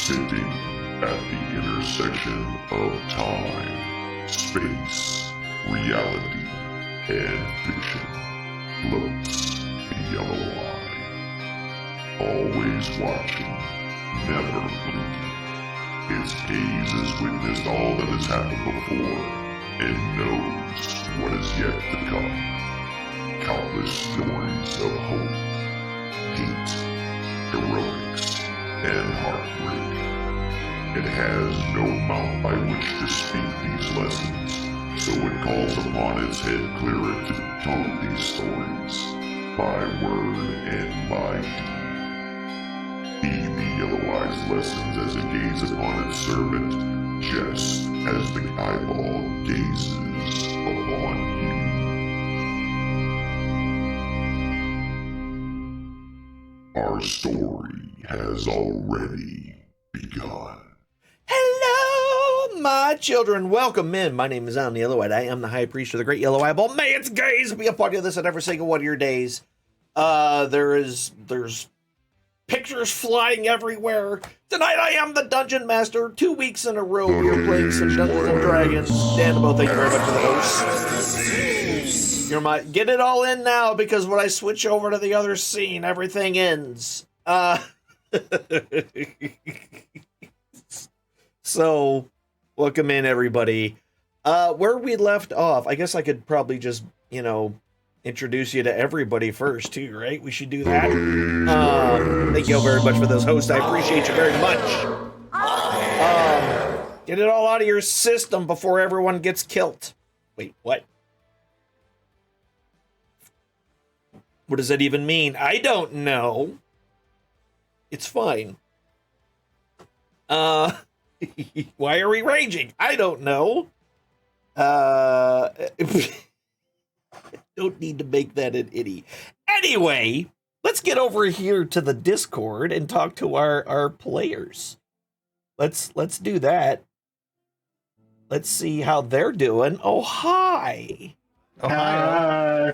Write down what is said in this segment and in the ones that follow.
Sitting at the intersection of time, space, reality, and fiction floats the yellow eye. Always watching, never blinking. His gaze has witnessed all that has happened before and knows what is yet to come. Countless stories of hope, hate, heroics, and heartbreak. It has no mouth by which to speak these lessons, so it calls upon its head clearer to tell these stories, by word and by deed. Heed the yellow eye's lessons as it gazes upon its servant, just as the eyeball gazes upon you. Our story has already begun. Hello, my children. Welcome in. My name is Adam the Yellow-Eyed. I am the High Priest of the Great Yellow Eyeball. May its gaze be a part of this at every single one of your days. There's pictures flying everywhere. Tonight I am the Dungeon Master. 2 weeks in a row we are playing some Dungeons and Dragons. Danabo, thank you very much for the host. Get it all in now, because when I switch over to the other scene, everything ends. So, welcome in, everybody. Where we left off, I guess I could probably just, introduce you to everybody first, too, right? We should do that. Thank you all very much for those hosts. I appreciate you very much. Get it all out of your system before everyone gets killed. Wait, what? What does that even mean? I don't know. It's fine. Why are we raging? I don't know. Don't need to make that an itty. Anyway, let's get over here to the Discord and talk to our players. Let's do that. Let's see how they're doing. Oh, hi. Oh, hi.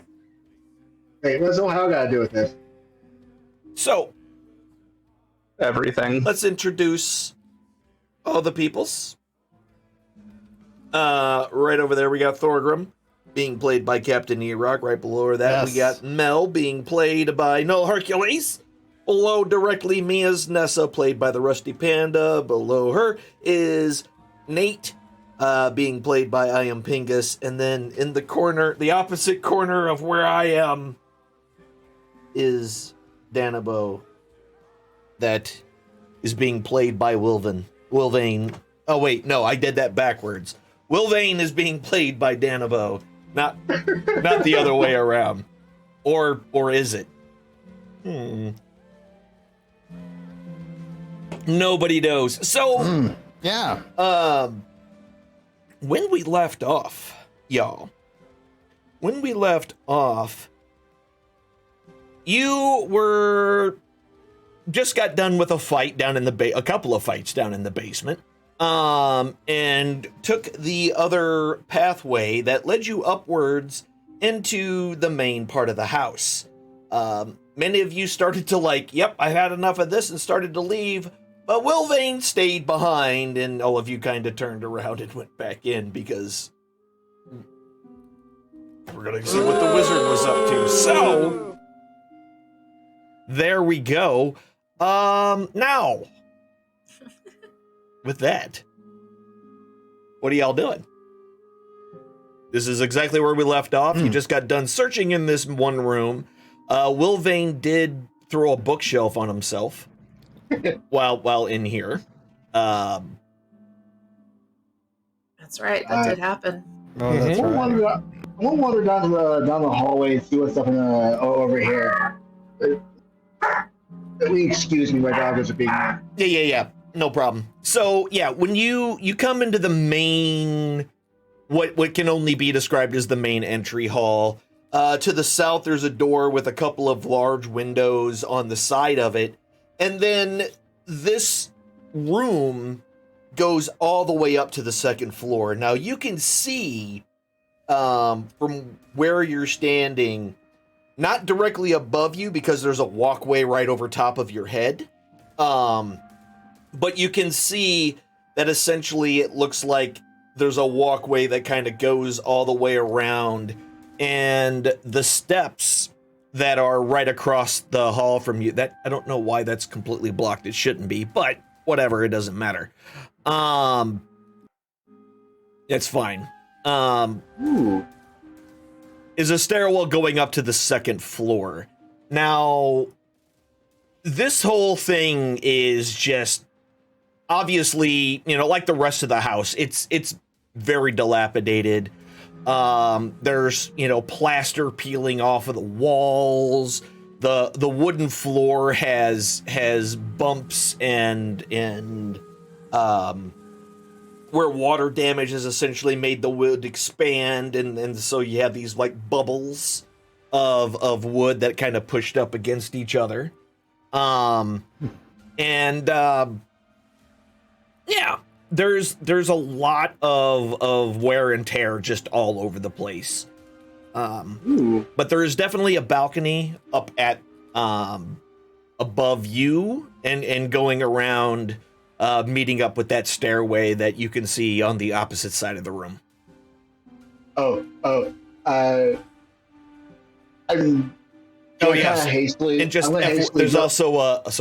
Wait, what's Ohio got to do with this? So, everything. Let's introduce all the peoples. Right over there, we got Thorgrim, being played by Captain Erok. Right below that, We got Mel, being played by Null Hercules. Below directly me is Nessa, played by the Rusty Panda. Below her is Nate, being played by I Am Pingus. And then in the corner, the opposite corner of where I am, is Danabo, that is being played by Wilvain. Oh wait, no, I did that backwards. Wilvain is being played by Danabo, not the other way around. Or is it? Nobody knows. So, yeah. When we left off, y'all, you were just got done with a fight down in a couple of fights down in the basement, and took the other pathway that led you upwards into the main part of the house. Many of you started to yep, I've had enough of this, and started to leave, but Wilvain stayed behind, and all of you kind of turned around and went back in, because we're gonna see what the wizard was up to. So, there we go. Now, with that, what are y'all doing? This is exactly where we left off. You just got done searching in this one room. Wilvain did throw a bookshelf on himself while in here. That's right. That did happen. Oh, that's right. I want to wander down the hallway and see what's up over here. Excuse me, my daughters are being. Yeah. No problem. So yeah, when you come into the main, what can only be described as the main entry hall, to the south there's a door with a couple of large windows on the side of it, and then this room goes all the way up to the second floor. Now you can see from where you're standing, not directly above you because there's a walkway right over top of your head, But you can see that essentially it looks like there's a walkway that kind of goes all the way around, and the steps that are right across the hall from you, that I don't know why that's completely blocked. It shouldn't be, but whatever, it doesn't matter. It's fine. Is a stairwell going up to the second floor. Now, this whole thing is just obviously, like the rest of the house, it's very dilapidated. There's, plaster peeling off of the walls. The wooden floor has bumps and where water damage has essentially made the wood expand, and so you have these like bubbles of wood that kind of pushed up against each other. Yeah, there's a lot of wear and tear just all over the place. But there is definitely a balcony up at above you and going around, meeting up with that stairway that you can see on the opposite side of the room. Yes. Hastily, and just there's also a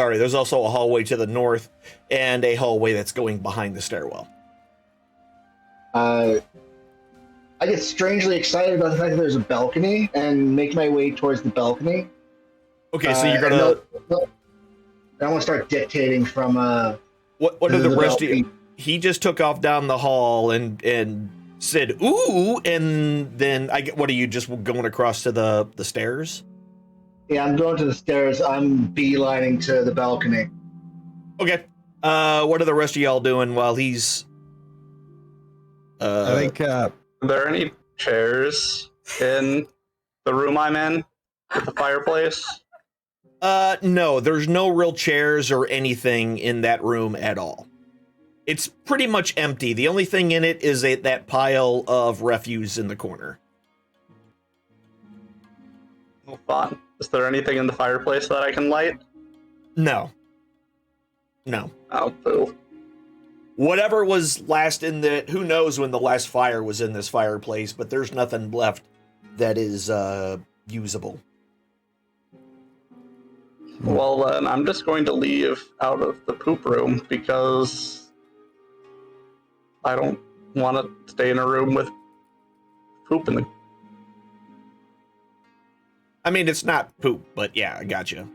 hallway to the north and a hallway that's going behind the stairwell. I get strangely excited about the fact that there's a balcony and make my way towards the balcony. Okay, so you're gonna. I want to start dictating from. What are the rest of you? He just took off down the hall and said "ooh," and then what are you just going across to the stairs? Yeah, I'm going to the stairs. I'm beelining to the balcony. Okay. What are the rest of y'all doing while he's? I think. Are there any chairs in the room I'm in with the fireplace? No, there's no real chairs or anything in that room at all. It's pretty much empty. The only thing in it is that pile of refuse in the corner. Well, fun. Is there anything in the fireplace that I can light? No. Oh, boo. Whatever was last in who knows when the last fire was in this fireplace, but there's nothing left that is usable. Well, then I'm just going to leave out of the poop room because I don't want to stay in a room with poop in the... I mean, it's not poop, but yeah, I got you.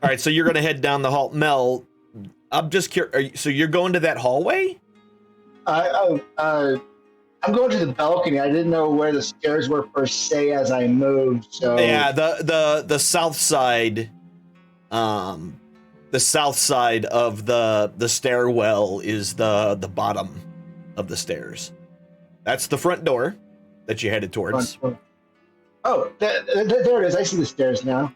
All right, so you're going to head down the hall. Mel, I'm just curious. So you're going to that hallway? I'm going to the balcony. I didn't know where the stairs were per se as I moved. So yeah, the south side, the south side of the stairwell is the bottom of the stairs. That's the front door that you headed towards. Oh, there it is. I see the stairs now.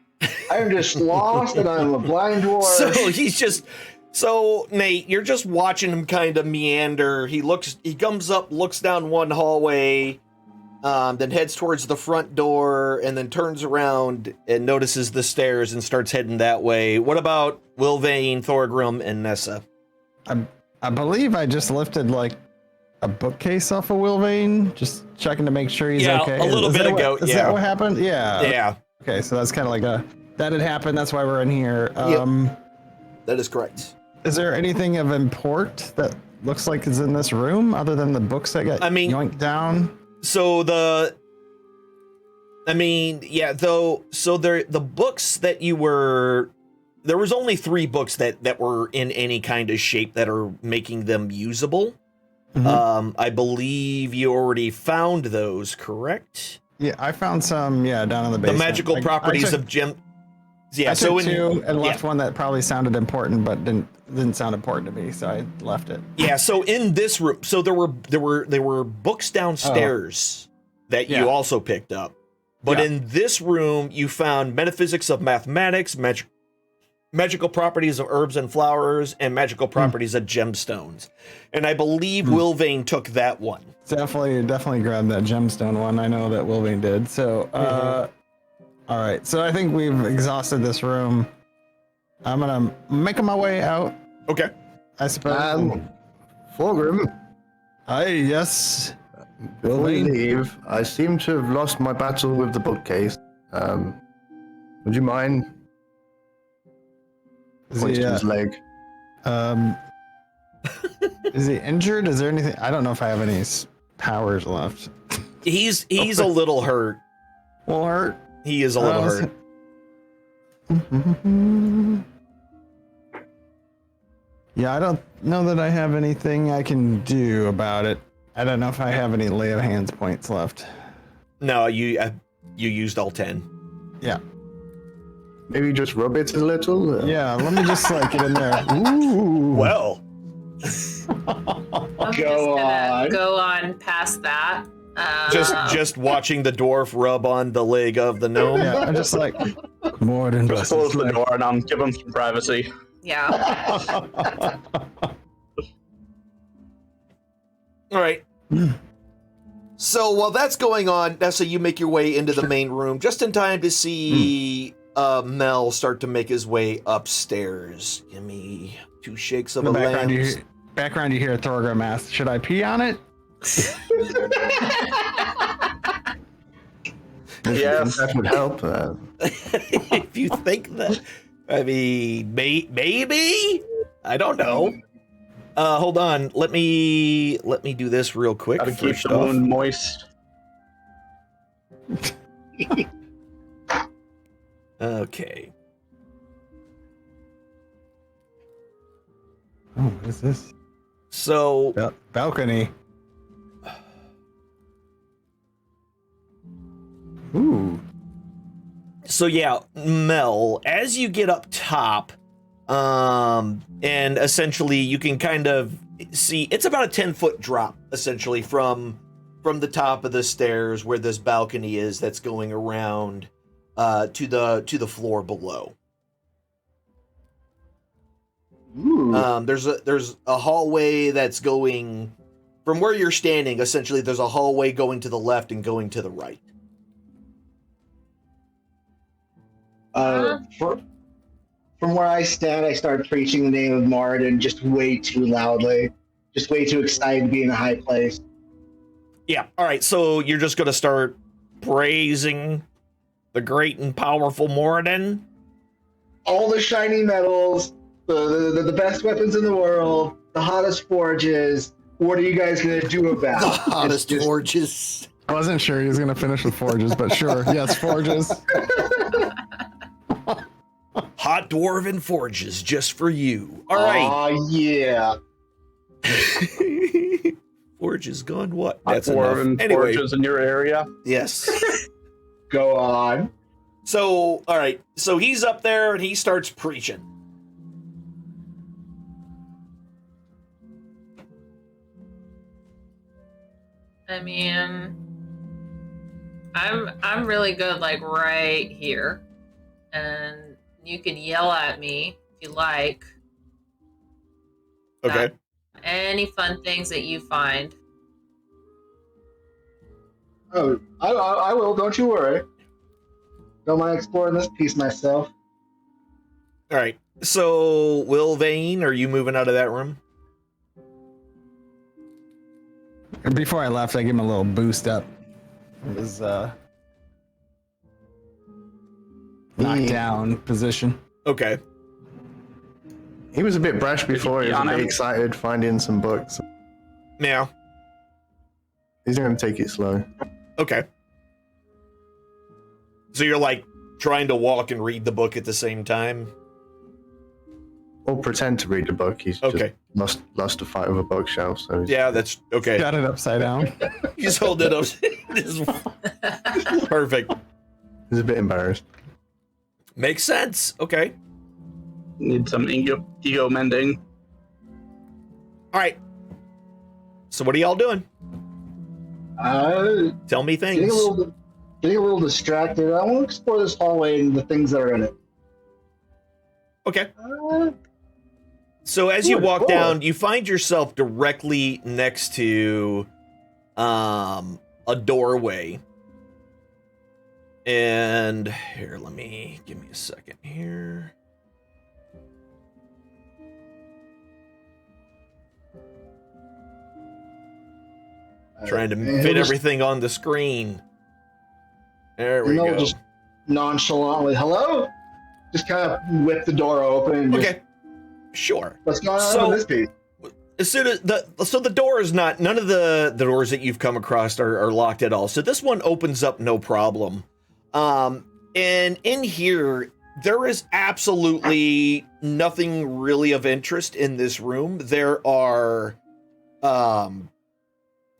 I'm just lost and I'm a blind dwarf. So Nate, you're just watching him kind of meander. He comes up, looks down one hallway, then heads towards the front door, and then turns around and notices the stairs and starts heading that way. What about Wilvain, Thorgrim, and Nessa? I believe I just lifted like a bookcase off of Wilvain, just checking to make sure he's okay. A little bit ago. Is that what happened? Yeah. Yeah. Okay, so that's kind of like that had happened. That's why we're in here. That is correct. Is there anything of import that looks like is in this room other than the books that got yoinked down? So the books that you were, there was only 3 books that were in any kind of shape that are making them usable. Mm-hmm. I believe you already found those, correct? Yeah, I found some. Yeah, down in the basement. The magical properties of gem. Yeah, I took 2 and left one that probably sounded important, but didn't sound important to me, so I left it. Yeah, so in this room, so there were books downstairs that you also picked up, but in this room you found metaphysics of mathematics, magical properties of herbs and flowers, and magical properties of gemstones, and I believe Wilvain took that one. Definitely grabbed that gemstone one. I know that Wilvain did. So, all right. So I think we've exhausted this room. I'm gonna make my way out. Okay. I suppose. Thorgrim, Aye, yes. before we Wayne? leave, I seem to have lost my battle with the bookcase. Would you mind pointing to his leg? Is he injured? Is there anything? I don't know if I have any powers left. He's a little hurt. Will hurt. He is a little hurt. Yeah, I don't know that I have anything I can do about it. I don't know if I have any lay of hands points left. No, you used all 10. Yeah. Maybe just rub it a little? Yeah, let me just like get in there. Ooh. Well, I'm just Go gonna on. go on past that. just watching the dwarf rub on the leg of the gnome. Yeah, I'm just like more than Just close the door and I'm give him some privacy. Yeah. All right. So while that's going on, Nessa, you make your way into the main room just in time to see Mel start to make his way upstairs. Give me 2 shakes of In a the lamp. background you hear Thorgrim ask, should I pee on it? Yes. That would help. If you think that, I mean, maybe. I don't know. Hold on. Let me do this real quick. Gotta keep First the off. wound moist. Okay. Oh, what is this? So Balcony. Ooh. So yeah, Mel, as you get up top, and essentially you can kind of see it's about a 10-foot drop, essentially, from the top of the stairs where this balcony is that's going around to the floor below. Ooh. There's a hallway that's going from where you're standing. Essentially, there's a hallway going to the left and going to the right. From where I stand, I start preaching the name of Moradin just way too loudly, just way too excited to be in a high place. Yeah. All right. So you're just going to start praising the great and powerful Moradin. All the shiny metals, the best weapons in the world, the hottest forges. What are you guys gonna do about The it? hottest It's just- forges. I wasn't sure he was gonna finish with forges, but sure, yes, forges. Hot dwarven forges just for you. All right. Aw, yeah. Forges gone. What? That's That's enough. Anyway, forges in your area. yes. Go on. So, all right. So he's up there and he starts preaching. I mean, I'm really good, like right here, and you can yell at me if you like. Okay. Any fun things that you find. Oh, I will. Don't you worry. Don't mind exploring this piece myself. All right. So, Will Vane, are you moving out of that room? Before I left, I gave him a little boost up. It was knockdown position. Okay. He was a bit brash before. He was a bit excited finding some books. Yeah. He's going to take it slow. Okay. So you're like trying to walk and read the book at the same time? Or pretend to read the book. He's Okay. just lost a fight with a bookshelf. So he's- Yeah, that's okay. Got it upside down. He's holding it up. This is perfect. he's a bit embarrassed. Makes sense. Okay. Need some ego mending. All right. So what are y'all doing? Tell me Getting things. a little distracted. I want to explore this hallway and the things that are in it. Okay. Uh, So as you Good walk lord. down, you find yourself directly next to a doorway. And here, give me a second here. Trying to And fit he'll just, everything on the screen. There we and he'll go. just nonchalantly, hello? Just kind of whip the door open. And just, Okay, sure. what's going on So- with this piece? As soon as the door is not, none of the doors that you've come across are locked at all. So this one opens up no problem. And in here, there is absolutely nothing really of interest in this room. There are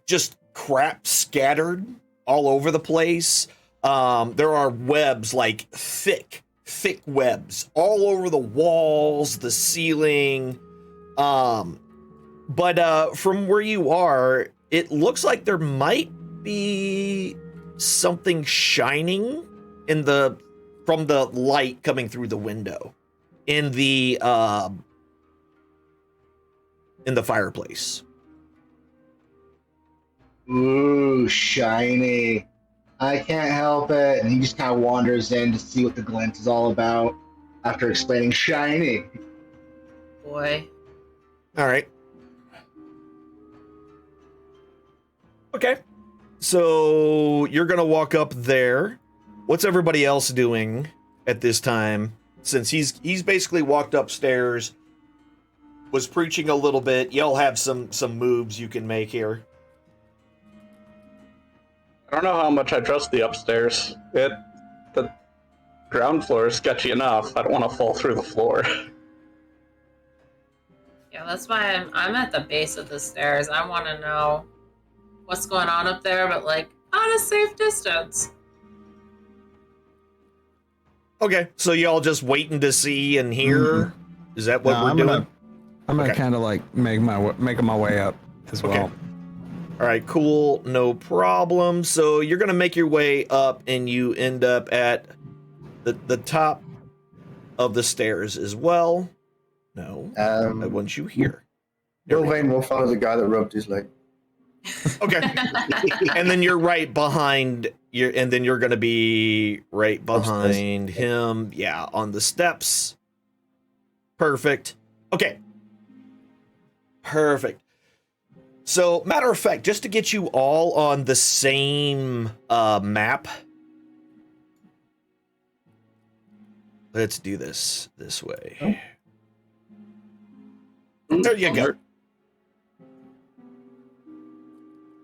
just crap scattered all over the place. There are webs, like thick webs all over the walls, the ceiling. But from where you are, it looks like there might be something shining from the light coming through the window in the fireplace. Ooh, shiny. I can't help it. And he just kind of wanders in to see what the glint is all about after explaining shiny. Boy. All right. Okay. So you're going to walk up there. What's everybody else doing at this time? Since he's basically walked upstairs, was preaching a little bit. Y'all have some moves you can make here. I don't know how much I trust the upstairs. The ground floor is sketchy enough. I don't want to fall through the floor. Yeah, that's why I'm at the base of the stairs. I want to know what's going on up there, but like on a safe distance. Okay, so y'all just waiting to see and hear? Is that what No, we're doing? I'm gonna Okay. kind of like making my way up as well. Okay. All right, cool, no problem. So you're gonna make your way up, and you end up at the top of the stairs as well. No, I want you here. There we go. Sylvain will follow the guy that rubbed his leg. Okay, and then you're right behind and then you're gonna be right behind him. Yeah, on the steps. Perfect. Okay. Perfect. So, matter of fact, just to get you all on the same map, let's do this way. There you go.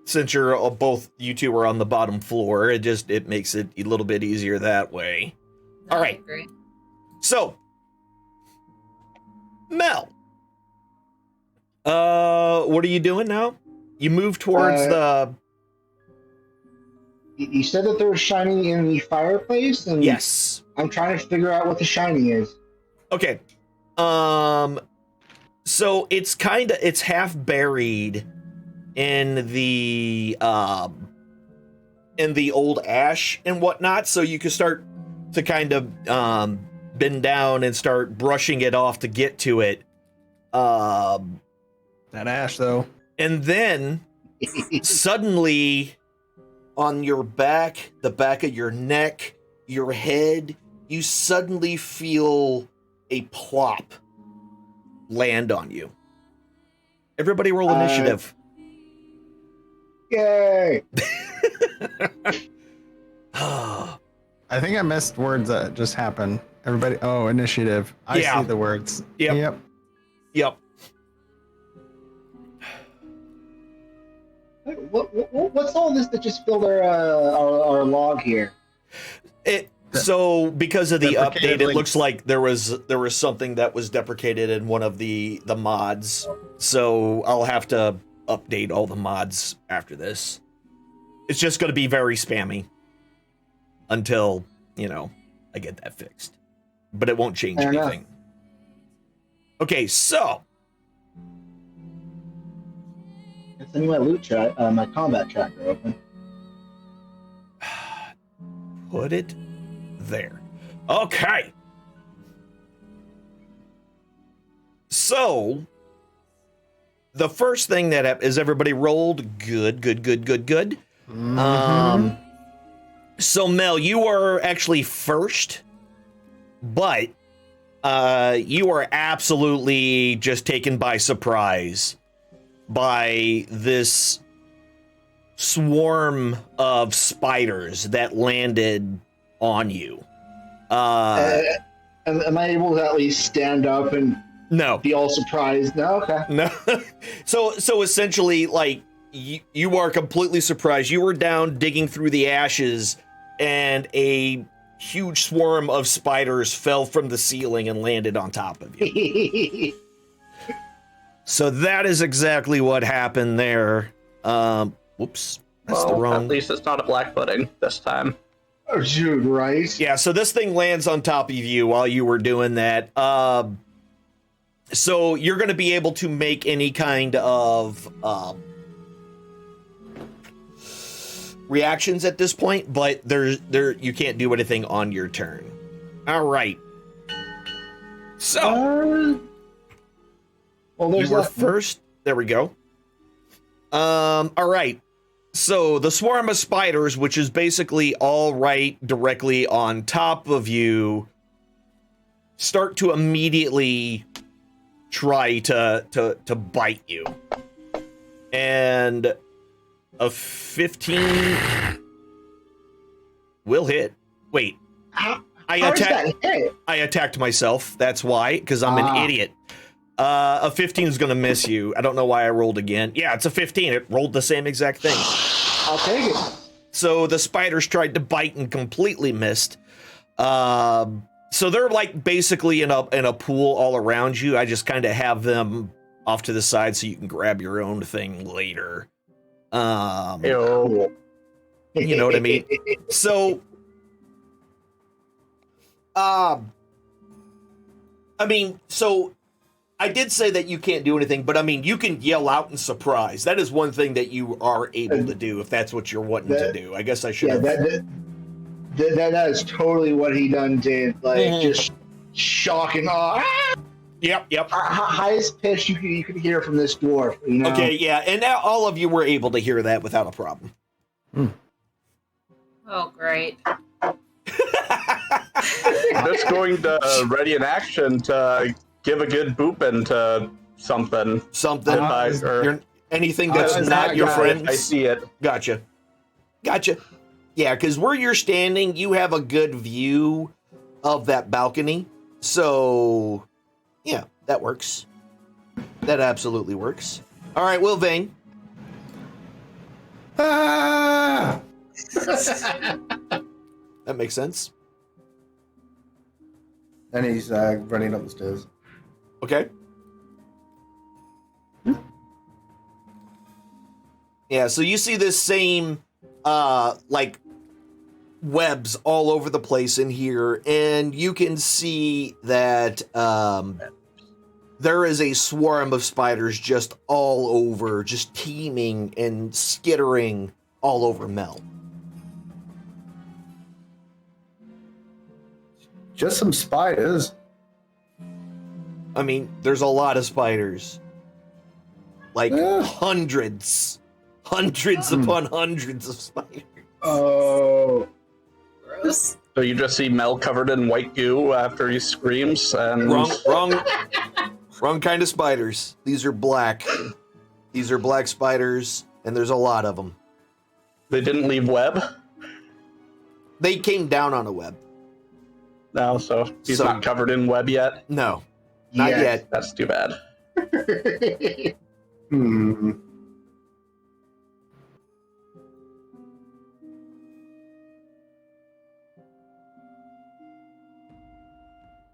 Since you're both, you two are on the bottom floor, it makes it a little bit easier that way. All right. Great. So, Mel, what are you doing now? You move towards the. You said that there was shiny in the fireplace, and Yes. I'm trying to figure out what the shiny is. Okay. So it's half buried in the old ash and whatnot, so you can start to kind of bend down and start brushing it off to get to it. That ash though. And then suddenly on your back, the back of your neck, your head, you suddenly feel a plop land on you. Everybody roll initiative. Yay! I think I missed words that just happened. Everybody, initiative. I Yeah. see the words. Yep. Yep. What's all this that just filled our log here? So because of the update, Deprecated it links. looks like there was something that was deprecated in one of the mods. So I'll have to update all the mods after this. It's just going to be very spammy until, I get that fixed. But it won't change Fair enough. anything. Okay, so It's in my loot chat, my combat tracker open. put it there. Okay. So the first thing that is everybody rolled good. So Mel, you are actually first, but you are absolutely just taken by surprise by this swarm of spiders that landed on you. Am I able to at least stand up and No. be all surprised? No, okay. No. So essentially, like, you are completely surprised. You were down digging through the ashes, and a huge swarm of spiders fell from the ceiling and landed on top of you. So that is exactly what happened there. Whoops. That's the wrong. At least it's not a black pudding this time. Oh, dude, right? Yeah, so this thing lands on top of you while you were doing that. So you're going to be able to make any kind of reactions at this point, but you can't do anything on your turn. All right. So Well, there's you were that. first. There we go. All right. So the swarm of spiders, which is basically all right directly on top of you, start to immediately try to bite you. And a 15 will hit. Wait. How is that hit? I attacked myself. That's why, because I'm an idiot. A 15 is going to miss you. I don't know why I rolled again. Yeah, it's a 15. It rolled the same exact thing. I'll take it. So the spiders tried to bite and completely missed. So they're like basically in a pool all around you. I just kind of have them off to the side so you can grab your own thing later. Ew. You know what I mean? So, I mean, so I did say that you can't do anything, but I mean, you can yell out in surprise. That is one thing that you are able to do if that's what you're wanting to do. I guess I should have. That is totally what he done did. Like, just shocking. Yep. Highest pitch you could hear from this dwarf. You know? Okay, yeah, and now all of you were able to hear that without a problem. Oh, great. I'm just going to ready an action to give a good boopin' to something. Something. Or Anything that's not your friends. I see it. Gotcha. Yeah, because where you're standing, you have a good view of that balcony. So, yeah, that works. That absolutely works. All right, Will Vane. Ah! That makes sense. And he's running up the stairs. Okay. Yeah, so you see this same, like, webs all over the place in here, and you can see that there is a swarm of spiders just all over, just teeming and skittering all over Mel. Just some spiders. I mean, there's a lot of spiders. Like, Yeah. hundreds upon hundreds of spiders. Oh. Gross. So you just see Mel covered in white goo after he screams, and Wrong kind of spiders. These are black. These are black spiders, and there's a lot of them. they didn't leave web. They came down on a web. No, so he's So- not covered in web yet. No, not Yes. yet. That's too bad. Hmm.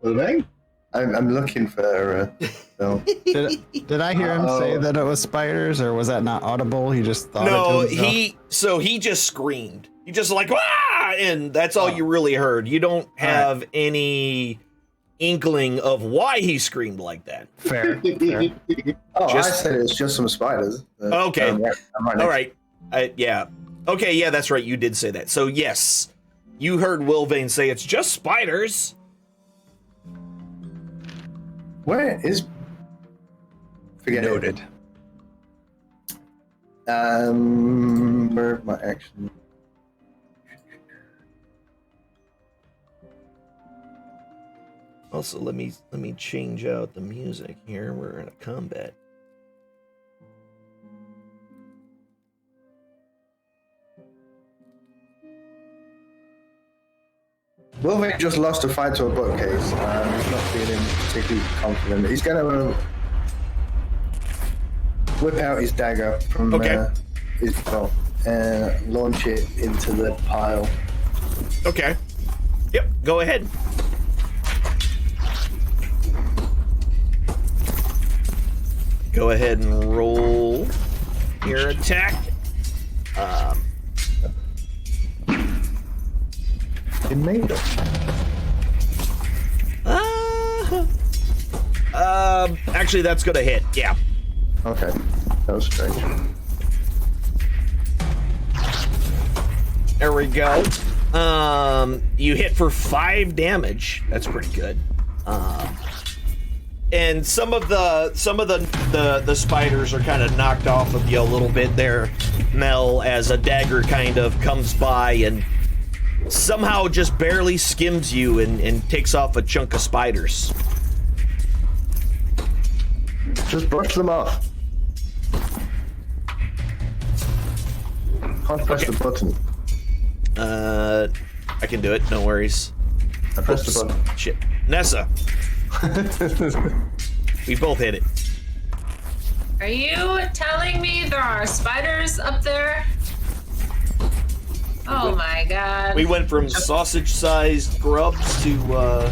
Well, then, I'm looking for Phil. Did I hear him say that it was spiders, or was that not audible? He just thought No, it to himself? he just screamed. He just like, ah! And that's all you really heard. You don't have any inkling of why he screamed like that. Fair. Oh, Just- I said it's just some spiders. Okay. I'm right All next- right. Yeah. Okay, yeah, that's right. You did say that. So, yes, you heard Will Vane say it's just spiders. Where is? Forget Noted. it. Where's my action? Also, let me change out the music here. We're in a combat. Wilvik just lost a fight to a bookcase. He's not feeling particularly confident. He's going to whip out his dagger from his belt and launch it into the pile. Okay. Yep, go ahead. Go ahead and roll your attack. It made it. Actually, that's gonna hit. Yeah. Okay, that was strange. There we go. You hit for 5 damage. That's pretty good. And some of the spiders are kind of knocked off of you a little bit there, Mel, as a dagger kind of comes by and somehow just barely skims you and takes off a chunk of spiders. Just brush them off. Can't press the button. I can do it. No worries. I pressed the button. Shit. Nessa. We both hit it. Are you telling me there are spiders up there? Oh my god. We went from sausage-sized grubs to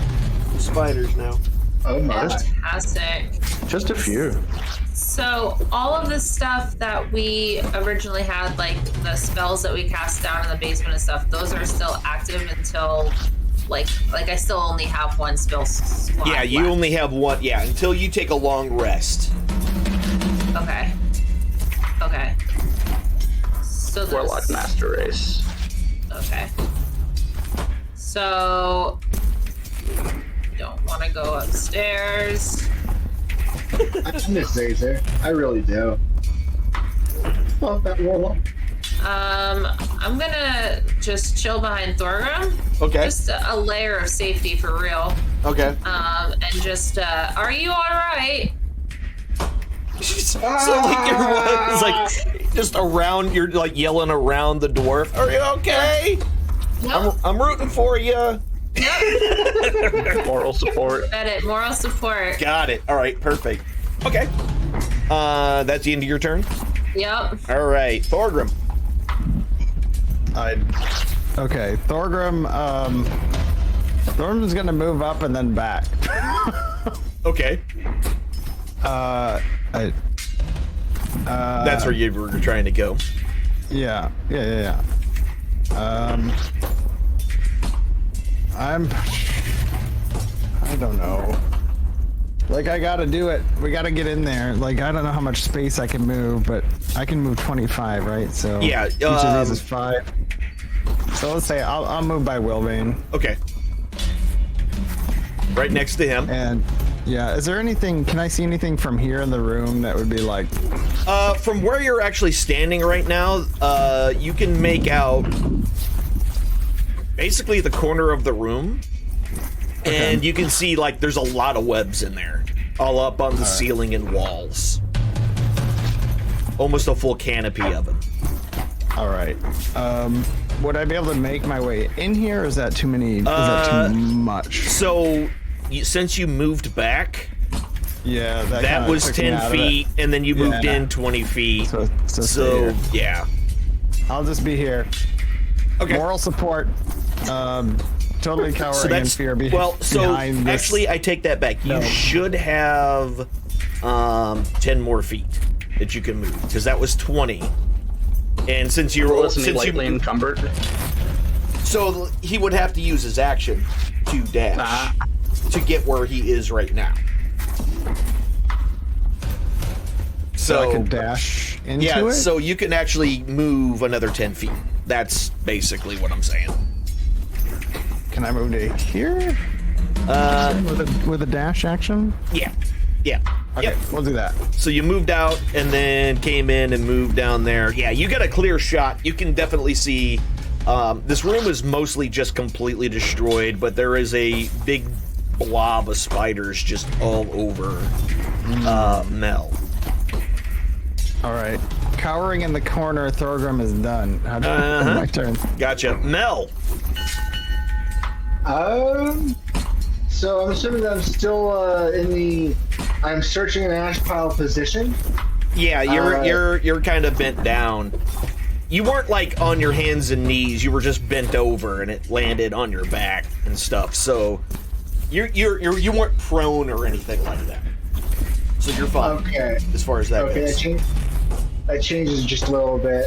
spiders now. Oh my. Fantastic. Just a few. So all of the stuff that we originally had, like the spells that we cast down in the basement and stuff, those are still active until like I still only have one spell slot Yeah, you left. only have one. Yeah, until you take a long rest. Okay. Okay. So there's... Warlock Master Race. Okay. So don't want to go upstairs. I miss Zazer. I really do. Love that warlock. I'm gonna just chill behind Thorgrim. Okay. Just a layer of safety for real. Okay. And just, are you alright? So like everyone's like just around. You're like yelling around the dwarf. Are you okay? Nope. I'm rooting for you. Moral support. Got it. Moral support. Got it. All right. Perfect. Okay. That's the end of your turn. Yep. All right, Thorgrim. Okay, Thorgrim. Thorgrim's gonna move up and then back. Okay. That's where you were trying to go. Yeah. I don't know. Like, I gotta do it. We gotta get in there. Like, I don't know how much space I can move, but I can move 25, right? So Yeah, each of these is 5. So let's say I'll move by Wilbane. Okay. Right next to him. And yeah, is there anything? Can I see anything from here in the room that would be like? From where you're actually standing right now, you can make out basically the corner of the room. Okay. And you can see, like, there's a lot of webs in there, all up on the ceiling and walls. Almost a full canopy of them. All right. Would I be able to make my way in here? Or is that too many? Is that too much? So, since you moved back, Yeah, that kinda was took me 10 out of it. feet, and then you moved Yeah. in 20 feet. So So, yeah. I'll just be here. Okay. Moral support. Totally cowering in fear behind this. Actually, I take that back. You No. should have 10 more feet that you can move, because that was 20. And since you're Wasn't he lightly encumbered? so he would have to use his action to dash to get where he is right now. So I can dash into yeah, it. so you can actually move another 10 feet. That's basically what I'm saying. Can I move to here? With a dash action? Yeah. Okay, Yep. we'll do that. So you moved out and then came in and moved down there. Yeah, you got a clear shot. You can definitely see this room is mostly just completely destroyed, but there is a big blob of spiders just all over Mel. All right. Cowering in the corner, Thorgrim is done. My turn. Gotcha. Mel. So I'm assuming that I'm still I'm searching an ash pile position. Yeah, you're kind of bent down. You weren't like on your hands and knees. You were just bent over, and it landed on your back and stuff. So you weren't prone or anything like that. So you're fine. Okay. As far as that goes. That changes just a little bit.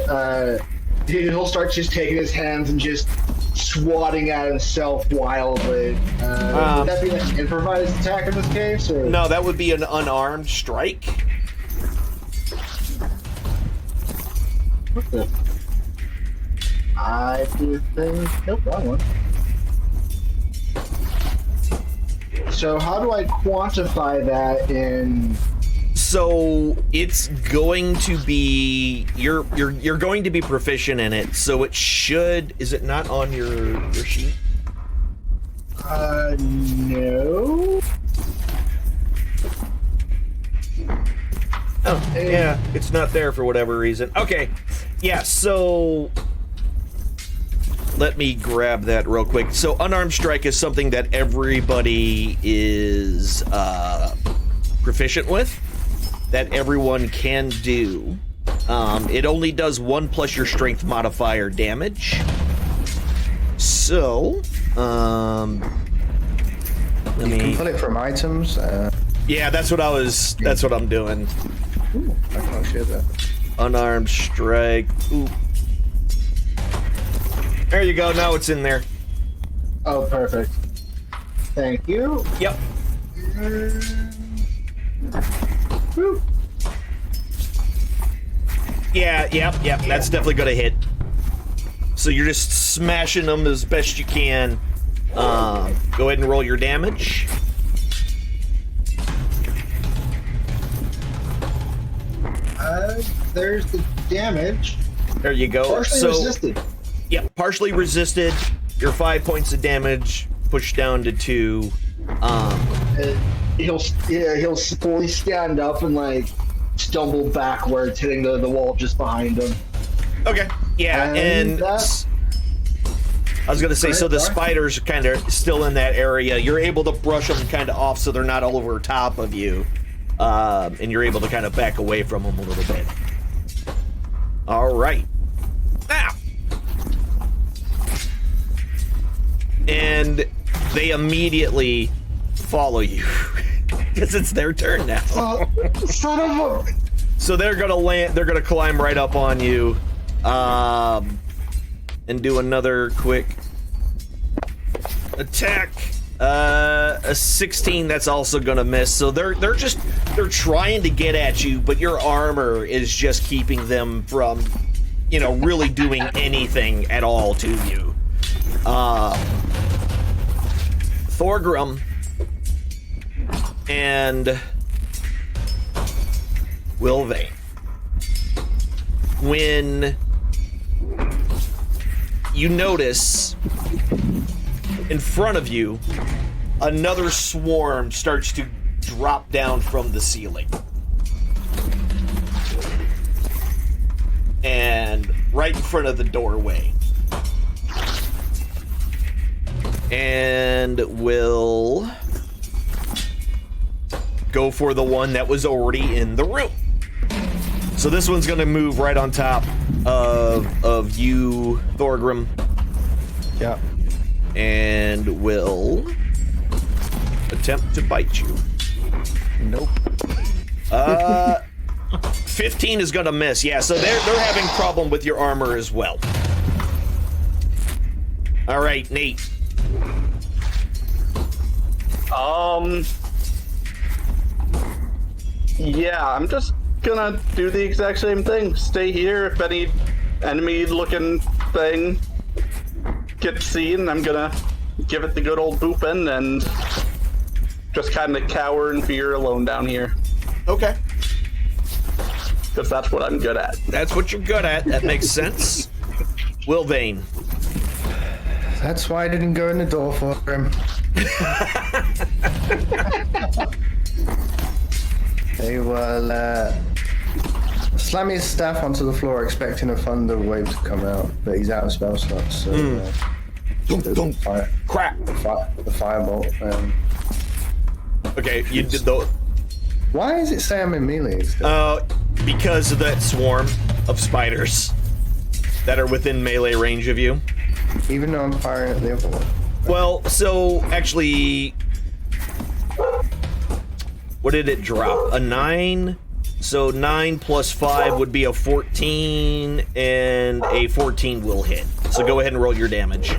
He'll start just taking his hands and just swatting at himself wildly. Would that be like an improvised attack in this case? Or? No, that would be an unarmed strike. What the? I do things. Nope, wrong one. So how do I quantify that in? So it's going to be you're going to be proficient in it. So it should. Is it not on your sheet? No. Oh, yeah, it's not there for whatever reason. Okay, yeah. So let me grab that real quick. So unarmed strike is something that everybody is proficient with. That everyone can do. It only does 1 plus your strength modifier damage. So, let me. You can pull it from items. Yeah, that's what I'm doing. Ooh, I can't share that. Unarmed strike. Ooh. There you go. Now it's in there. Oh, perfect. Thank you. Yep. Woo. Yeah. That's definitely gonna hit. So you're just smashing them as best you can. Go ahead and roll your damage. There's the damage. There you go. Partially resisted. Yeah, partially resisted. Your 5 points of damage pushed down to 2. He'll fully stand up and like stumble backwards, hitting the wall just behind him. Okay. Yeah, and I was gonna say, so the spiders are kind of still in that area. You're able to brush them kind of off so they're not all over top of you, and you're able to kind of back away from them a little bit. All right. Now, and they immediately follow you because it's their turn now. Son of a... So they're gonna land. They're gonna climb right up on you, and do another quick attack. A 16. That's also gonna miss. So they're trying to get at you, but your armor is just keeping them from, really doing anything at all to you. Thorgrim and Wilvain, when you notice in front of you another swarm starts to drop down from the ceiling, and right in front of the doorway, and will go for the one that was already in the room. So this one's gonna move right on top of you, Thorgrim. Yeah. And will attempt to bite you. Nope. 15 is gonna miss. Yeah, so they're having problem with your armor as well. All right, Nate. Yeah, I'm just gonna do the exact same thing. Stay here. If any enemy-looking thing gets seen, I'm gonna give it the good old boopin' and just kind of cower in fear alone down here. Okay. Because that's what I'm good at. That's what you're good at. That makes sense. Wilvain. That's why I didn't go in the door for him. He will slam his staff onto the floor, expecting a thunder wave to come out, but he's out of spell slots. So Crap. The firebolt. Okay, you did the. Why does it say I'm in melee still? Because of that swarm of spiders that are within melee range of you. Even though I'm firing at the other one. Well, so actually, what did it drop? A 9? So 9 plus 5 would be a 14, and a 14 will hit. So go ahead and roll your damage.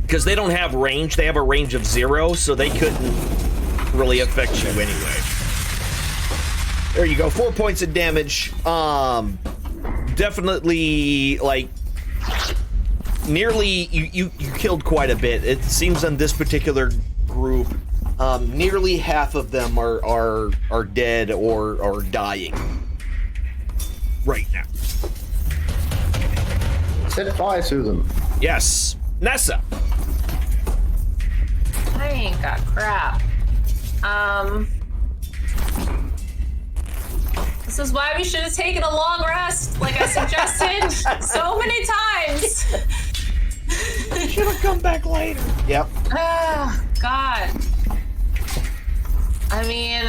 Because they don't have range, they have a range of 0, so they couldn't really affect you anyway. There you go, 4 points of damage. Definitely, like, nearly, you killed quite a bit. It seems on this particular group, nearly half of them are dead or dying right now. Set fire to them. Yes, Nessa. I ain't got crap. This is why we should have taken a long rest, like I suggested so many times. Should have come back later. Yep. Ah, God. I mean,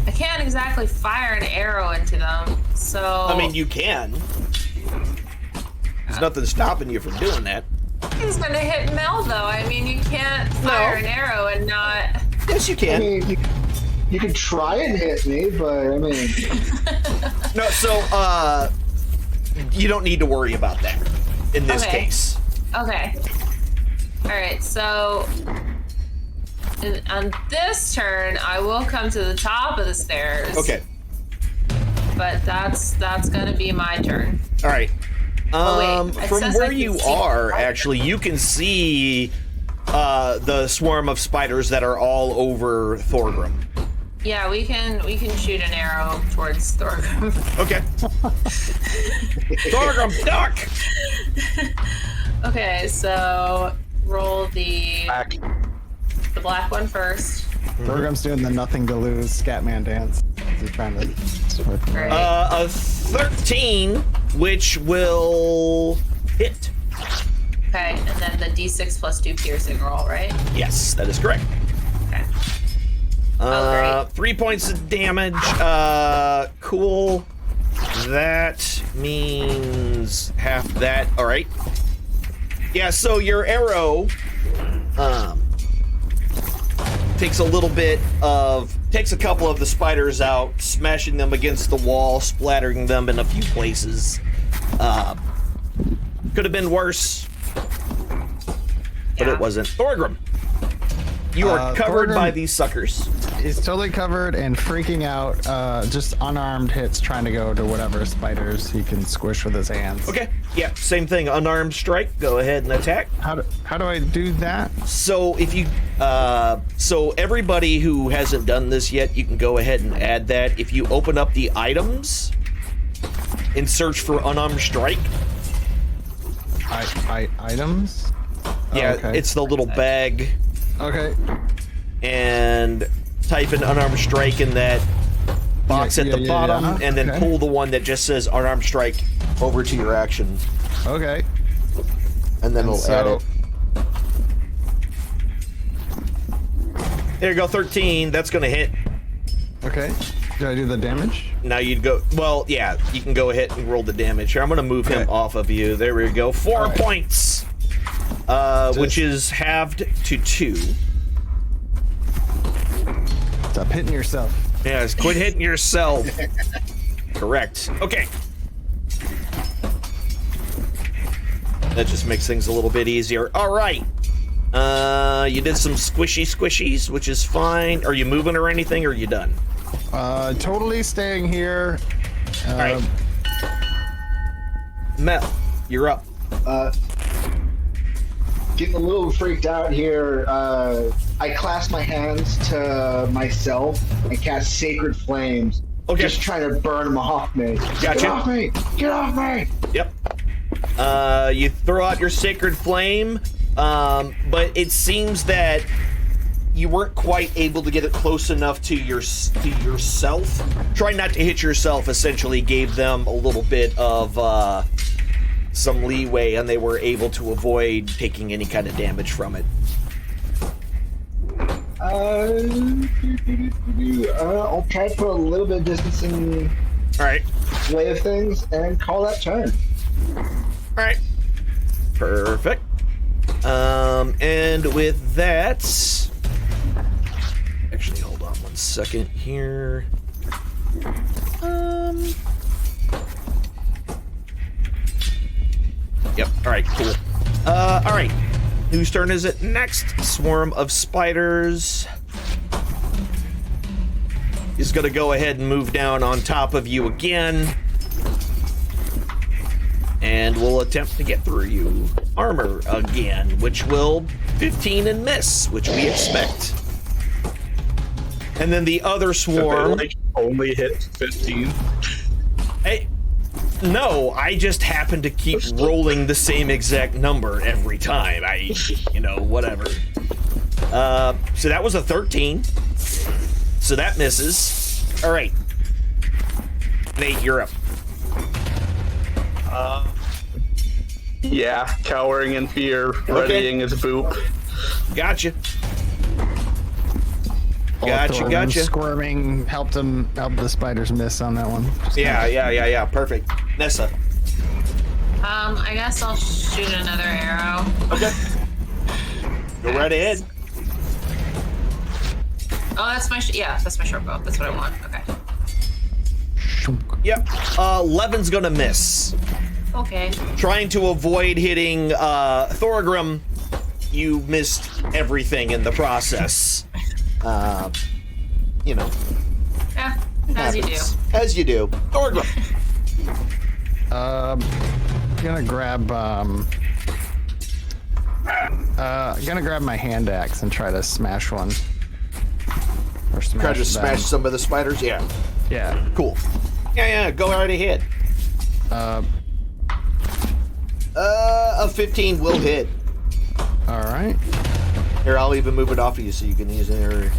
I can't exactly fire an arrow into them, so... I mean, you can. There's nothing stopping you from doing that. He's gonna hit Mel, though. I mean, you can't fire an arrow and not... Yes, you can. I mean, you could try and hit me, but I mean... No, so, you don't need to worry about that in this case. Okay. Alright, so... on this turn, I will come to the top of the stairs. Okay. But that's gonna be my turn. All right. It From says where I can you see are, fire. actually, you can see the swarm of spiders that are all over Thorgrim. Yeah, we can shoot an arrow towards Thorgrim. Okay. Thorgrim, duck! Okay, so roll the black one first. Thorgrim's doing the nothing to lose Scatman dance. He's trying to sort of- Right. A 13, which will hit. Okay, and then the d6 plus 2 piercing roll, right? Yes, that is correct. Okay. Great. 3 points of damage. Cool. That means half that. All right. Yeah, so your arrow takes a couple of the spiders out, smashing them against the wall, splattering them in a few places. Could have been worse, but it wasn't. Thorgrim, you are covered by these suckers. He's totally covered and freaking out. Just unarmed hits, trying to go to whatever spiders he can squish with his hands. Okay, yeah, same thing. Unarmed strike. Go ahead and attack. How do I do that? So if you, so everybody who hasn't done this yet, you can go ahead and add that. If you open up the items and search for unarmed strike. Items? Yeah, okay. it's the little bag. Okay. And type in unarmed strike in that box at the bottom, and then pull the one that just says unarmed strike over to your action. Okay. And then we'll add it. There you go, 13. That's going to hit. Okay. Do I do the damage? Now you'd go, well, yeah, you can go ahead and roll the damage here. I'm going to move him off of you. There we go. 4 points, which is halved to 2. Stop hitting yourself. Yes, quit hitting yourself. Correct. Okay. That just makes things a little bit easier. All right. You did some squishies, which is fine. Are you moving or anything, or are you done? Totally staying here. All right. Mel, you're up. Getting a little freaked out here. I clasp my hands to myself and cast Sacred Flames. Okay. Just trying to burn them off me. Gotcha. Get off me! Get off me! Yep. You throw out your Sacred Flame, but it seems that you weren't quite able to get it close enough to yourself. Trying not to hit yourself essentially gave them a little bit of some leeway, and they were able to avoid taking any kind of damage from it. I'll try to put a little bit of distance in All right. way of things and call that turn. All right. Perfect. And with that, actually, hold on 1 second here. Yep. All right. Cool. All right. Whose turn is it next? Swarm of spiders is going to go ahead and move down on top of you again. And we'll attempt to get through you. Armor again, which will 15 and miss, which we expect. And then the other swarm. Like only hit 15. Hey, no, I just happen to keep rolling the same exact number every time. Whatever. So that was a 13. So that misses. All right. Nate, you're up. Yeah, cowering in fear, readying his boop. Gotcha. Gotcha. Squirming helped the spiders miss on that one. Yeah. Perfect. Nessa. I guess I'll shoot another arrow. Okay. Go right ahead. Oh, that's my that's my short bow. That's what I want. Okay. Yep. 11's gonna miss. Okay. Trying to avoid hitting Thorgrim, you missed everything in the process. Yeah, as you do. As you do. Thorgrim. Gonna grab my hand axe and try to smash one. Or smash Try to them. smash some of the spiders? Yeah. Yeah. Cool. Yeah, go right ahead. A 15 will hit. All right. Here, I'll even move it off of you so you can use it.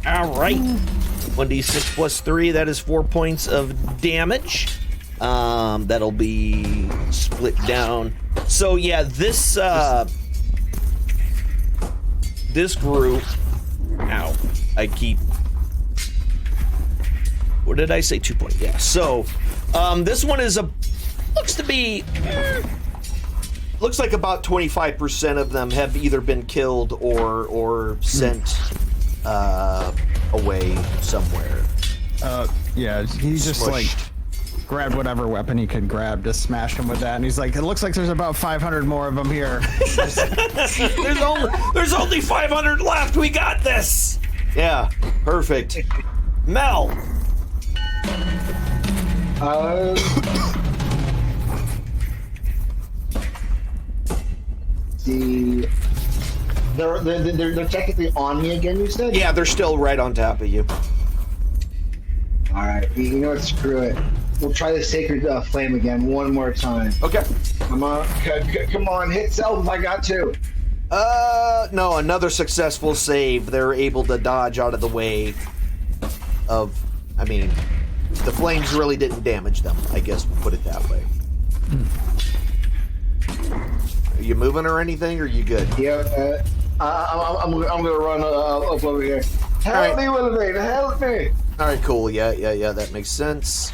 All right. 1d6 plus 3, that is 4 points of damage. That'll be split down. So yeah, this group. Ow! What did I say? 2 points. Yeah. So, this one is looks like about 25% of them have either been killed or sent away somewhere. Yeah, he just Smushed. grabbed whatever weapon he could grab, just smashed him with that, and he's like, "It looks like there's about 500 more of them here." There's only 500 left. We got this. Yeah, perfect. Mel. They're technically on me again, you said? Yeah, they're still right on top of you. Alright, you know what, screw it. We'll try the Sacred Flame again one more time. Okay. Come on, hit self if I got to. No, another successful save. They're able to dodge out of the way of, the flames really didn't damage them, I guess we'll put it that way. Are you moving or anything, or are you good? Yeah, I'm gonna run up over here. Help me, Willoughby, help me! Alright, cool, yeah, that makes sense.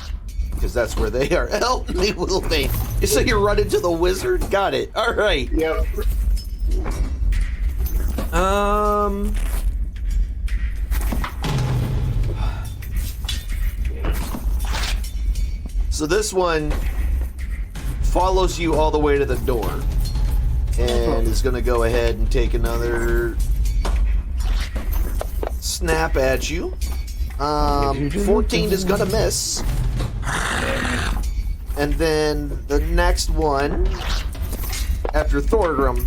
Because that's where they are. Help me, Willoughby. So you're running to the wizard? Got it. Alright. Yep. So this one follows you all the way to the door and is going to go ahead and take another snap at you. 14 is going to miss. And then the next one after Thorgrim,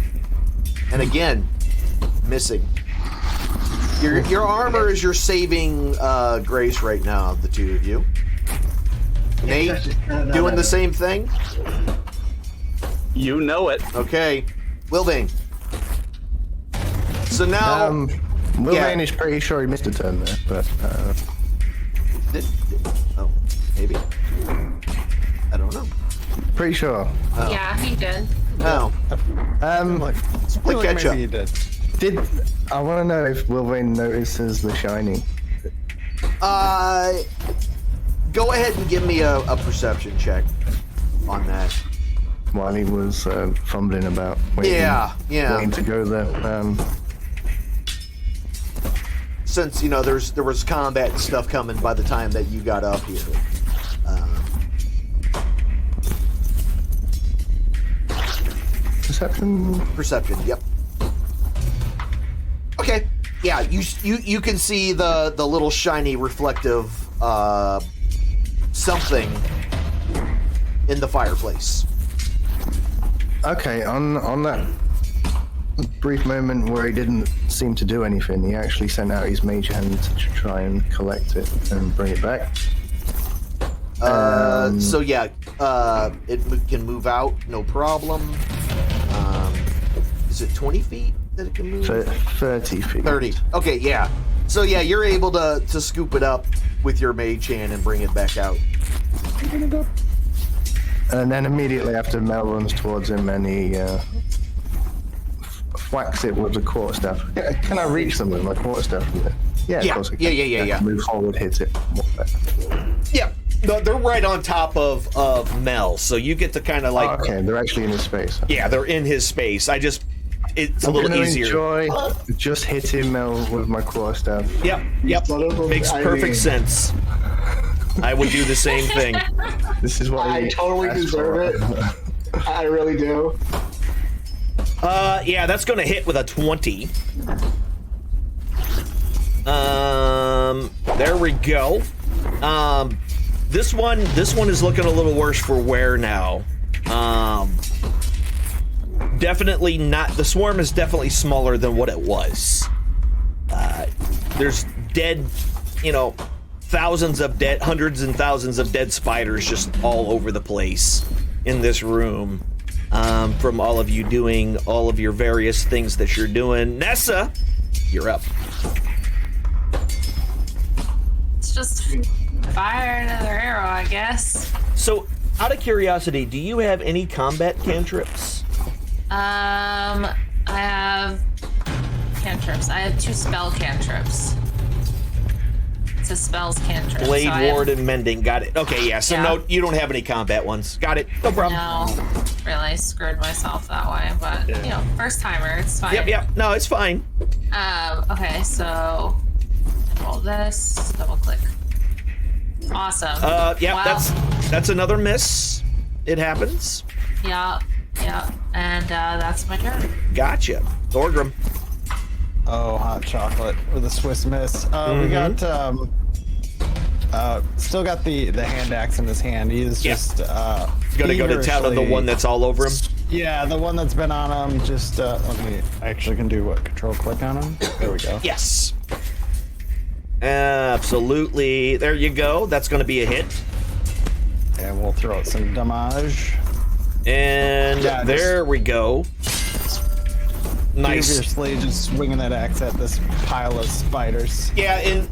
and again, missing. Your armor is your saving grace right now, the two of you. Nate, doing the same thing? You know it. Okay. Wilbane. So now, Wilvain is pretty sure he missed a turn there, but oh, maybe. I don't know. pretty sure. Yeah, he did. Oh, Split catch up. maybe he did. I want to know if Wilvain notices the shiny. go ahead and give me a perception check on that. While he was fumbling about, waiting to go there. Since there was combat and stuff coming by the time that you got up here. Perception. Yep. Okay. Yeah, you can see the little shiny reflective something in the fireplace. Okay, on that brief moment where he didn't seem to do anything, he actually sent out his mage hand to try and collect it and bring it back. So yeah, it can move out, no problem. Is it 20 feet that it can move? 30 feet. 30. Okay, yeah. So yeah, you're able to scoop it up with your mage hand and bring it back out. And then immediately after, Mel runs towards him and he whacks it with the quarterstaff. Can I reach them with my quarterstaff? Yeah, of course I can. Yeah. Move forward, hit it. Yeah. No, they're right on top of Mel, so you get to kind of like. Oh, okay, they're actually in his space. Yeah, they're in his space. It's a I'm little gonna easier. Enjoy just hitting Mel with my quarterstaff. Yep. Makes perfect sense. I would do the same thing. This is what I totally deserve it. I really do. Yeah, that's gonna hit with a 20. There we go. This one is looking a little worse for wear now. Definitely not. The swarm is definitely smaller than what it was. There's dead, hundreds and thousands of dead spiders just all over the place in this room. From all of you doing all of your various things that you're doing. Nessa, you're up. It's just fire another arrow, I guess. So, out of curiosity, do you have any combat cantrips? I have cantrips. I have 2 spell cantrips. It's a spells cantrip. Blade Ward and Mending. Got it. Okay, yeah. So no, you don't have any combat ones. Got it. No problem. No, really screwed myself that way, but first timer, it's fine. Yep. No, it's fine. Okay, so roll this, double click. Awesome. Yeah, Wow. that's another miss. It happens. Yeah, and that's my turn. Gotcha. Thorgrim. Oh, hot chocolate with a Swiss miss. We got still got the hand axe in his hand. He's just gonna go to town on the one that's all over him. Yeah, the one that's been on him. Just let me. I actually can do what? Control click on him. There we go. Yes. Absolutely. There you go. That's gonna be a hit. And we'll throw out some damage. And there we go. Nice. Furiously just swinging that axe at this pile of spiders. Yeah, and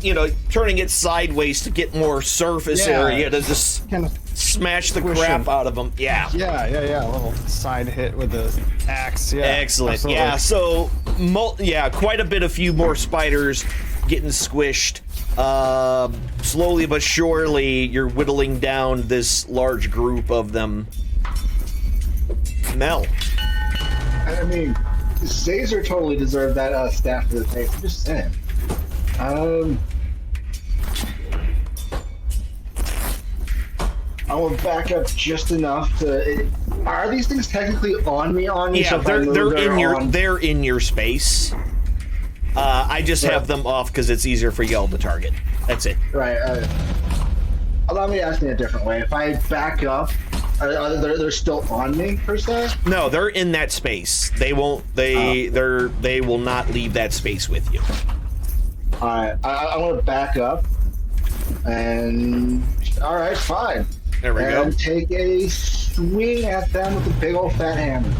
turning it sideways to get more surface area to just kind of smash the crap out of them. Yeah. Yeah. A little side hit with the axe. Yeah. Excellent. Absolutely. Yeah. So, quite a few more spiders getting squished. Slowly but surely, you're whittling down this large group of them. Mel. I mean, Zazer totally deserved that staff to the face. I'm just saying. I will back up just enough to. Are these things technically on me? Yeah, so they're in your space. I just have them off because it's easier for y'all to target. That's it. Right. Allow me to ask me a different way. If I back up, they're still on me per se? No, they're in that space. They won't. They will not leave that space with you. All right. I want to back up, and all right, fine. There we go. And take a swing at them with a big old fat hammer.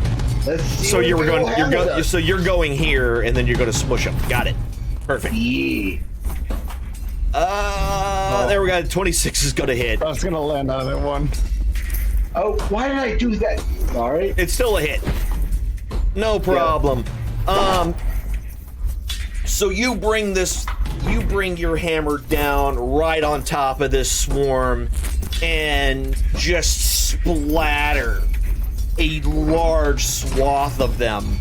Let's see So what you're the going. old You're hammer going. does. So you're going here, and then you're going to smush them. Got it. Perfect. Yeah. There we go. 26 is going to hit. I was gonna land on that one. Oh, why did I do that? Sorry. It's still a hit. No problem. So you bring your hammer down right on top of this swarm and just splatter a large swath of them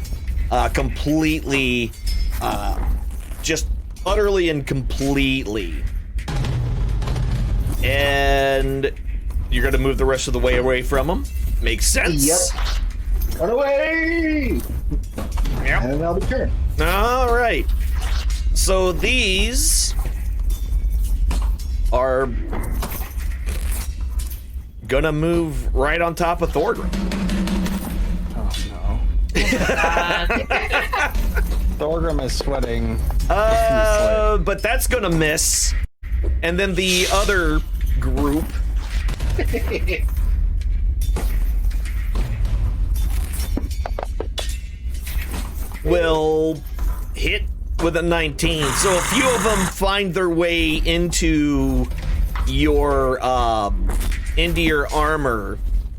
completely, just utterly and completely. And you're going to move the rest of the way away from them. Makes sense. Yep. Run away! Yep. And I'll be turn. All right. So these are gonna move right on top of Thorgrim. Oh no. Thorgrim is sweating. But that's gonna miss. And then the other group will hit with a 19. So a few of them find their way into your armor,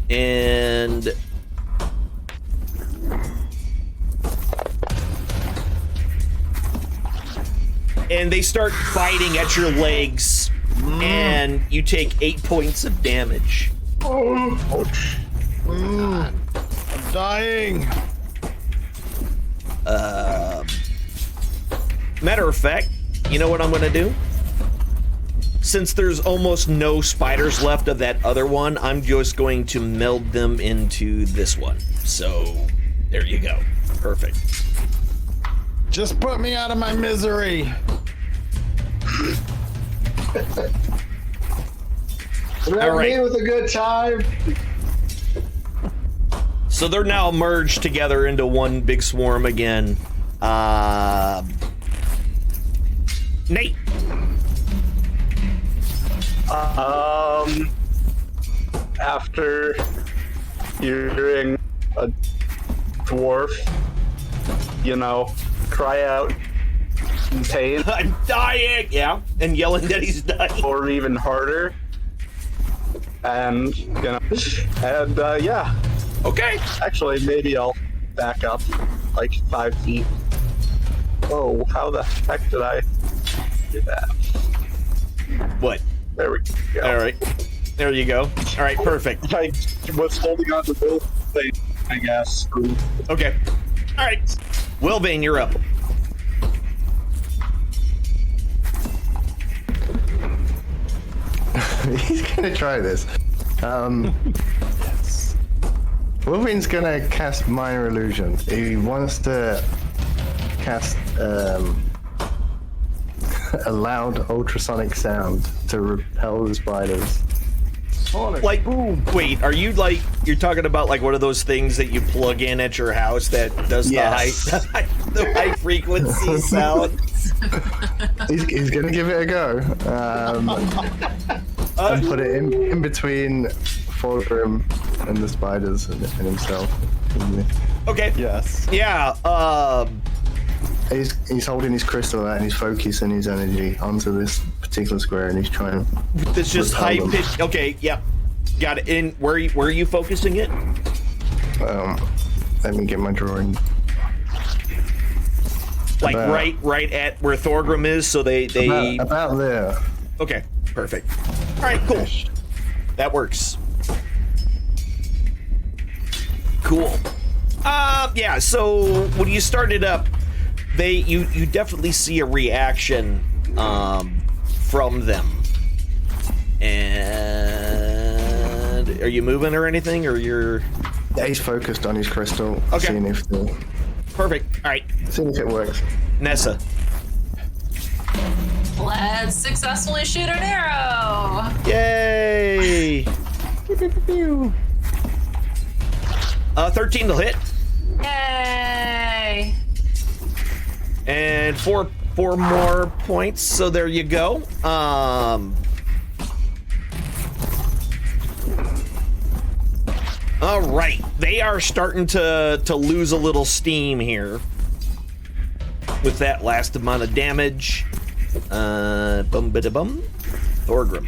and they start biting at your legs, and you take 8 points of damage. I'm dying. Matter of fact, you know what I'm gonna do? Since there's almost no spiders left of that other one, I'm just going to meld them into this one. So, there you go. Perfect. Just put me out of my misery. Remember right. me with a good time? So they're now merged together into one big swarm again. Nate. After hearing a dwarf, cry out in pain, I'm dying! Yeah, and yelling that he's dying. or even harder, and yeah. Okay. Actually, maybe I'll back up like 5 feet. Oh, how the heck did I do that? What? There we go. All right. There you go. All right, perfect. I was holding on to both things, I guess. Okay. All right. Wilbane, you're up. He's gonna try this. Wolverine's gonna cast Minor Illusion. He wants to cast a loud ultrasonic sound to repel the spiders. Like, wait, are you like, you're talking about like one of those things that you plug in at your house that does Yes. the high frequency sound? He's gonna give it a go. And put it in between Thorgrim and the spiders and himself. Okay. Yes. Yeah. He's holding his crystal out and he's focusing his energy onto this particular square and he's trying to. It's just repel high them. pitch. Okay. Yep. Got it. And where are you focusing it? Let me get my drawing. Like About- right at where Thorgrim is. So they. About there. Okay. Perfect. All right. Cool. That works. Cool. Yeah. So when you start it up, you definitely see a reaction from them. And are you moving or anything, or you're? Yeah, he's focused on his crystal, Okay. seeing if Perfect. All right, it works. Nessa. Let's successfully shoot an arrow. Yay! 13 to hit, Yay! and four more points. So there you go. All right, they are starting to lose a little steam here with that last amount of damage. Bum bada bum. Thorgrim.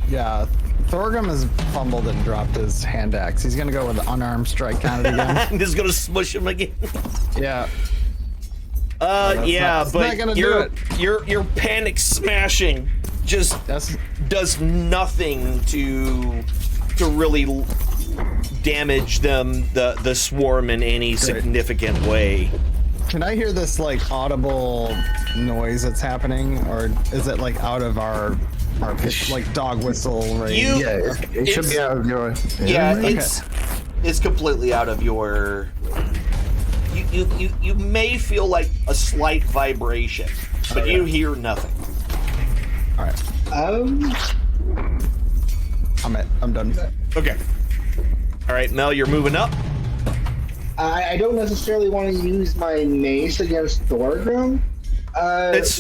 Yeah, Thorgrim has fumbled and dropped his hand axe. He's gonna go with the unarmed strike counter again. I'm just gonna smush him again. Yeah. Yeah, not but gonna do your panic smashing just does nothing to really damage them, the swarm, in any significant way. Can I hear this like audible noise that's happening, or is it like out of our like dog whistle range? Yeah, it should be out of your. Yeah, it's completely out of your. You may feel like a slight vibration, but you hear nothing. All right. I'm done. Okay. All right, Mel, you're moving up. I don't necessarily want to use my mace against Thorgrim.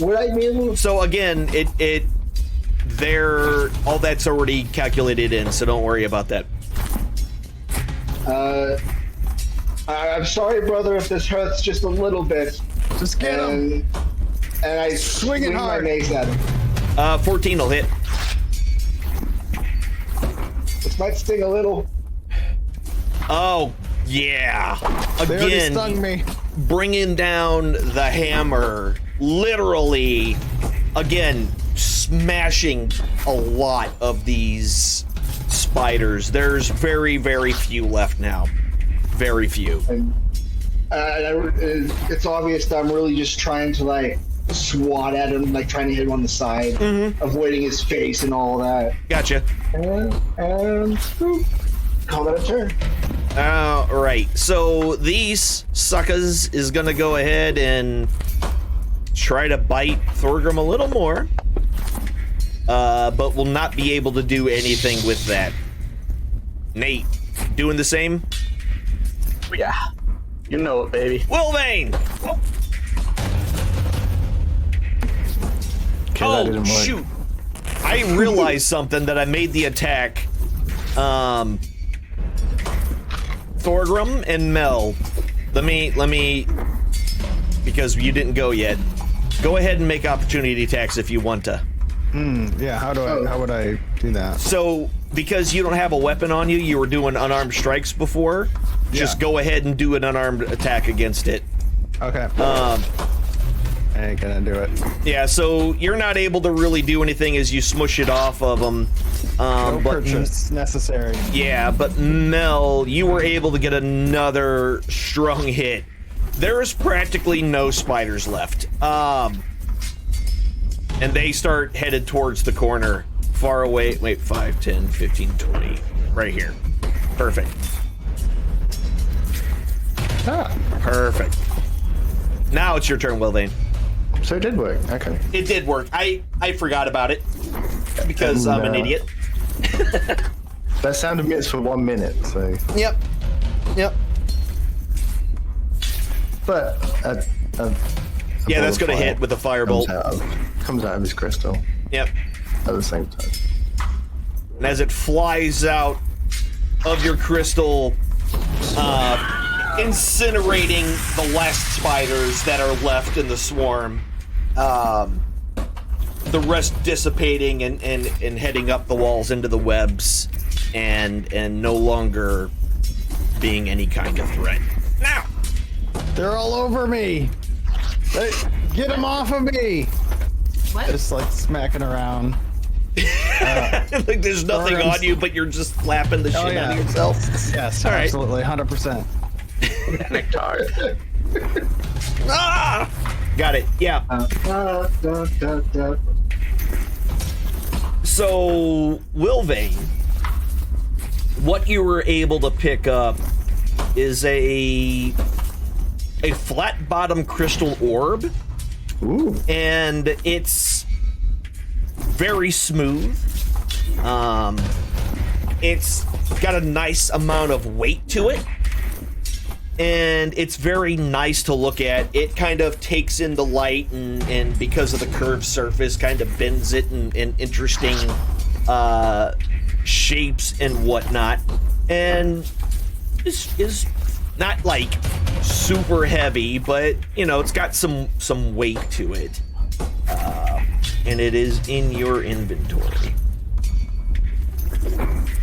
Would I be able to... So again, all that's already calculated in, so don't worry about that. I'm sorry, brother, if this hurts just a little bit. Just get him. And I swing my mace at him. 14 will hit. This might sting a little. Oh, yeah. They already Again, stung me. bringing down the hammer, literally, again, smashing a lot of these spiders. There's very, very few left now. Very few. And it's obvious that I'm really just trying to, like, swat at him, like trying to hit him on the side, avoiding his face and all that. Gotcha. And boop. Call it a turn. All right. So these suckers is gonna go ahead and try to bite Thorgrim a little more, but will not be able to do anything with that. Nate, doing the same? Yeah. You know it, baby. Wilvane! That Oh, didn't work. shoot. I realized something that I made the attack. Thorgrim and Mel, let me, because you didn't go yet, go ahead and make opportunity attacks if you want to. Yeah, how would I do that? So, because you don't have a weapon on you, you were doing unarmed strikes before, just go ahead and do an unarmed attack against it. Okay. I ain't gonna do it. Yeah, so you're not able to really do anything as you smush it off of them. No But purchase necessary. yeah, but Mel, you were able to get another strong hit. There's practically no spiders left. And they start headed towards the corner, far away. Wait, 5, 10, 15, 20. Right here. Perfect. Perfect. Now it's your turn, Wilvane. So it did work. Okay. It did work. I forgot about it because I'm an idiot. That sound emits for 1 minute, so. Yep. But Yeah, that's gonna hit with a firebolt. Comes out of his crystal Yep. at the same time. And as it flies out of your crystal, incinerating the last spiders that are left in the swarm, the rest dissipating and heading up the walls into the webs, and no longer being any kind of threat. Now, They're all over me. Get them off of me. What? Just like smacking around. like there's nothing on you, but you're just slapping the shit out of yourself. Yes, All right. absolutely, 100%. Ah! Got it. Yeah. So, Wilvane, what you were able to pick up is a flat bottom crystal orb. Ooh. And it's very smooth. It's got a nice amount of weight to it. And it's very nice to look at. It kind of takes in the light and because of the curved surface, kind of bends it in interesting shapes and whatnot. and is not like super heavy, but you know, it's got some weight to it, and it is in your inventory.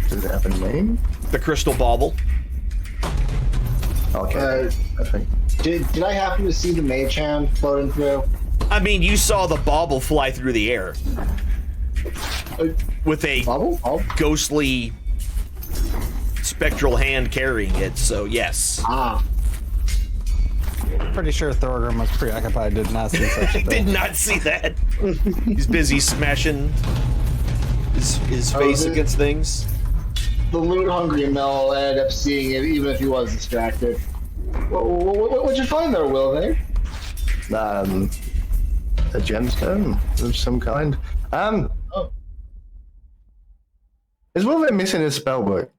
Does it have a name? The crystal bauble. Okay. I think. Did I happen to see the mage hand floating through? I mean, you saw the bauble fly through the air with a Bubble? Oh. ghostly spectral hand carrying it, so yes. Ah. Pretty sure Thorgrim was preoccupied, did not see such a Did thing. not see that. He's busy smashing his face against things. The loot-hungry Mel ended up seeing it, even if he was distracted. What'd you find there, Will? A gemstone of some kind. Oh. Is Will missing his spellbook?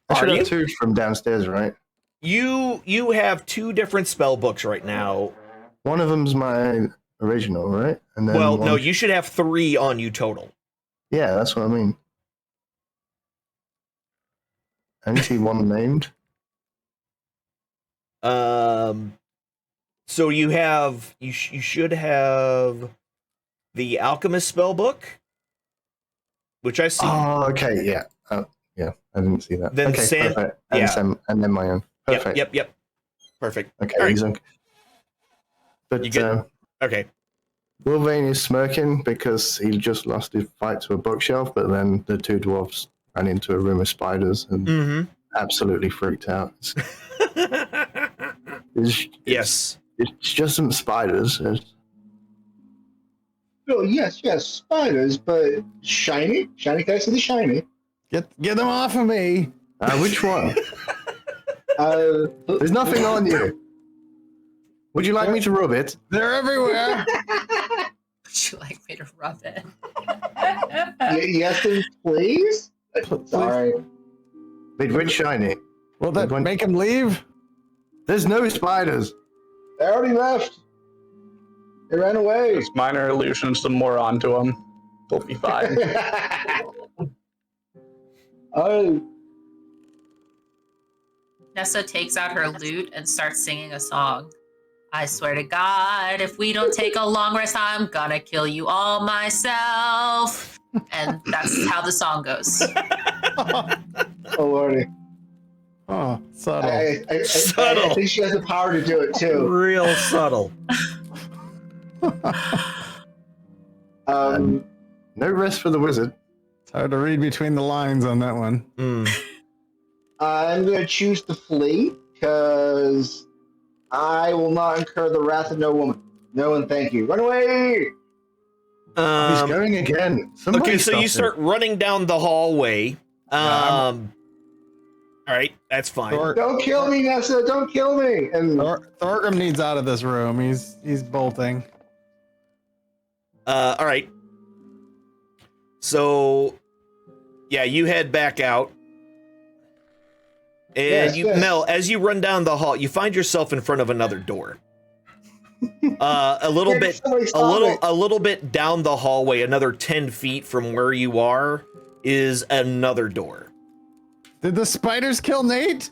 I should Are you? have two from downstairs, right? You have two different spell books right now. One of them's my original, right? And then Well, one... no, you should have 3 on you total. Yeah, that's what I mean. I only see one named. So you have you should have the alchemist spell book, which I see. Oh, okay, yeah. Yeah, I didn't see that. Then okay, Sam- perfect. yeah. And then my own. Perfect. Yep. Perfect. Okay, All right. he's okay. But You good? Okay. Wilvain is smirking because he just lost his fight to a bookshelf, but then the two dwarfs ran into a room of spiders and Mm-hmm. absolutely freaked out. Yes. It's just some spiders. Oh, yes, spiders, but shiny? Shiny, can I see the shiny? Get them off of me! Which one? There's There's nothing on you. Would you like me to rub it? They're everywhere! Would you like me to rub it? Yes, please? Sorry. Wait, which shiny? Will that make him leave? There's no spiders. They already left. They ran away. Just minor illusions, some more onto them. They'll be fine. Oh, Nessa takes out her lute and starts singing a song. I swear to God, if we don't take a long rest, I'm gonna kill you all myself. And that's how the song goes. oh lordy. Oh, subtle. I Subtle. think she has the power to do it too. Real subtle. No rest for the wizard. It's hard to read between the lines on that one. Mm. I'm gonna choose to flee because I will not incur the wrath of no woman. No one, thank you. Run away! He's going again. Somebody Okay, so stop you him. start running down the hallway. All right, that's fine. Don't kill me, Nessa! Don't kill me! And Thorgrim needs out of this room. He's bolting. All right. So, yeah, you head back out. And Yes. Mel, as you run down the hall, you find yourself in front of another door. A little Hey, bit, somebody stop me. a little bit down the hallway, another 10 feet from where you are, is another door. Did the spiders kill Nate?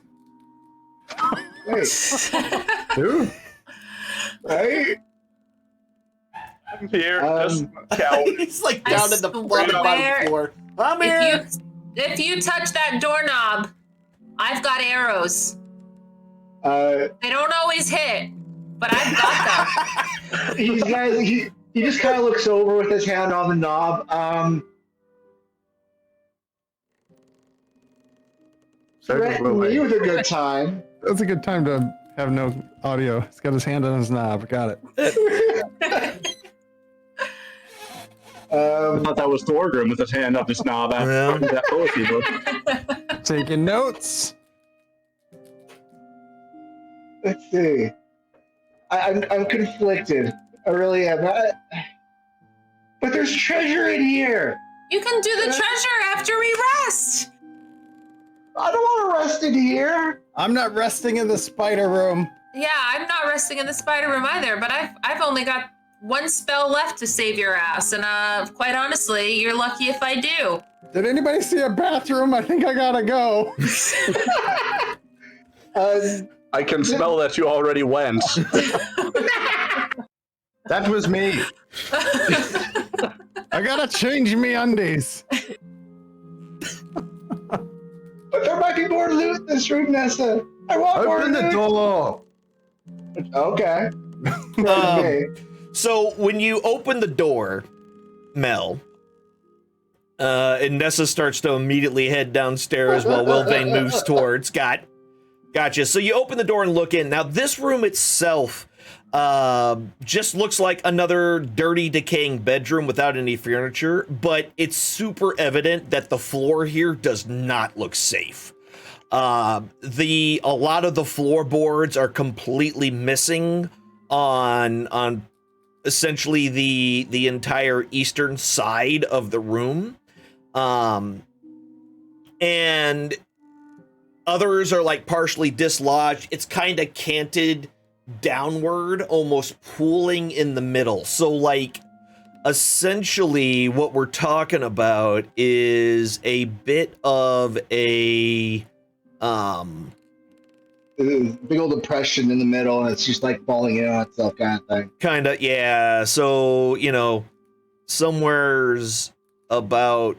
wait, Who? right? I'm here, just Um, cow. He's like I down at the bottom of the swear, floor. I'm here. If you touch that doorknob, I've got arrows. Uh, They don't always hit, but I've got them. he just kind of looks over with his hand on the knob. Threaten me with a good time. That's a good time to have no audio. He's got his hand on his knob. Got it. I thought that was Thorgrim with his hand up his knob. Yeah. That poetry book. Taking notes. Let's see. I'm conflicted. I really am. But there's treasure in here. You can do the treasure after we rest. I don't want to rest in here. I'm not resting in the spider room. Yeah, I'm not resting in the spider room either, but I've only got one spell left to save your ass, and quite honestly, you're lucky if I do. Did anybody see a bathroom? I think I gotta go. I can smell that you already went. That was me. I gotta change me undies. But there might be more loot in this room, Nessa. I want more Open the loot. door. Okay. Okay. So when you open the door, Mel, and Nessa starts to immediately head downstairs while Wilvane moves towards. Gotcha. So you open the door and look in. Now this room itself just looks like another dirty, decaying bedroom without any furniture, but it's super evident that the floor here does not look safe. A lot of the floorboards are completely missing on essentially the entire eastern side of the room. And others are like partially dislodged. It's kind of canted downward, almost pooling in the middle. So like essentially what we're talking about is a bit of a big old depression in the middle, and it's just like falling in on itself, kind of thing. kind of, yeah. So, you know, somewhere's about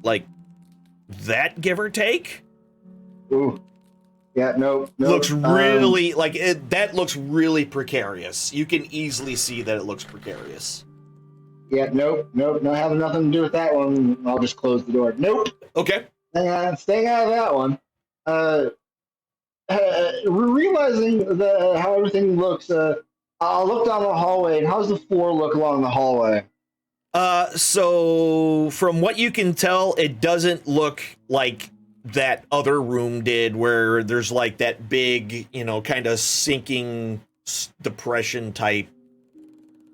like that, give or take. Ooh. Yeah, no. Looks really like it. That looks really precarious. You can easily see that it looks precarious. Yeah, nope. Not having nothing to do with that one. I'll just close the door. Nope. Okay. Staying out of that one. Realizing how everything looks, I'll look down the hallway. And how's the floor look along the hallway? So from what you can tell, it doesn't look like that other room did, where there's like that big, you know, kind of sinking depression type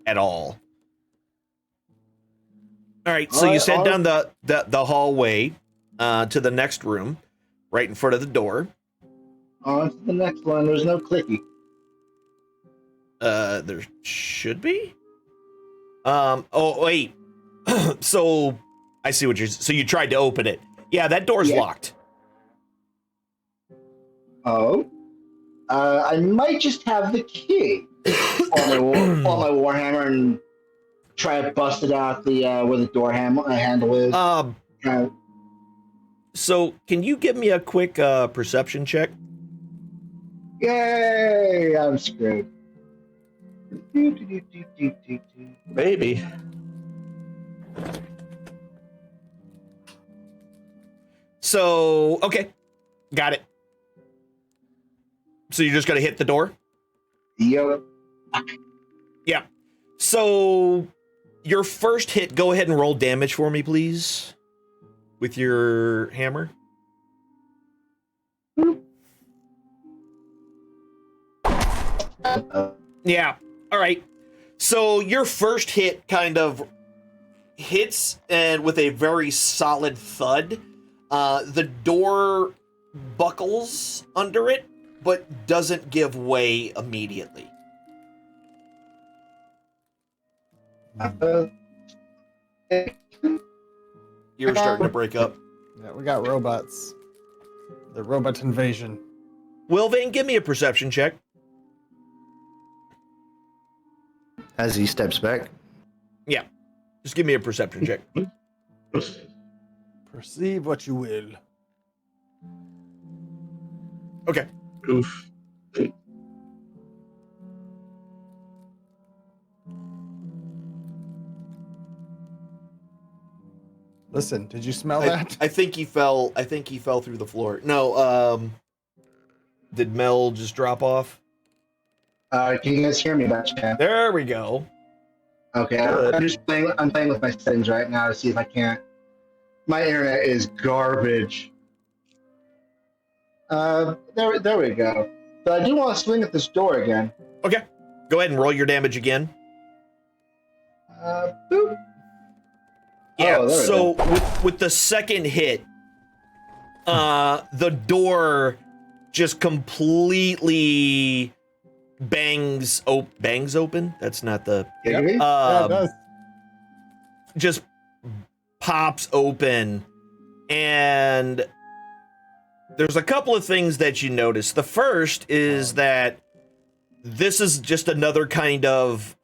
at all. All right, so you head down the hallway to the next room, right in front of the door. On to the next one. There's no clicky. There should be. Oh wait. So I see what so you tried to open it. Yeah, that door's locked. Oh. I might just have the key on my warhammer and try to bust it out the where the door handle is. So can you give me a quick perception check? Yay! I'm screwed. Maybe. So, okay. Got it. So you're just going to hit the door? Yep. Yeah. So your first hit, go ahead and roll damage for me, please. With your hammer. Yeah. All right. So your first hit kind of hits and with a very solid thud. The door buckles under it, but doesn't give way immediately. You're starting to break up. Yeah, we got robots. The robot invasion. Wilvane, give me a perception check. As he steps back. Yeah. Just give me a perception check. Perceive what you will. Okay. Oof. Listen, did you smell that? I think he fell. I think he fell through the floor. No. Did Mel just drop off? Can you guys hear me by chance? There we go. Okay, Good. I'm playing with my settings right now to see if I can't. My internet is garbage. There we go. But I do want to swing at this door again. Okay. Go ahead and roll your damage again. Boop. Yeah. Oh, there we So go. with the second hit, the door just completely bangs open. That's not the. Yep. Yeah, it does. Just pops open, and there's a couple of things that you notice. The first is that this is just another kind of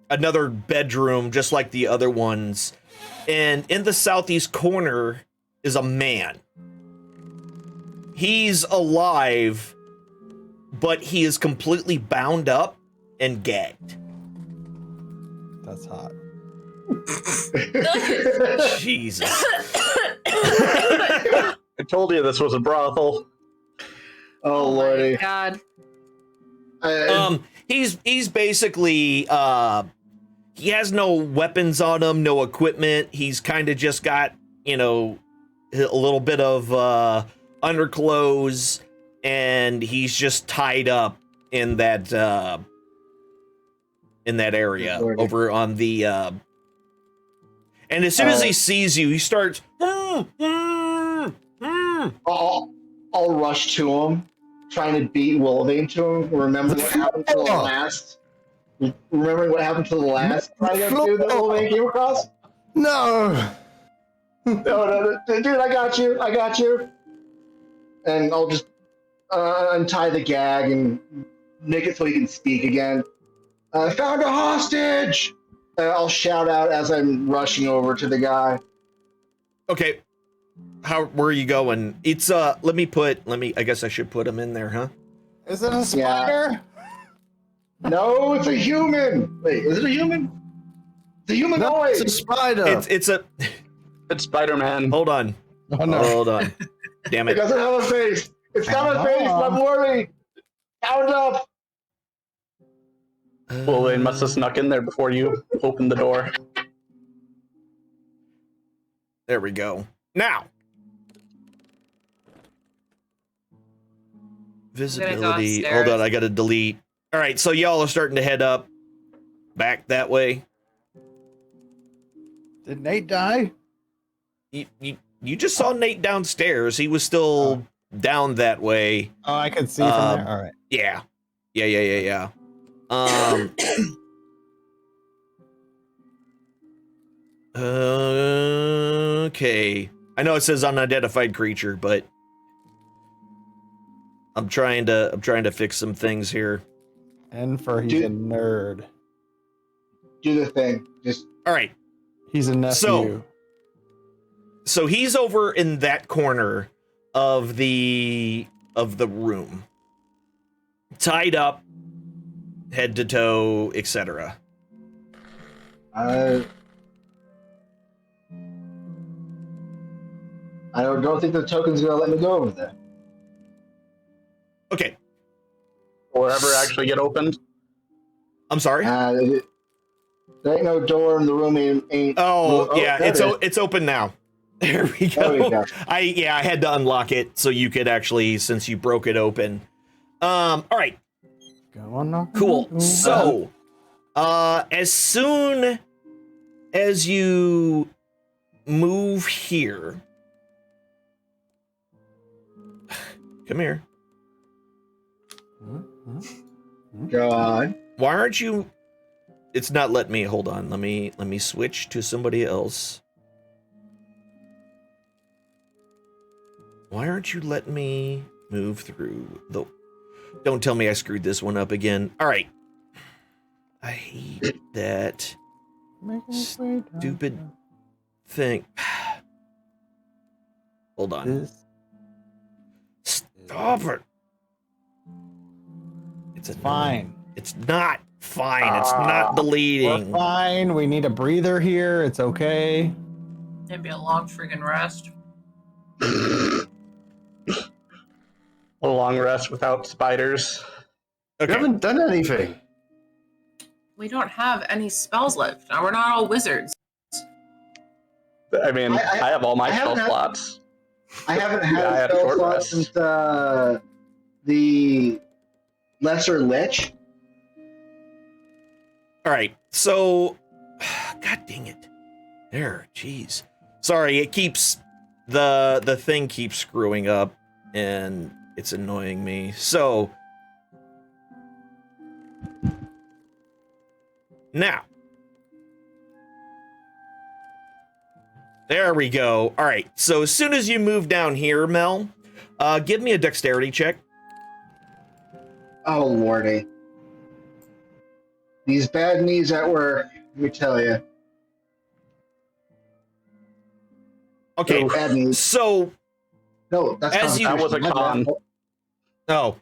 another bedroom, just like the other ones. And in the southeast corner is a man. He's alive, but he is completely bound up and gagged. That's hot. Jesus. I told you this was a brothel. Oh, lordy. God. He's basically he has no weapons on him, no equipment. He's kind of just got, you know, a little bit of underclothes, and he's just tied up in that area over on the and as soon as he sees you, he starts I'll rush to him, trying to beat Willoughby to him. Remembering what happened to the last. Remembering what happened to the last dude that Willoughby came across. No. No, dude, I got you. And I'll just untie the gag and make it so he can speak again. I found a hostage! I'll shout out as I'm rushing over to the guy. Okay. Where are you going? It's I guess I should put him in there, huh? Is it a spider? No, it's a human! Wait, is it a human? It's a humanoid! No, it's a spider. It's Spider-Man. Hold on. Oh, no. Hold on. Damn It it. doesn't have a face! It's got a face, I'm worried! Count up! Willoughby must have snuck in there before you opened the door. There we go. Now. Visibility. Go Hold on, I gotta delete. All right, so y'all are starting to head up back that way. Did Nate die? You just saw Nate downstairs. He was still down that way. Oh, I could see from there. All right. Yeah. Okay. I know it says unidentified creature, but I'm trying to fix some things here. And he's a nerd. Do the thing. Just All right. He's a nephew. So he's over in that corner of the room, tied up, head to toe, etc. I don't think the token's gonna let me go over there. Okay. Or ever actually get opened. I'm sorry. There ain't no door in the room. Ain't. Yeah, it's open now. There we go. There we go. I had to unlock it so you could actually, since you broke it open. All right. Go on. Cool. So, as soon as you move here, come here. God. Why aren't you? It's not letting me. Hold on. Let me switch to somebody else. Why aren't you letting me move through the? Don't tell me I screwed this one up again. All right. I hate that stupid thing. Hold on. Stop it. It's fine. It's not fine. It's not deleting. We're fine. We need a breather here. It's okay. Maybe a long freaking rest. A long rest without spiders. Okay. You haven't done anything. We don't have any spells left. Now we're not all wizards. I mean, I have all my spell haven't slots. I haven't had Yeah, I a had a spell short slot rest. since the Lesser Lich. All right. So, God dang it. There. Jeez. Sorry. It keeps the thing keeps screwing up, and it's annoying me. So, Now, there we go. All right, so as soon as you move down here, Mel, give me a dexterity check. Oh, lordy. These bad knees at work, let me tell you. Okay, No, bad knees. so No, that's As you- That was a con. oh,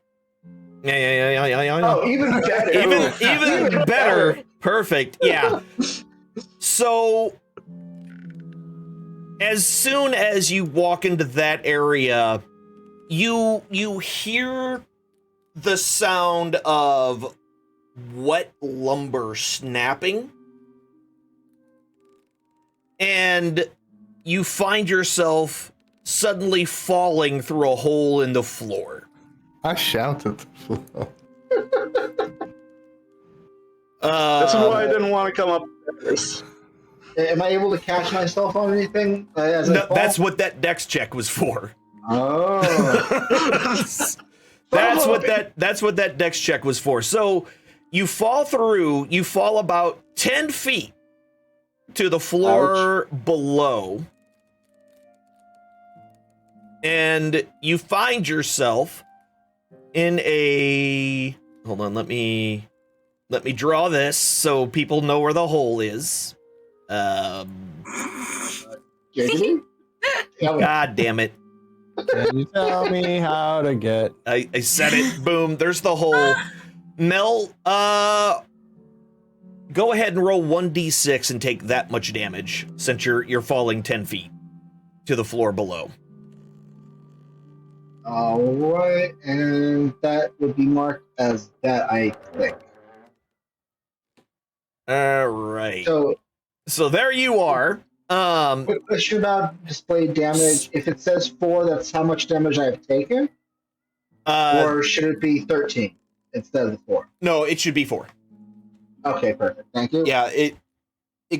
yeah. Oh, even better. Even better. Perfect. Yeah. So as soon as you walk into that area, you hear the sound of wet lumber snapping, and you find yourself suddenly falling through a hole in the floor. I shout at the floor. This is why I didn't want to come up this. Am I able to catch myself on anything as I No, fall? that's what that dex check was for. Oh. That's what that dex check was for. So you fall about 10 feet to the floor below, and you find yourself in a, hold on, let me draw this so people know where the hole is. Giggity? God damn it. Can you tell me how to get? I said it. Boom. There's the hole. Mel, go ahead and roll 1d6 and take that much damage since you're falling 10 feet to the floor below. Alright, and that would be marked as that, I think. All right. So, there you are. quick question about display damage. If it says 4, that's how much damage I have taken? Or should it be 13 instead of the 4? No, it should be 4. Okay, perfect. Thank you. Yeah, it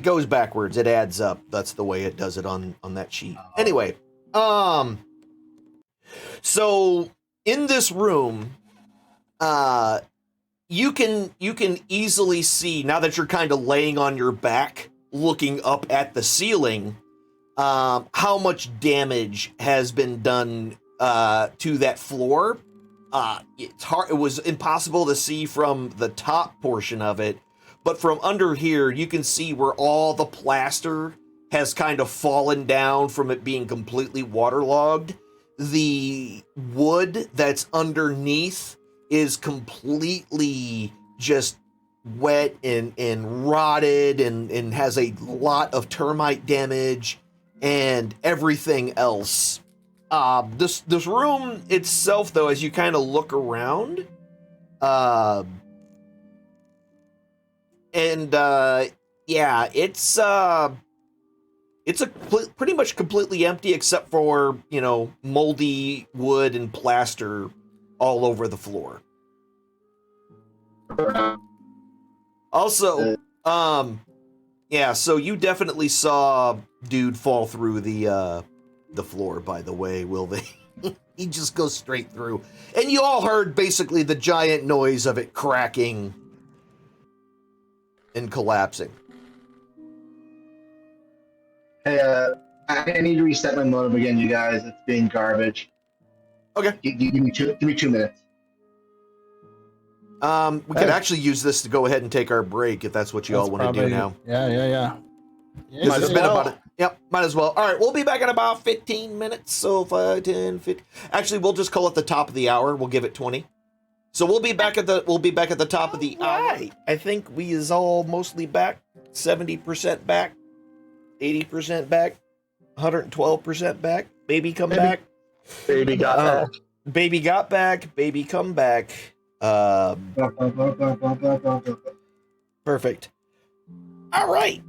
goes backwards. It adds up. That's the way it does it on that sheet. Anyway, so in this room, you can easily see, now that you're kind of laying on your back, looking up at the ceiling, how much damage has been done to that floor. It's hard. It was impossible to see from the top portion of it, but from under here, you can see where all the plaster has kind of fallen down from it being completely waterlogged. The wood that's underneath is completely just wet and rotted and has a lot of termite damage and everything else. This room itself, though, as you kind of look around, yeah, it's pretty much completely empty except for, moldy wood and plaster all over the floor. Also, yeah, so you definitely saw dude fall through the floor, by the way, will they? He just goes straight through. And you all heard basically the giant noise of it cracking and collapsing. Hey, I need to reset my modem again, you guys. It's being garbage. Okay. Give me 2 minutes. We could actually use this to go ahead and take our break if that's what you all want to do now. Yeah. This has been about it. Yep, might as well. All right, we'll be back in about 15 minutes. So 5, 10, 15. Actually, we'll just call it the top of the hour. We'll give it 20. So we'll be back at the top of the hour. I think we is all mostly back. 70% back, 80% back, 112% back. Baby come back. Baby got back. Baby got back. Baby come back. Perfect. All right.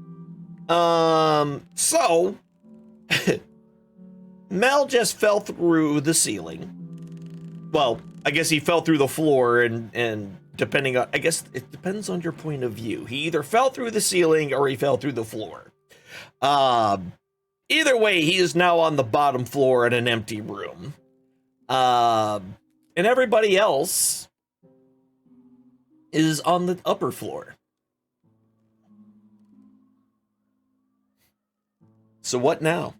So Mel just fell through the ceiling. Well, I guess he fell through the floor and depending on, I guess it depends on your point of view. He either fell through the ceiling or he fell through the floor. Either way, he is now on the bottom floor in an empty room. And everybody else is on the upper floor. So what now?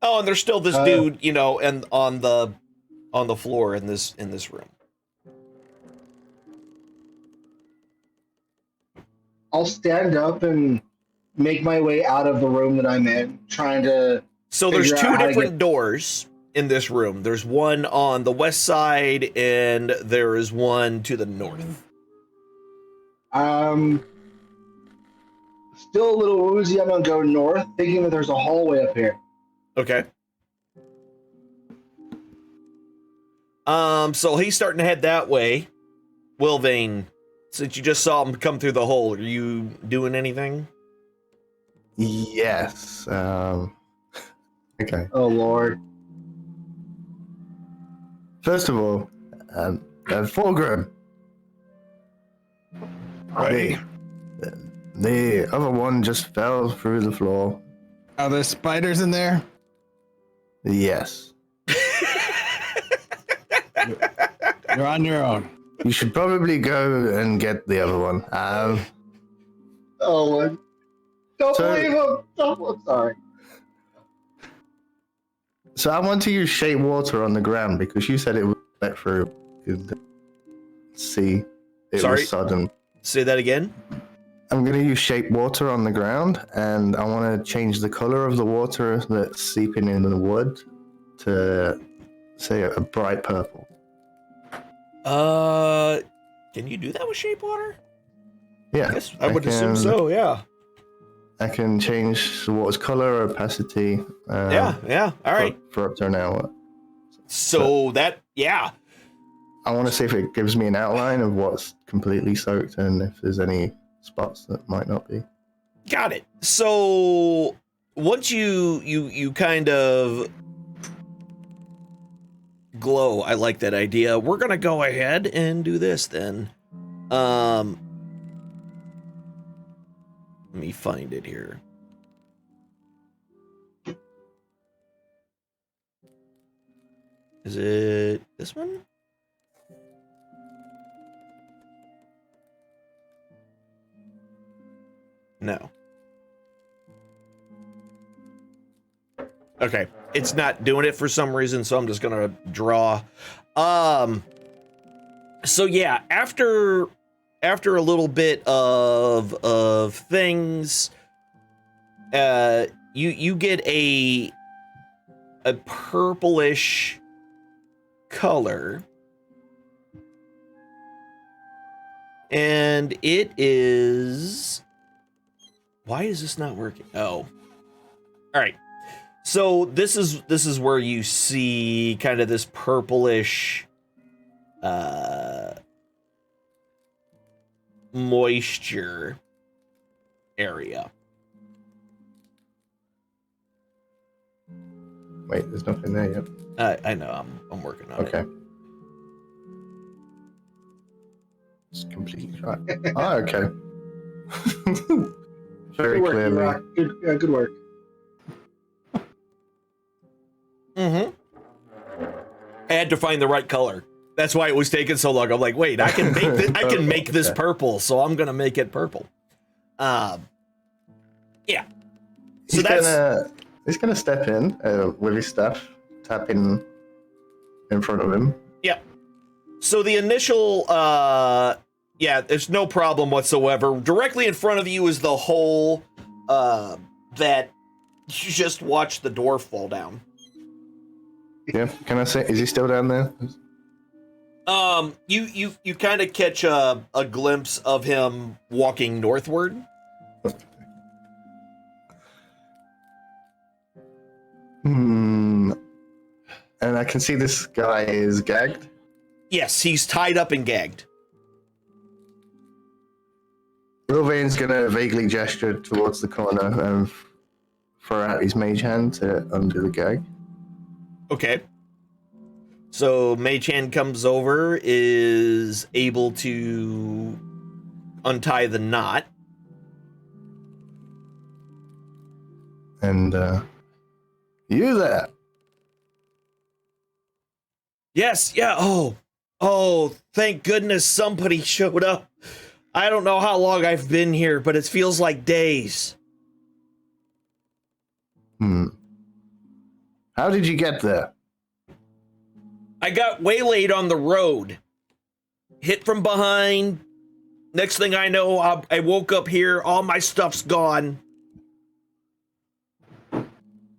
Oh, and there's still this dude, you know, and on the floor in this room. I'll stand up and make my way out of the room that I'm in, trying to. So there's two different doors in this room. There's one on the west side, and there is one to the north. Still a little woozy. I'm gonna go north, thinking that there's a hallway up here. Okay. So he's starting to head that way. Wilvane, since you just saw him come through the hole, are you doing anything? Yes. Okay. Oh Lord. First of all, Fulgrim. Right. The other one just fell through the floor. Are there spiders in there? Yes. You're on your own. You should probably go and get the other one. Oh, don't believe him. I'm sorry. So I want to use shape water on the ground because you said it would let through. You could see it was sudden. Say that again. I'm going to use shape water on the ground, and I want to change the color of the water that's seeping into the wood to, say, a bright purple. Can you do that with shape water? Yeah. I would assume so, yeah. I can change the water's color, opacity. Yeah. All right. For up to an hour. So I want to see if it gives me an outline of what's completely soaked and if there's any spots that might not be. Got it. So once you kind of glow, I like that idea. We're gonna go ahead and do this then. Let me find it here. Is it this one? No. Okay, it's not doing it for some reason, so I'm just gonna draw. So yeah, after a little bit of things, you get a purplish color, and it is. Why is this not working? Oh, all right. So this is where you see kind of this purplish moisture area. Wait, there's nothing there yet. I know. I'm working on it. Okay. It's completely dry. Oh, okay. Very Good work, clearly. Rock. Good work. Mm-hmm. I had to find the right color. That's why it was taking so long. I'm like, wait, I can make this. I can make this purple, so I'm gonna make it purple. Yeah. So he's gonna step in with his stuff, tapping in front of him. Yeah. So the initial, there's no problem whatsoever. Directly in front of you is the hole that you just watched the door fall down. Yeah, can I say, is he still down there? You kind of catch a glimpse of him walking northward. And I can see this guy is gagged. Yes, he's tied up and gagged. Wilvane's gonna vaguely gesture towards the corner and throw out his mage hand to undo the gag. Okay. So Mage Hand comes over, is able to untie the knot. And, you there? Yes, yeah, oh, thank goodness somebody showed up. I don't know how long I've been here, but it feels like days. How did you get there? I got waylaid on the road. Hit from behind. Next thing I know, I woke up here. All my stuff's gone.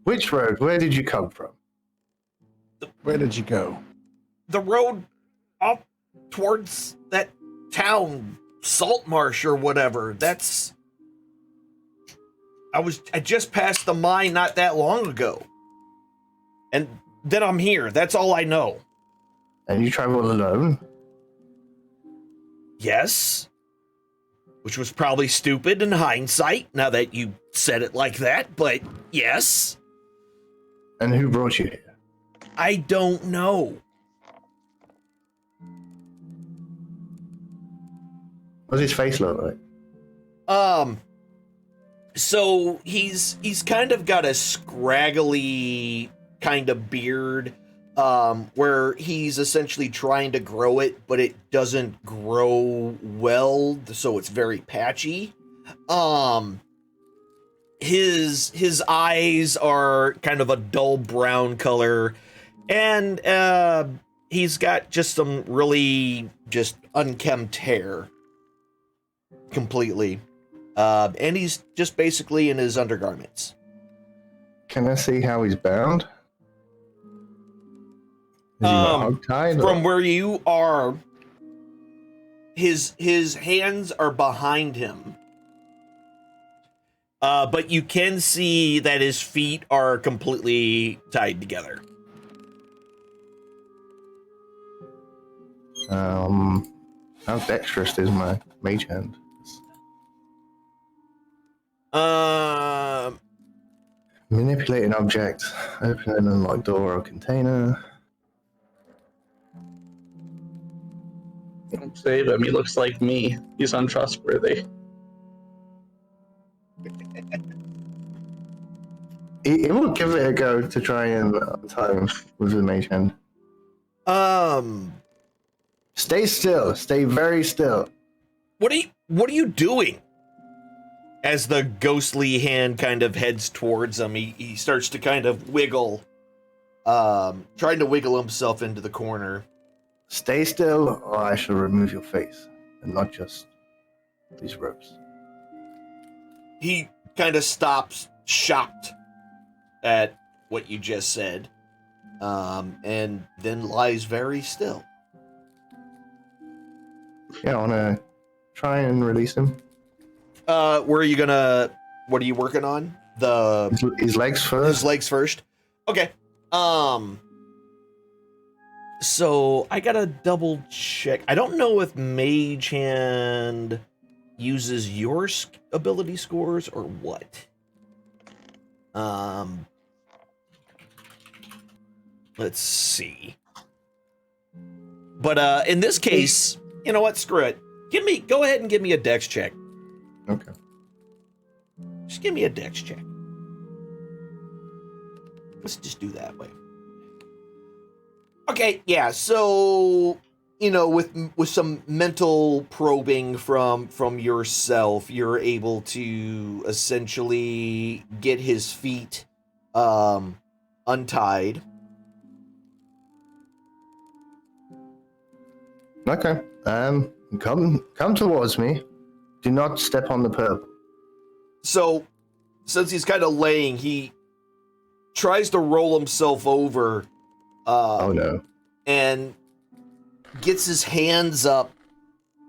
Which road? Where did you come from? Where did you go? The road up towards that town, Saltmarsh or whatever. I just passed the mine not that long ago. And then I'm here. That's all I know. And you traveled alone? Yes. Which was probably stupid in hindsight, now that you said it like that, but yes. And who brought you here? I don't know. What's his face look like? So he's kind of got a scraggly kind of beard, where he's essentially trying to grow it, but it doesn't grow well, so it's very patchy. His eyes are kind of a dull brown color, and he's got just some really just unkempt hair completely. And he's just basically in his undergarments. Can I see how he's bound? Is he not hogtied? From where you are, his hands are behind him. But you can see that his feet are completely tied together. How dexterous is my mage hand? Manipulate an object, open an unlocked door or container. Don't save him. He looks like me. He's untrustworthy. He will give it a go to try and tie him with the mage hand. Stay still. Stay very still. What are you doing? As the ghostly hand kind of heads towards him, he starts to kind of wiggle, trying to wiggle himself into the corner. Stay still, or I shall remove your face, and not just these ropes. He kind of stops, shocked at what you just said, and then lies very still. Yeah, I want to try and release him. What are you working on? His legs first. His legs first. Okay. So I gotta double check. I don't know if Mage Hand uses your ability scores or what. Let's see. But in this case, you know what? Screw it. Go ahead and give me a dex check. Okay. Just give me a dex check. Let's just do that way. Okay, yeah, so, you know, with some mental probing from yourself, you're able to essentially get his feet untied. Okay. Come towards me. Do not step on the purple. So, since he's kind of laying, he tries to roll himself over. Oh no. And gets his hands up,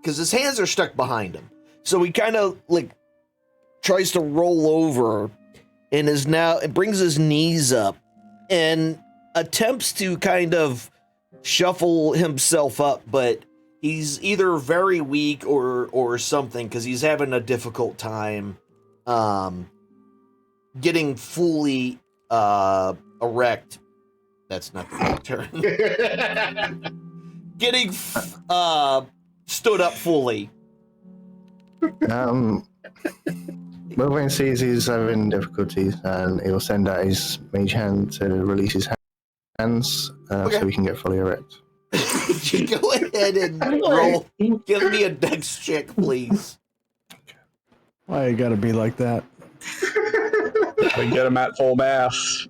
because his hands are stuck behind him. So he kind of tries to roll over and brings his knees up and attempts to kind of shuffle himself up, but he's either very weak or something, because he's having a difficult time getting fully erect. That's not the right term. Getting stood up fully. Wilburn sees he's having difficulties, and he'll send out his mage hand to release his hands, so we can get fully erect. You go ahead and roll. Give me a dex check, please. Why you gotta be like that? We get him at full mass.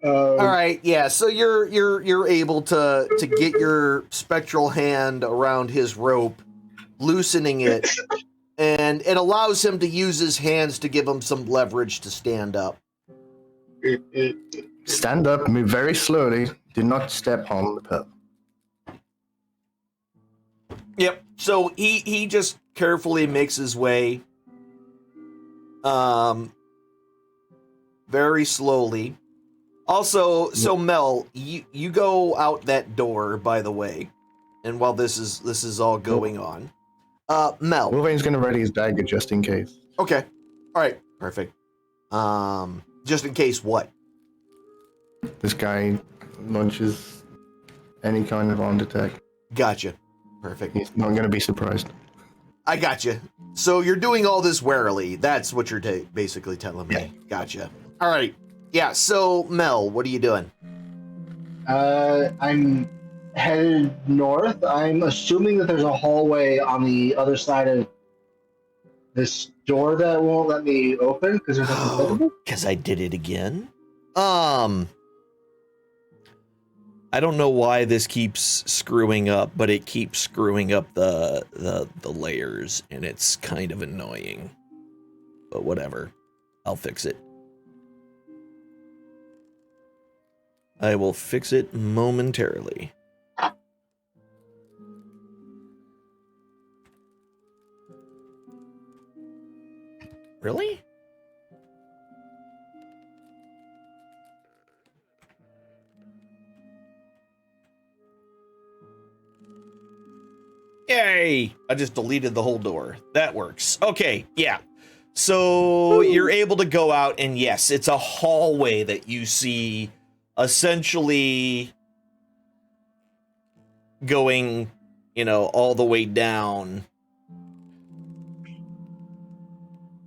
All right, yeah. So you're able to get your spectral hand around his rope, loosening it, and it allows him to use his hands to give him some leverage to stand up. Stand up, move very slowly. Do not step on the pedal. Yep. So he just carefully makes his way, very slowly. Also, so Mel, you go out that door, by the way, and while this is all going on, Mel. Wolverine's gonna ready his dagger just in case. Okay. All right. Perfect. Just in case what? This guy launches any kind of armed attack. Gotcha. Perfect. He's not gonna be surprised. I gotcha. So you're doing all this warily. That's what you're basically telling me. Yeah. Gotcha. All right. Yeah. So Mel, what are you doing? I'm headed north. I'm assuming that there's a hallway on the other side of this door that won't let me open because there's nothing visible. Because I did it again. I don't know why this keeps screwing up, but it keeps screwing up the layers, and it's kind of annoying. But whatever. I'll fix it. I will fix it momentarily. Really? Yay! I just deleted the whole door. That works. Okay, yeah. So you're able to go out, and yes, it's a hallway that you see essentially going, all the way down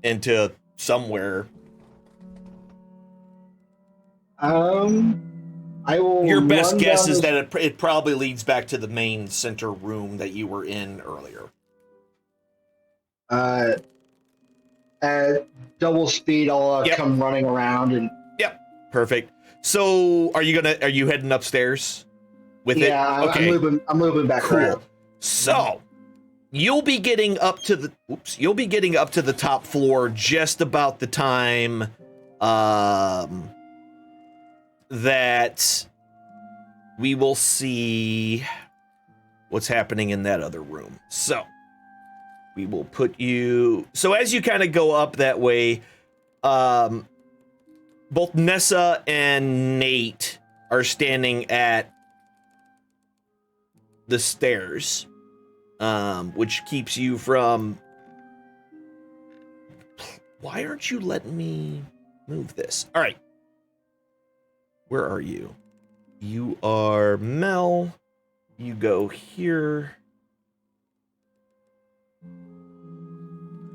into somewhere. I will. Your best run guess down is this- that it probably leads back to the main center room that you were in earlier. At double speed, I'll Yep. come running around and. Yep, perfect. So, are you heading upstairs with it? Yeah, I'm moving back Cool. around. So, you'll be getting up to the top floor just about the time that we will see what's happening in that other room. So, we will put you... So, as you kind of go up that way, both Nessa and Nate are standing at the stairs, which keeps you from... Why aren't you letting me move this? All right. Where are you? You are Mel. You go here.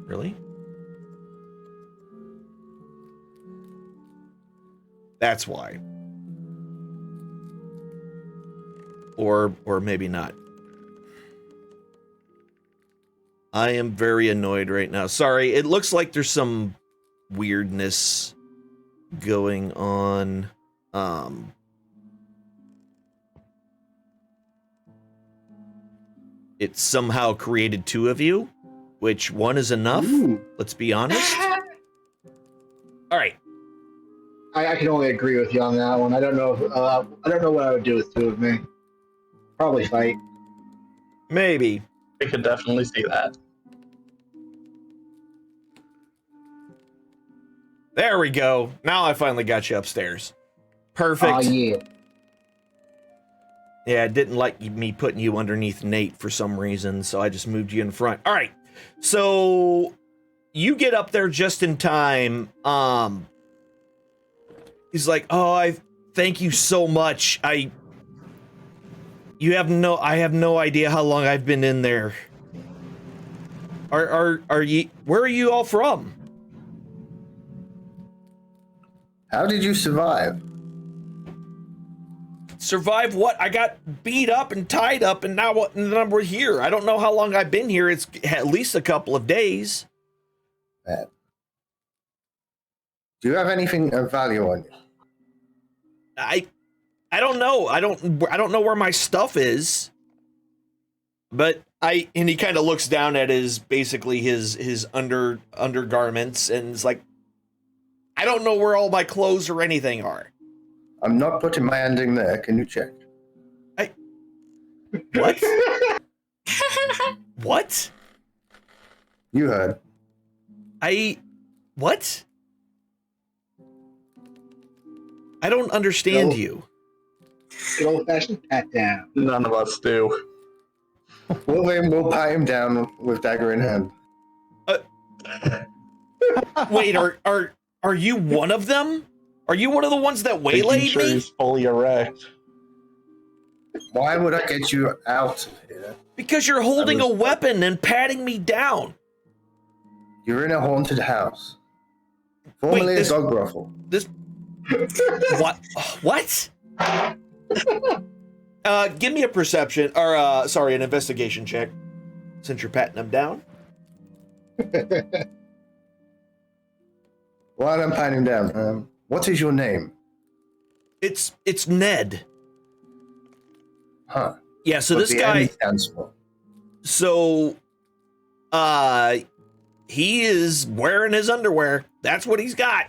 Really? That's why. Or maybe not. I am very annoyed right now. Sorry, it looks like there's some weirdness going on. It somehow created two of you, which one is enough. Ooh. Let's be honest. All right. I can only agree with you on that one. I don't know. I don't know what I would do with two of me. Probably fight. Maybe. I could definitely see that. There we go. Now I finally got you upstairs. Perfect. Oh yeah. Yeah, it didn't like me putting you underneath Nate for some reason, so I just moved you in front. All right. So you get up there just in time. He's like, "Oh, I thank you so much. I have no idea how long I've been in there. Are you, where are you all from?" How did you survive? Survive what? I got beat up and tied up, and now we're here. I don't know how long I've been here. It's at least a couple of days. Bad. Do you have anything of value on you? I don't know. I don't know where my stuff is. But and he kind of looks down at his undergarments and is like, I don't know where all my clothes or anything are. I'm not putting my hand in there. Can you check? What? What? You heard. What? I don't understand you. Good old-fashioned pat down. None of us do. Well, then we'll pat him down with dagger in hand. Wait, are you one of them? Are you one of the ones that Making waylaid sure me? he's fully erect. Why would I get you out of here? Because you're holding a weapon and patting me down. You're in a haunted house. Formerly a dog brothel. This. What? What? Give me a perception, or an investigation check, since you're patting him down. While I'm patting him down, what is your name? It's Ned. Huh. Yeah. So What's this the guy. N stands for? So, he is wearing his underwear. That's what he's got.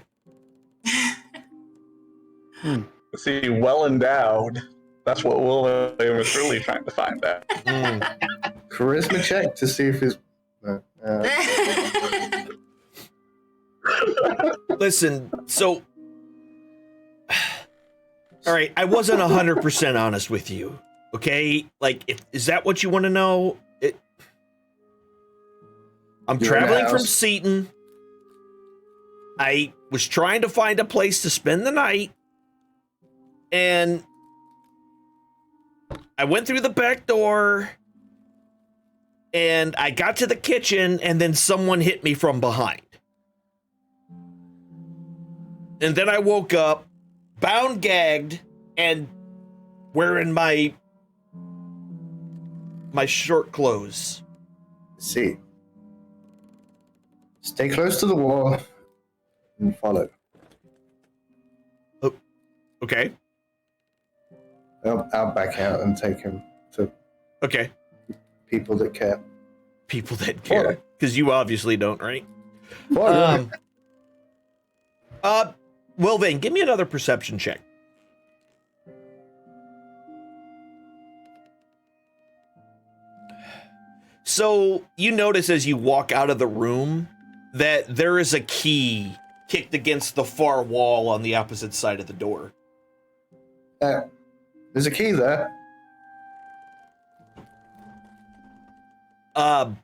See, well endowed. That's what William was really trying to find out. Charisma check to see if his. Listen, so. All right, I wasn't 100% honest with you. Okay, like, is that what you want to know? I'm You're in a traveling from house. Seaton. I was trying to find a place to spend the night, and I went through the back door, and I got to the kitchen, and then someone hit me from behind. And then I woke up, bound, gagged, and wearing my short clothes. See. Stay close to the wall and follow. Oh, okay. I'll back out and take him to Okay. people that care. People that care. Because you obviously don't, right? Follow. Wilvain, give me another perception check. So you notice as you walk out of the room that there is a key kicked against the far wall on the opposite side of the door. There's a key there. I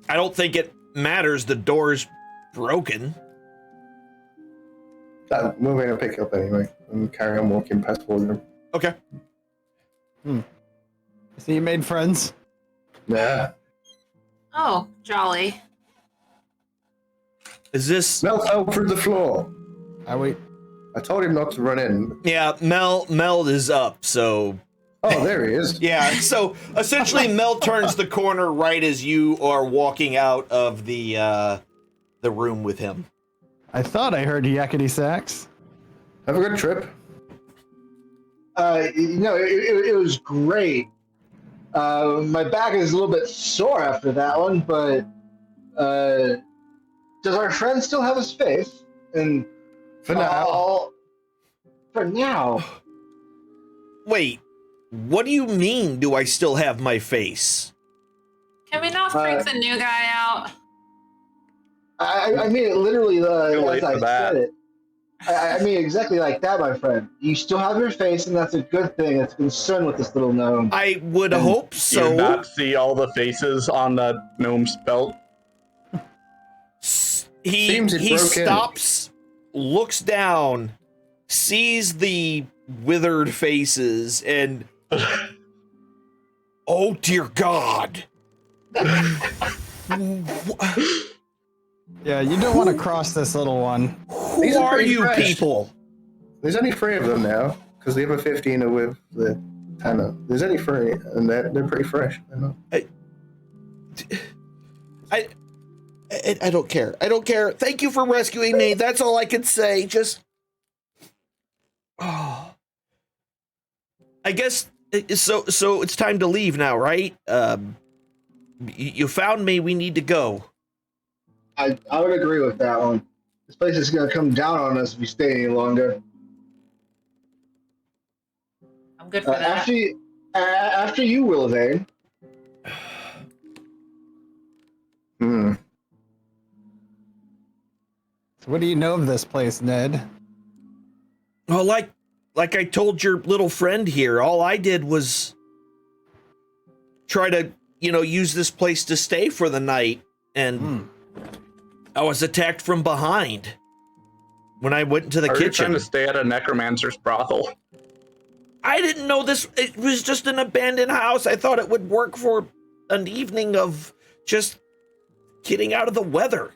don't think it matters. The door's broken. We're going to pick it up anyway and carry on walking past William. Okay. So you made friends? Yeah. Oh, jolly. Is this... Mel fell through the floor. I told him not to run in. Yeah, Mel is up, so... Oh, there he is. Yeah, so essentially Mel turns the corner right as you are walking out of the room with him. I thought I heard yakety sax. Have a good trip. It was great. My back is a little bit sore after that one, but does our friend still have his face? And For now. For now. Wait, what do you mean, do I still have my face? Can we not freak the new guy out? I mean it literally late as I for that. said it. I mean exactly like that, my friend. You still have your face, and that's a good thing. It's a concern with this little gnome. I would hope You so. did not see all the faces on the gnome's belt. He Seems it broke in. stops, looks down, sees the withered faces, and oh dear God! Yeah, you don't want to cross this little one. Who These are are pretty you fresh. people? There's only 3 of them now, because the other 15 are with the Tanner. There's only 3, and they're pretty fresh. They're not... I don't care. I don't care. Thank you for rescuing me. That's all I can say. Just, oh, I guess so. So it's time to leave now, right? You found me. We need to go. I would agree with that one. This place is going to come down on us if we stay any longer. I'm good for that. After you, Wilvane. Hmm. So what do you know of this place, Ned? Well, like I told your little friend here, all I did was try to, use this place to stay for the night, and I was attacked from behind when I went into the Are you kitchen. trying to stay at a necromancer's brothel? I didn't know this. It was just an abandoned house. I thought it would work for an evening of just getting out of the weather.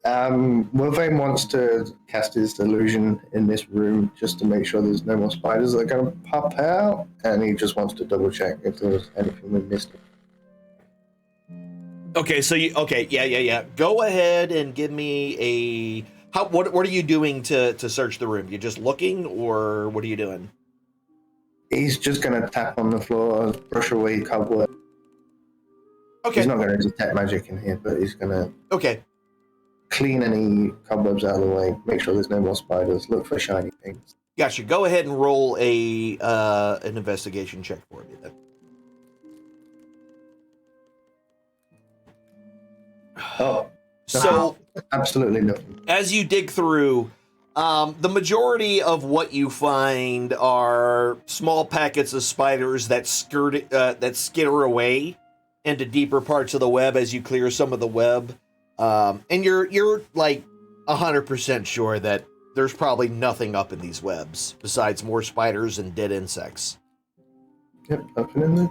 Wilvane wants to cast his illusion in this room just to make sure there's no more spiders that are going to pop out, and he just wants to double check if there was anything we missed. Okay, so yeah. Go ahead and give me what are you doing to search the room? You just looking, or what are you doing? He's just going to tap on the floor, brush away cobweb. Okay. He's not going to detect magic in here, but he's going to Okay. clean any cobwebs out of the way, make sure there's no more spiders, look for shiny things. Gotcha. Go ahead and roll an investigation check for me then. Oh, So absolutely nothing. as you dig through, the majority of what you find are small packets of spiders that skitter away into deeper parts of the web as you clear some of the web. And you're like 100% sure that there's probably nothing up in these webs besides more spiders and dead insects. Yep, nothing in there.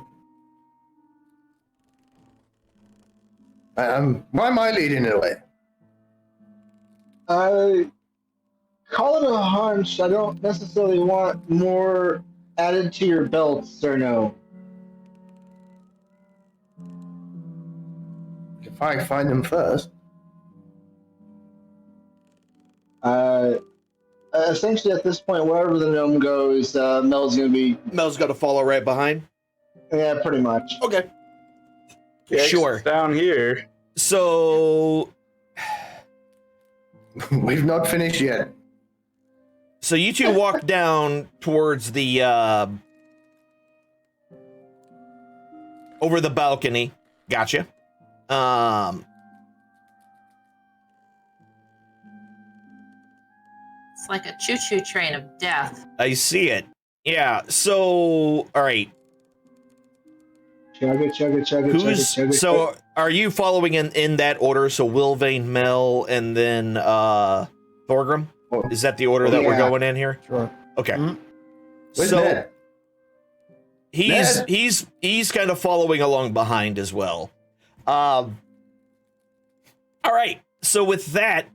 Why am I leading the way? Call it a hunch. I don't necessarily want more added to your belts, or no. If I find them first. Essentially, at this point, wherever the gnome goes, Mel's going to follow right behind? Yeah, pretty much. Okay. The Sure. exit's down here. So We've not finished yet. So you two walk down towards the over the balcony. Gotcha. It's like a choo-choo train of death. I see it. Yeah. So, all right. Chugga, chugga, chugga, chugga, chugga. So, are you following in that order? So, Wilvane, Mel, and then Thorgrim? Is that the order that we're going in here? Sure. Okay. Mm-hmm. Where's So Ned? he's kind of following along behind as well. All right. So with that,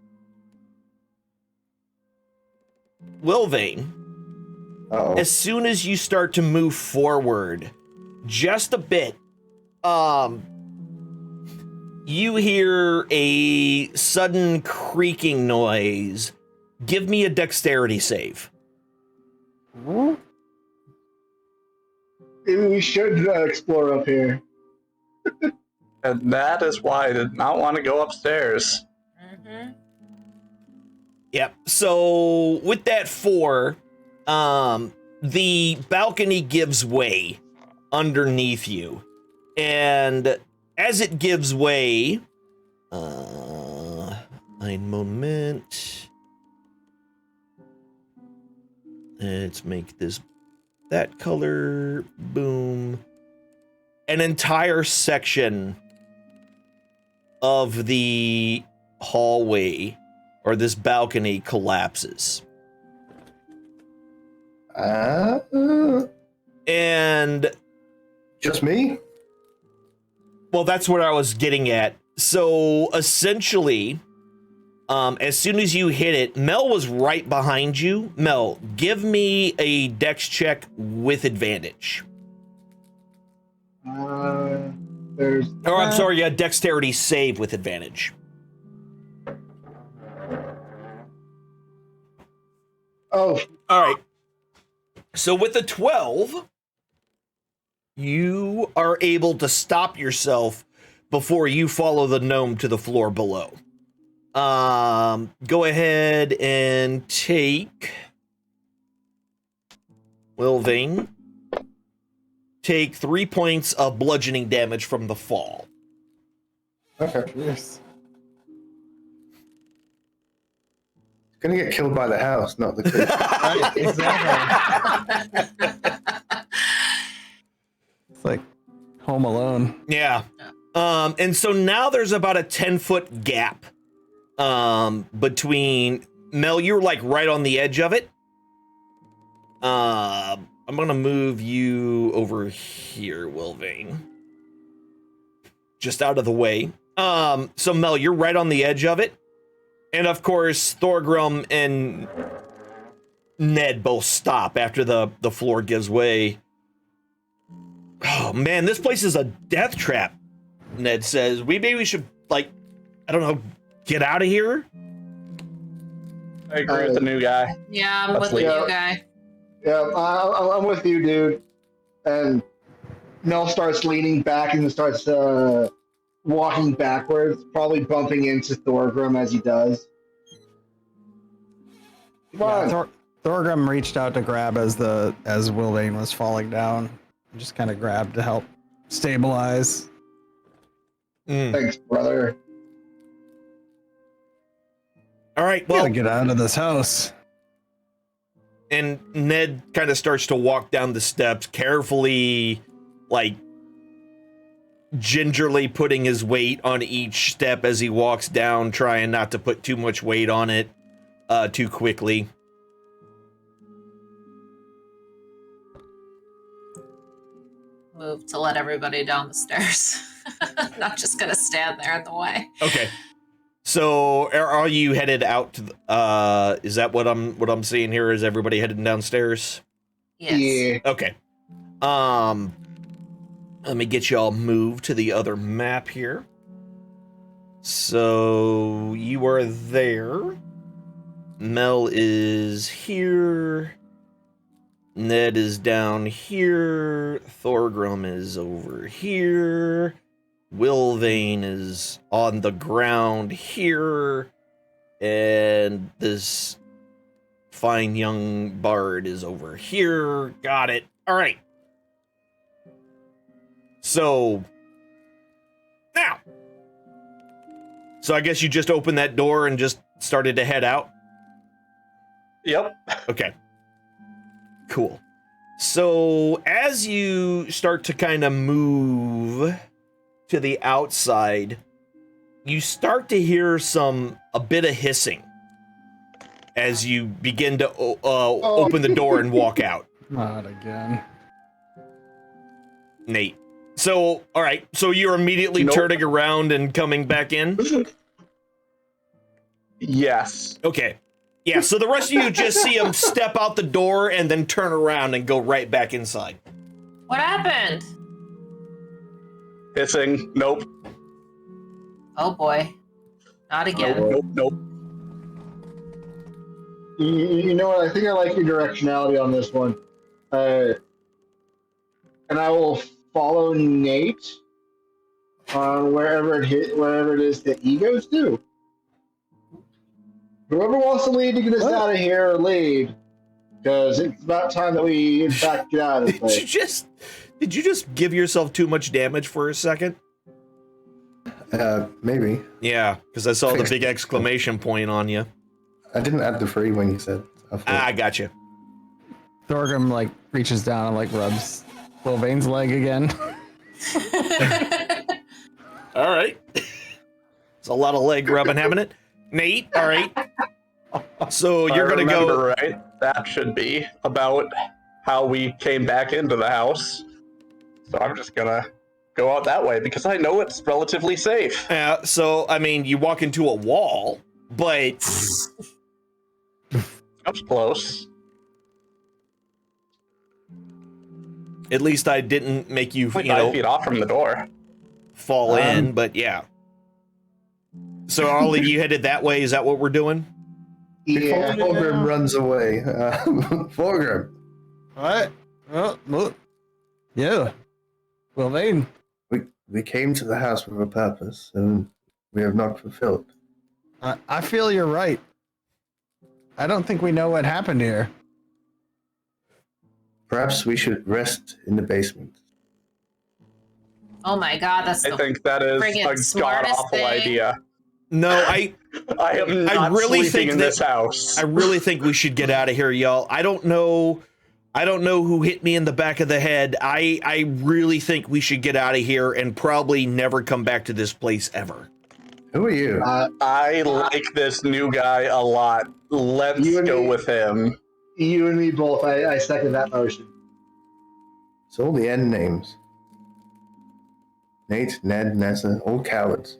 Wilvane, Uh-oh. as soon as you start to move forward just a bit, you hear a sudden creaking noise. Give me a dexterity save. Maybe we should explore up here. And that is why I did not want to go upstairs. Mm-hmm. Yep. So with that 4, the balcony gives way underneath you. And as it gives way, ein Moment. Let's make this that color. Boom. An entire section of the hallway or this balcony collapses. And just me? Well, that's what I was getting at. So essentially, as soon as you hit it, Mel was right behind you. Mel, give me a dex check with advantage. There's. Oh, I'm sorry. Yeah, dexterity save with advantage. Oh, All right. So with a 12, you are able to stop yourself before you follow the gnome to the floor below. Go ahead and take Wilvane. Take 3 points of bludgeoning damage from the fall. Okay. Yes. Gonna get killed by the house, not the creature. Right, exactly. It's like Home Alone. Yeah. And so now there's about a 10-foot gap between Mel, you're like right on the edge of it. I'm gonna move you over here, Wilvane. Just out of the way. So Mel, you're right on the edge of it. And of course, Thorgrim and Ned both stop after the floor gives way. Oh man, this place is a death trap, Ned says. Maybe we should, like, I don't know, get out of here? I agree with the new guy. Yeah, I'm Let's with the leave. new guy. yeah, I'm with you, dude. And Mel starts leaning back and starts walking backwards, probably bumping into Thorgrim as he does. Come on. Thorgrim reached out to grab as Wilvane was falling down. Just kind of grabbed to help stabilize. Thanks, brother. All right, well, Gotta get out of this house. and Ned kind of starts to walk down the steps, carefully, like, gingerly putting his weight on each step as he walks down, trying not to put too much weight on it too quickly. Move to let everybody down the stairs. Not just gonna stand there in the way. Okay. So are you headed out to the, is that what I'm seeing here? Is everybody headed downstairs? Yes. Yeah. Okay. Let me get y'all moved to the other map here. So you are there. Mel is here. Ned is down here. Thorgrim is over here. Wilvane is on the ground here. And this fine young bard is over here. Got it. All right. So now. So I guess you just opened that door and just started to head out? Yep. Okay. Cool. So as you start to kind of move to the outside, you start to hear a bit of hissing as you begin to open the door and walk out. Not again. Nate. So, all right. So you're immediately Nope. turning around and coming back in? Yes. Okay. Yeah, so the rest of you just see him step out the door and then turn around and go right back inside. What happened? Hissing. Nope. Oh boy. Not again. Nope. You know what? I think I like your directionality on this one. And I will follow Nate on wherever it is that he goes to. Whoever wants to lead to get us out of here, lead. Because it's about time that we, in fact, get out of this place. Did you just give yourself too much damage for a second? Maybe. Yeah, because I saw the big exclamation point on you. I didn't add the 3 when you said. I got you. Thorgrim like reaches down and like rubs Wilvane's leg again. All right. There's a lot of leg rubbing happening. Nate, all right. So you're going to go... Right? That should be about how we came back into the house. So I'm just gonna go out that way because I know it's relatively safe. Yeah, so, I mean, you walk into a wall, but... Sounds close. At least I didn't make you, Like you 5 know... feet off from the door. fall in, but yeah. So all of you headed that way. Is that what we're doing? Before Yeah. Fulgrim runs away, Fulgrim, What? Oh, look. Yeah. Well, Vane. we came to the house with a purpose, and we have not fulfilled. I feel you're right. I don't think we know what happened here. Perhaps we should rest in the basement. Oh my god, that's I the think that is friggin' a god smartest awful thing. idea. No, I am not really sleeping think in that- this house. I really think we should get out of here, y'all. I don't know who hit me in the back of the head. I really think we should get out of here and probably never come back to this place ever. Who are you? I like this new guy a lot. Let's You and go me- with him. You and me both. I second that motion. It's all the end names. Nate, Ned, Nessa, all cowards.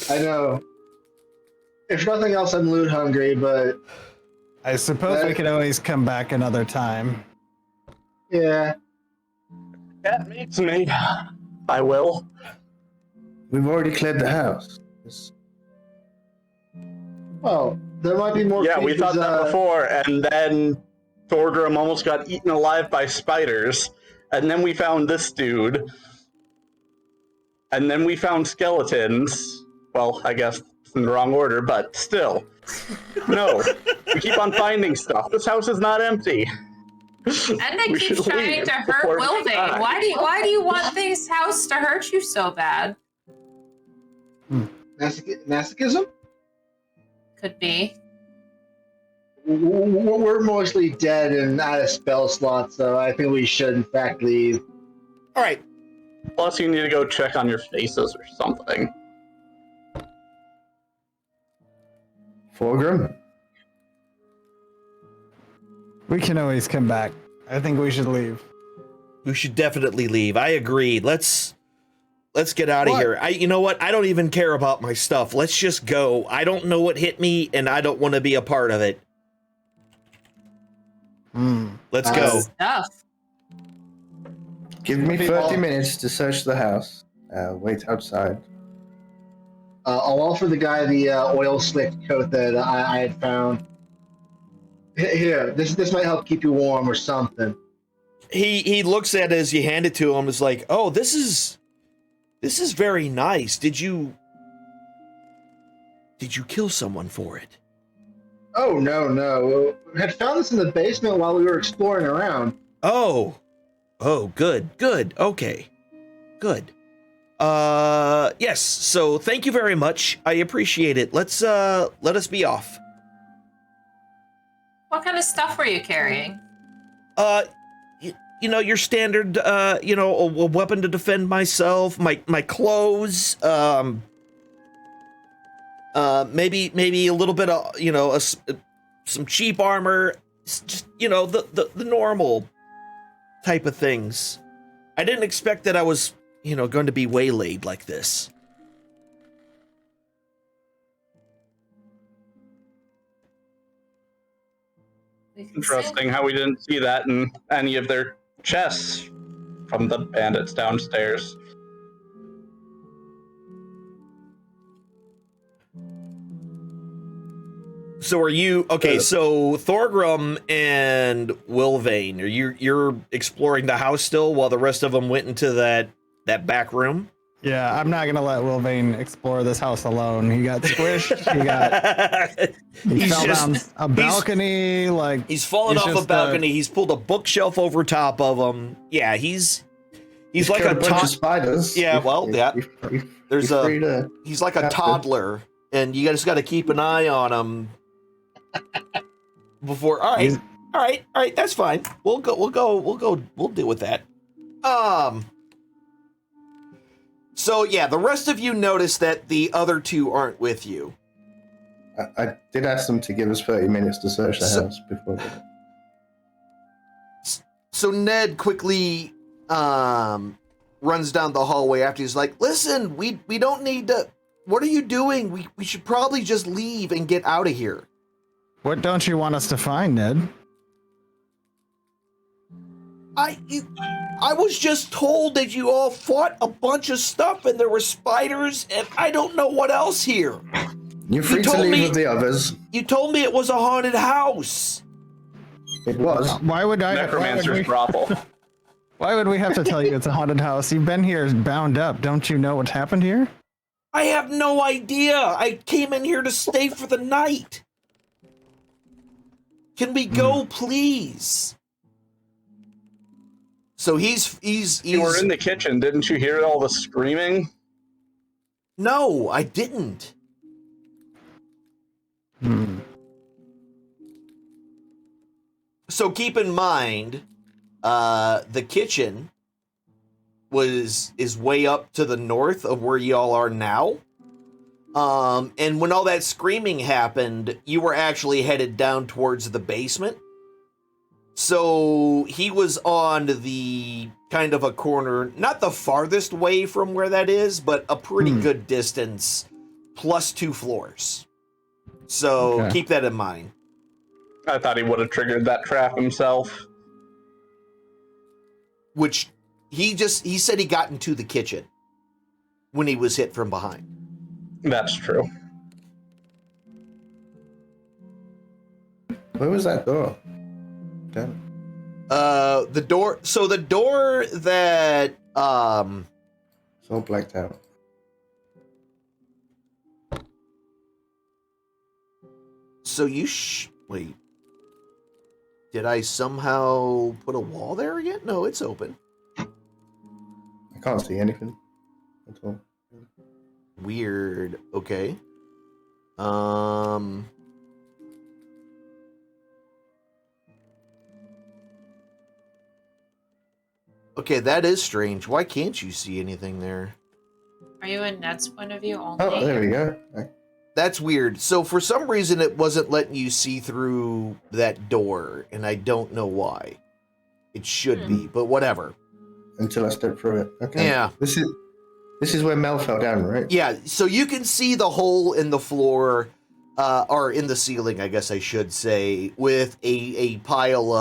I know. If nothing else, I'm loot hungry, but I suppose we could always come back another time. yeah. That makes me. I will. We've already cleared the house. It's- Well, there might be more. Yeah, we creatures, thought that before, and then Thorgrim almost got eaten alive by spiders, and then we found this dude, and then we found skeletons. Well, I guess it's in the wrong order, but still. No, we keep on finding stuff. This house is not empty. And they We keep should trying leave to hurt before we Wilving. die. Why do you want this house to hurt you so bad? Masochism? Could be. We're mostly dead and out of spell slots, so I think we should, in fact, leave. All right. Plus, you need to go check on your faces or something. Fulgrim? We can always come back. I think we should leave. We should definitely leave. I agree. Let's get out of What? here. You know what? I don't even care about my stuff. Let's just go. I don't know what hit me, and I don't want to be a part of it. Let's go. Stuff. Give me 30 minutes to search the house. Wait outside. I'll offer the guy the oil slicked coat that I had found. Here, this might help keep you warm or something. He looks at it as you hand it to him. Is like, oh, this is very nice. Did you kill someone for it? Oh, no. We had found this in the basement while we were exploring around. Oh, good. Okay, good. Yes. So thank you very much. I appreciate it. Let us be off. What kind of stuff were you carrying? Your standard, a weapon to defend myself, my clothes, maybe a little bit of, some cheap armor, just, the normal type of things. I didn't expect that I was, going to be waylaid like this. Interesting how we didn't see that in any of their chests from the bandits downstairs. So are you okay? So Thorgrim and Wilvane, you're exploring the house still, while the rest of them went into that back room. Yeah, I'm not gonna let Wilvane explore this house alone. He got squished. He He's fell just- down a balcony. He's fallen off a just, balcony. He's pulled a bookshelf over top of him. Yeah, he's like killed a bunch of spiders. Yeah, well, yeah. There's you're a- free to- he's like a Captain. toddler, and you just got to keep an eye on him before. All right, that's fine. We'll deal with that. So yeah, the rest of you notice that the other two aren't with you. I did ask them to give us 30 minutes to search the house before. So Ned quickly runs down the hallway after he's like, listen, we don't need to. What are you doing? We should probably just leave and get out of here. What don't you want us to find, Ned? I was just told that you all fought a bunch of stuff and there were spiders and I don't know what else here. You're free to leave with the others. You told me it was a haunted house. It was. Why would I? Necromancer's brothel. Why would we have to tell you it's a haunted house? You've been here bound up. Don't you know what's happened here? I have no idea. I came in here to stay for the night. Can we go, please? So he's You were in the kitchen. Didn't you hear all the screaming? No, I didn't. So keep in mind, the kitchen is way up to the north of where y'all are now. And when all that screaming happened, you were actually headed down towards the basement. So he was on the kind of a corner, not the farthest way from where that is, but a pretty good distance, plus 2 floors. So keep that in mind. I thought he would have triggered that trap himself. Which he said he got into the kitchen when he was hit from behind. That's true. Where was that door? Damn. The door. So the door that It's all blacked out. So you wait. Did I somehow put a wall there again? No, it's open. I can't see anything at all. Weird. Okay. Okay, that is strange. Why can't you see anything there? Are you in Net's point of view only? Oh, there we go. That's weird. So for some reason it wasn't letting you see through that door, and I don't know why. It should be, but whatever. Until I step through it. Okay. Yeah. This is where Mel fell down, right? Yeah, so you can see the hole in the floor, or in the ceiling, I guess I should say, with a pile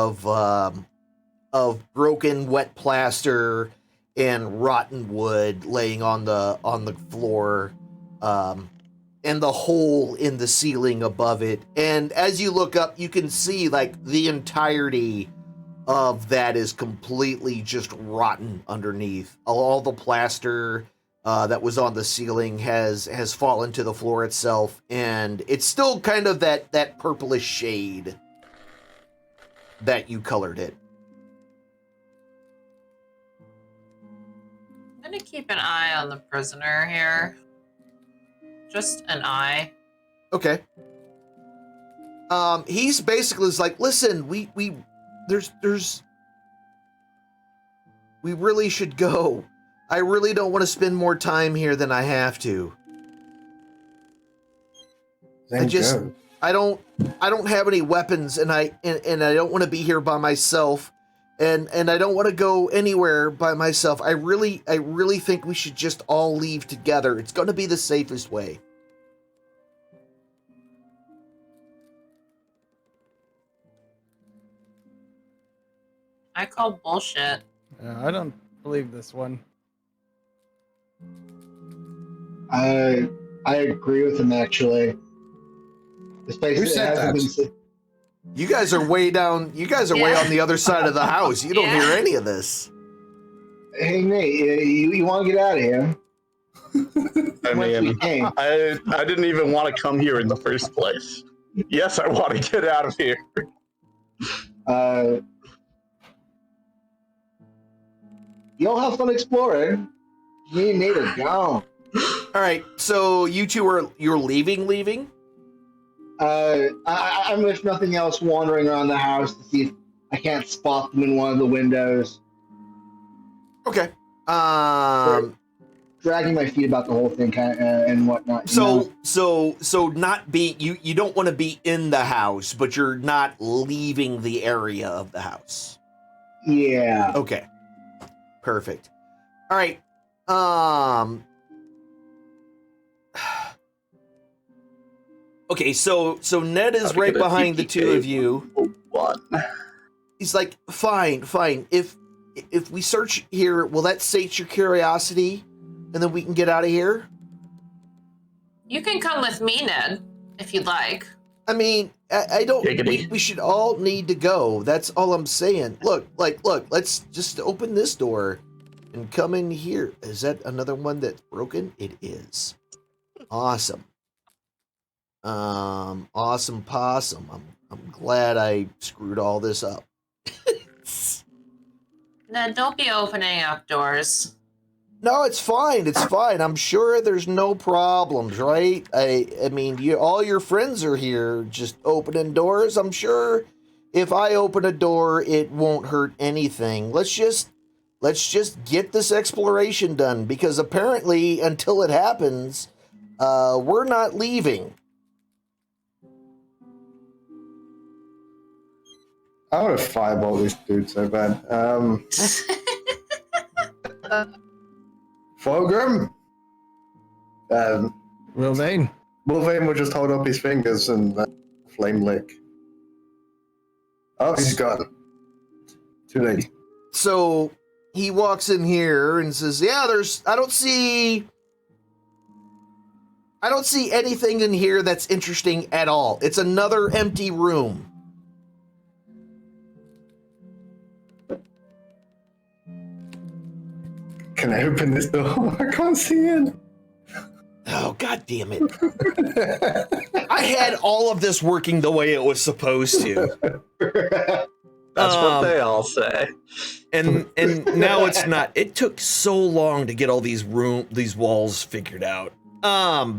of broken wet plaster and rotten wood laying on the floor, and the hole in the ceiling above it. And as you look up, you can see like the entirety of that is completely just rotten underneath. All the plaster that was on the ceiling has fallen to the floor itself, and it's still kind of that purplish shade that you colored it. I'm gonna keep an eye on the prisoner here. Just an eye. Okay. He's basically like, listen, we really should go. I really don't want to spend more time here than I have to. Then go. I don't have any weapons, and I don't want to be here by myself, and I don't want to go anywhere by myself. I really think we should just all leave together. It's going to be the safest way. I call bullshit. I don't believe this one. I agree with him, actually. This place Who said hasn't that? You guys are way down. You guys are way on the other side of the house. You don't hear any of this. Hey, Nate, you want to get out of here? I Once we mean, came. I didn't even want to come here in the first place. Yes, I want to get out of here. You'll have fun exploring. Me and Nate are gone. All right, so you two you're leaving? I'm, if nothing else, wandering around the house to see if I can't spot them in one of the windows. Okay. Dragging my feet about the whole thing, and whatnot. So not be you don't want to be in the house, but you're not leaving the area of the house. Yeah. Okay. Perfect. All right. Okay, so Ned is right behind the two of you. What? He's like, fine. If if we search here, will that sate your curiosity, and then we can get out of here? You can come with me, Ned, if you'd like. I mean, I don't. We should all need to go. That's all I'm saying. Look. Let's just open this door and come in here. Is that another one that's broken? It is. Awesome. Awesome possum. I'm glad I screwed all this up. Ned, don't be opening up doors. No, it's fine. It's fine. I'm sure there's no problems, right? I mean, all your friends are here just opening doors. I'm sure if I open a door, it won't hurt anything. Let's just get this exploration done, because apparently until it happens, we're not leaving. I want to fireball this dude so bad. Fulgrim? Wilvain? Wilvain will just hold up his fingers and flame lick. Oh, he's gone. Too late. So he walks in here and says, yeah, I don't see anything in here that's interesting at all. It's another empty room. Can I open this door? I can't see in. Oh, God damn it. I had all of this working the way it was supposed to. That's what they all say. And now it's not. It took so long to get all these walls figured out. I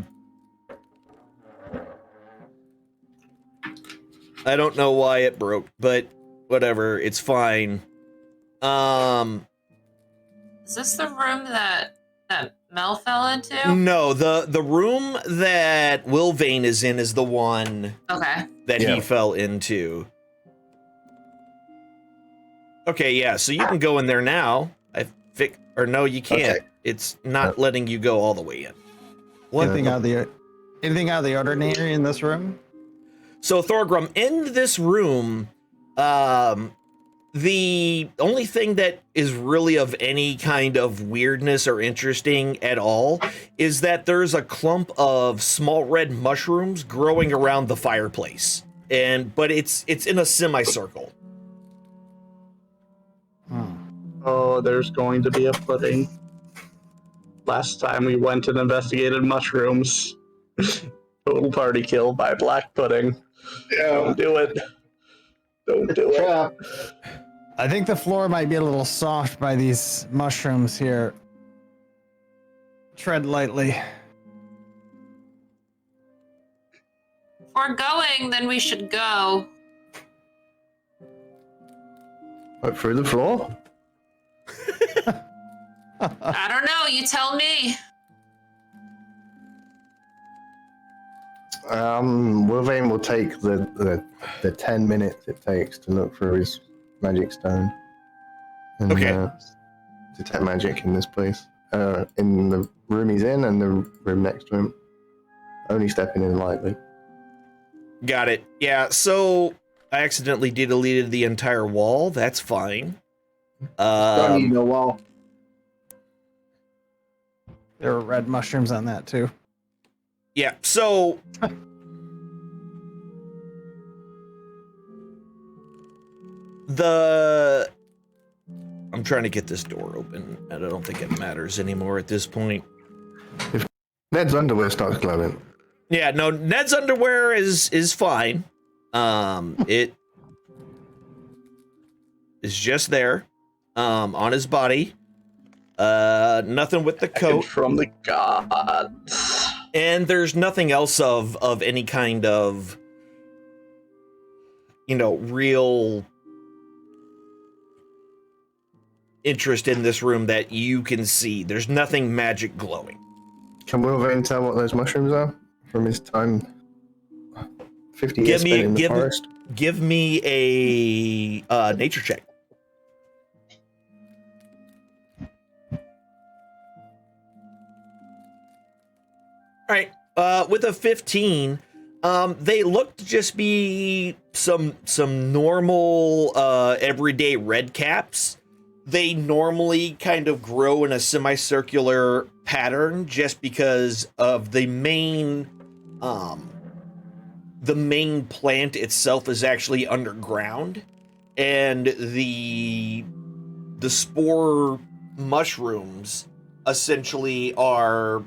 don't know why it broke, but whatever, it's fine. Is this the room that Mel fell into? No, the room that Wilvain is in is the one that he fell into. Okay, yeah, so you can go in there now. No, you can't. Okay. It's not letting you go all the way in. Anything out of the ordinary in this room? So Thorgrim, in this room, the only thing that is really of any kind of weirdness or interesting at all is that there's a clump of small red mushrooms growing around the fireplace, but it's in a semicircle. Oh, there's going to be a pudding. Last time we went and investigated mushrooms, total party kill by black pudding. Yeah. Don't do it. Don't do it. I think the floor might be a little soft by these mushrooms here. Tread lightly. If we're going, then we should go. What, through the floor? I don't know. You tell me. Wilvain will take the 10 minutes it takes to look for his magic stone. And, detect magic in this place. In the room he's in and the room next to him. Only stepping in lightly. Got it. Yeah, so I accidentally deleted the entire wall. That's fine. Don't need no wall. There were red mushrooms on that too. Yeah, so I'm trying to get this door open, and I don't think it matters anymore at this point. If Ned's underwear starts glowing. Yeah, no, Ned's underwear is fine. It is just there, on his body. Nothing with the coat. From the gods. And there's nothing else of any kind of, real interest in this room that you can see. There's nothing magic glowing. Can Wilvain tell what those mushrooms are from his time? 50 years spent in the forest? Give me a nature check. All right, with a 15, they look to just be some normal everyday red caps they normally kind of grow in a semicircular pattern just because of the main plant itself is actually underground, and the spore mushrooms essentially are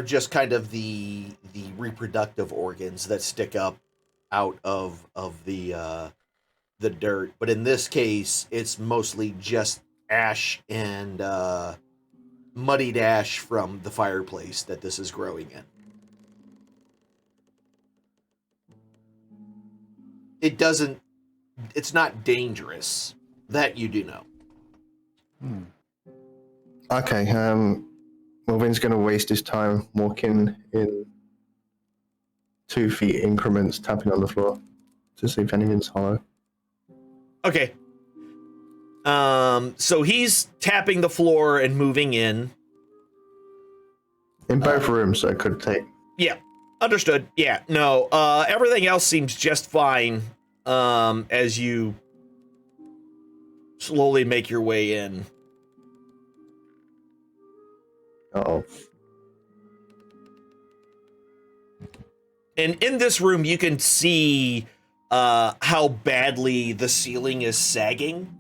just kind of the reproductive organs that stick up out of the dirt. But in this case, it's mostly just ash and muddied ash from the fireplace that this is growing in. It's not dangerous. That you do know. Okay, Melvin's going to waste his time walking in 2 feet increments, tapping on the floor to see if anything's hollow. Okay. So he's tapping the floor and moving in. In both rooms, so it could take... Yeah, understood. Yeah, no, everything else seems just fine as you slowly make your way in. Uh-oh. And in this room, you can see how badly the ceiling is sagging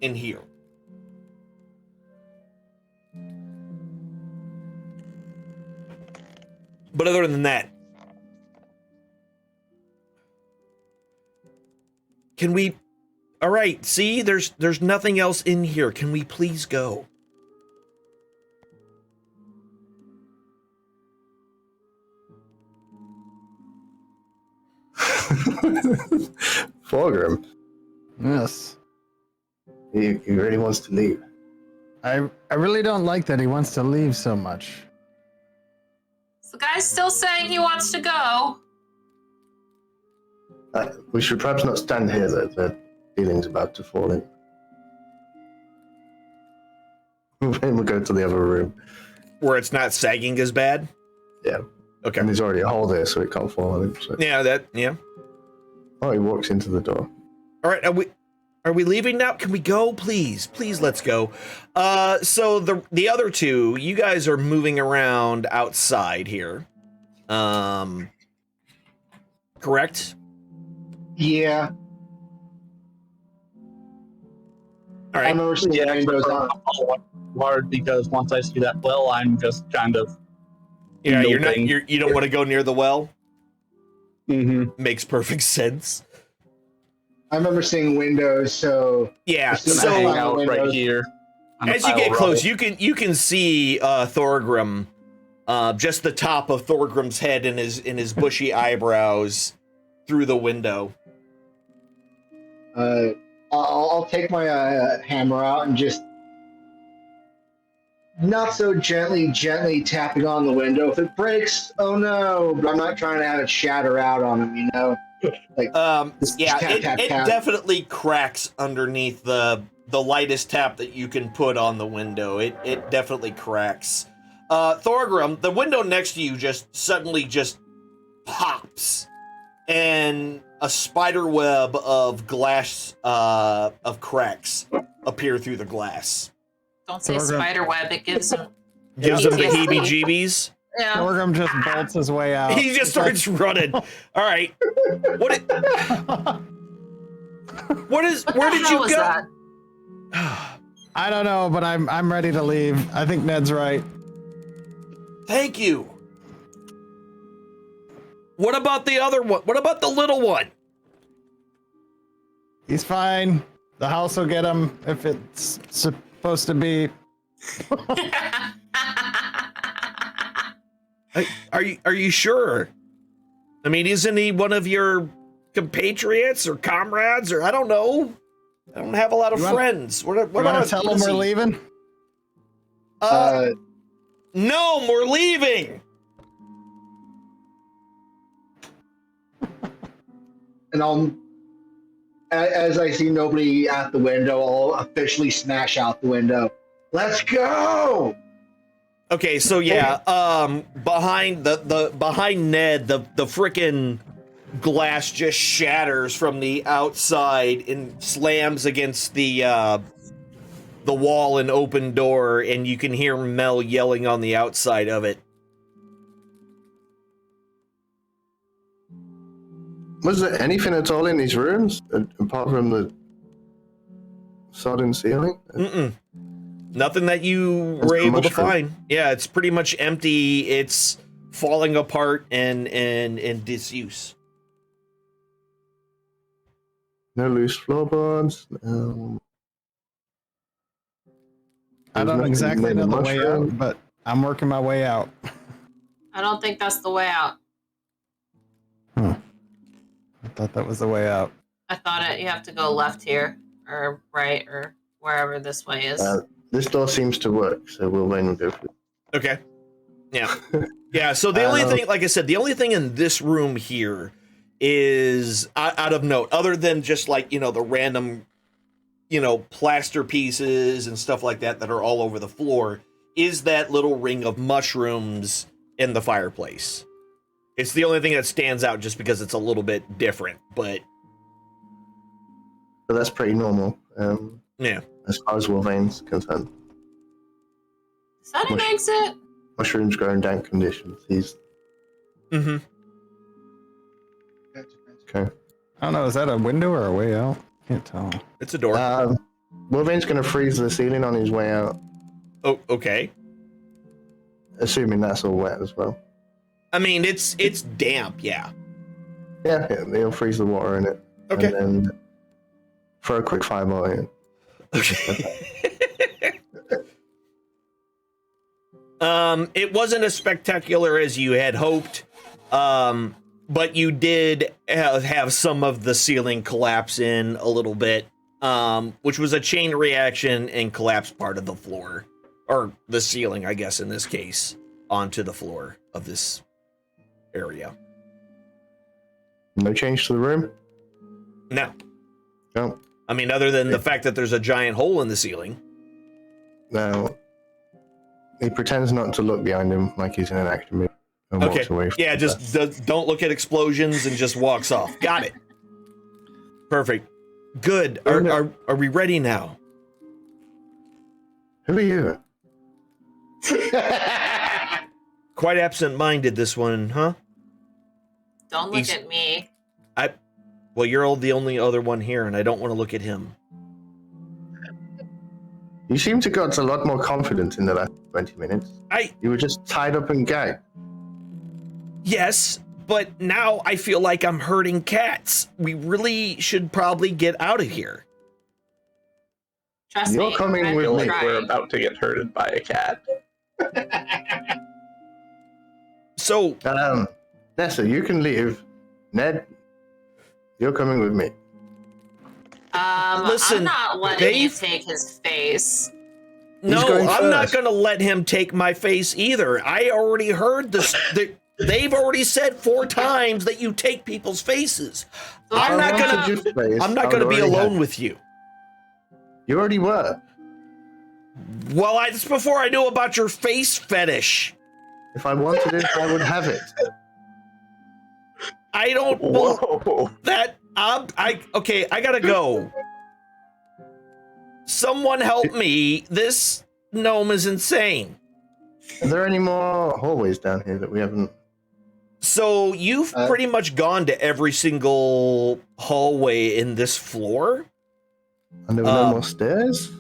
in here. But other than that, can we... All right, see, there's nothing else in here. Can we please go? Thorgrim, Yes. he really wants to leave. I really don't like that he wants to leave so much. The guy's still saying he wants to go. We should perhaps not stand here, though. The ceiling's about to fall in. We'll go to the other room. Where it's not sagging as bad? Yeah. Okay. And there's already a hole there, so it can't fall on him. So. Yeah. Oh, he walks into the door. All right, are we leaving now? Can we go, please? Please, let's go. So the other two, you guys are moving around outside here. Correct? Yeah. All I right. remember seeing Yeah, windows I'm on. following hard because once I see that well, I'm just kind of. Yeah, Noting. you don't want to go near the well. Mm-hmm. Makes perfect sense. I remember seeing windows, so Yeah. Just So hang hang So out right windows. here. on the as you pile get of close, rubble. you can see Thorgrim, just the top of Thorgrim's head and his bushy eyebrows through the window. I'll take my hammer out and just not so gently tapping on the window. If it breaks, oh no! But I'm not trying to have it shatter out on him, you know. Like Yeah, tap, tap, it tap. definitely cracks underneath the lightest tap that you can put on the window. It definitely cracks. Thorgrim, the window next to you just suddenly just pops, and a spider web of glass of cracks appear through the glass. Don't say Thorgrim. spider web. It gives him. Gives him the PTSD. heebie-jeebies. Yeah. Thorgrim just bolts his way out. He just starts running. All right. Where did What you the hell was go? that? I don't know, but I'm ready to leave. I think Ned's right. Thank you. What about the other one? What about the little one? He's fine. The house will get him if it's supposed to be. Are you sure? I mean, isn't he one of your compatriots or comrades or I don't know? I don't have a lot of You wanna- friends. What You want are to tell him we're leaving? No, we're leaving. and I'll, as I see nobody at the window, I'll officially smash out the window. Let's go! Okay, so yeah, behind behind Ned, the frickin' glass just shatters from the outside and slams against the wall and open door, and you can hear Mel yelling on the outside of it. Was there anything at all in these rooms apart from the sodden ceiling? Mm-mm. Nothing that you were able to find. Yeah, it's pretty much empty. It's falling apart and in disuse. No loose floorboards. I don't exactly know the way out, but I'm working my way out. I don't think that's the way out. I thought that was the way out. I thought you have to go left here, or right, or wherever this way is. This door seems to work, so we'll then go for it. Okay. Yeah. Yeah, so the only thing, like I said, the only thing in this room here is out of note, other than just like, you know, the random, you know, plaster pieces and stuff like that that are all over the floor, is that little ring of mushrooms in the fireplace. It's the only thing that stands out just because it's a little bit different, but... So that's pretty normal. Yeah. As far as Wolvaine's concerned. Is that an exit? Mushrooms grow in dank conditions. He's... Mm-hmm. Okay. I don't know, is that a window or a way out? Can't tell. It's a door. Wolvaine's going to freeze the ceiling on his way out. Oh, okay. Assuming that's all wet as well. I mean, it's damp, yeah. Yeah, he'll freeze the water in it. Okay. And then throw a quick fireball in. Okay. It wasn't as spectacular as you had hoped, but you did have some of the ceiling collapse in a little bit, which was a chain reaction and collapsed part of the floor, or the ceiling, I guess, in this case, onto the floor of this area. No change to the room? No. No. I mean, other than the fact that there's a giant hole in the ceiling. No. He pretends not to look behind him like he's in an action movie and Okay. walks away from Yeah, just don't look at explosions and just walks off. Got it. Perfect. Good. Are we ready now? Who are you? Quite absent-minded, this one, huh? Don't look at me. Well, you're the only other one here, and I don't want to look at him. You seem to got a lot more confidence in the last 20 minutes. You were just tied up and gagged. Yes, but now I feel like I'm hurting cats. We really should probably get out of here. Trust You're me. coming I'm with me. Like we're trying. about to get hurted by a cat. So, Nessa, you can leave. Ned, you're coming with me. Listen, I'm not letting you Dave- take his face. no, going I'm not first. going to let him take my face either. I already heard this. They've already said 4 times that you take people's faces. I'm not going to be alone with you. You already were. Well, it's before I knew about your face fetish. If I wanted it, I would have it. I don't Whoa. that. Okay, I gotta go. Someone help me. This gnome is insane. Are there any more hallways down here that we haven't? So you've pretty much gone to every single hallway in this floor. And there were no more stairs?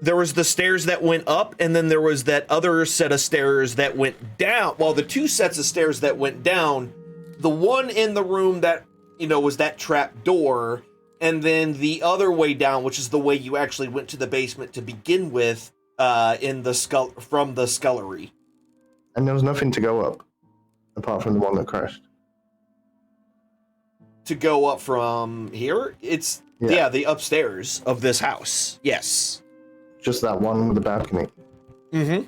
There was the stairs that went up, and then there was that other set of stairs that went down. Well, the 2 sets of stairs that went down, the one in the room that, was that trap door, and then the other way down, which is the way you actually went to the basement to begin with, from the scullery. And there was nothing to go up, apart from the one that crashed. To go up from here, it's the upstairs of this house. Yes. Just that one with the balcony. Mm-hmm.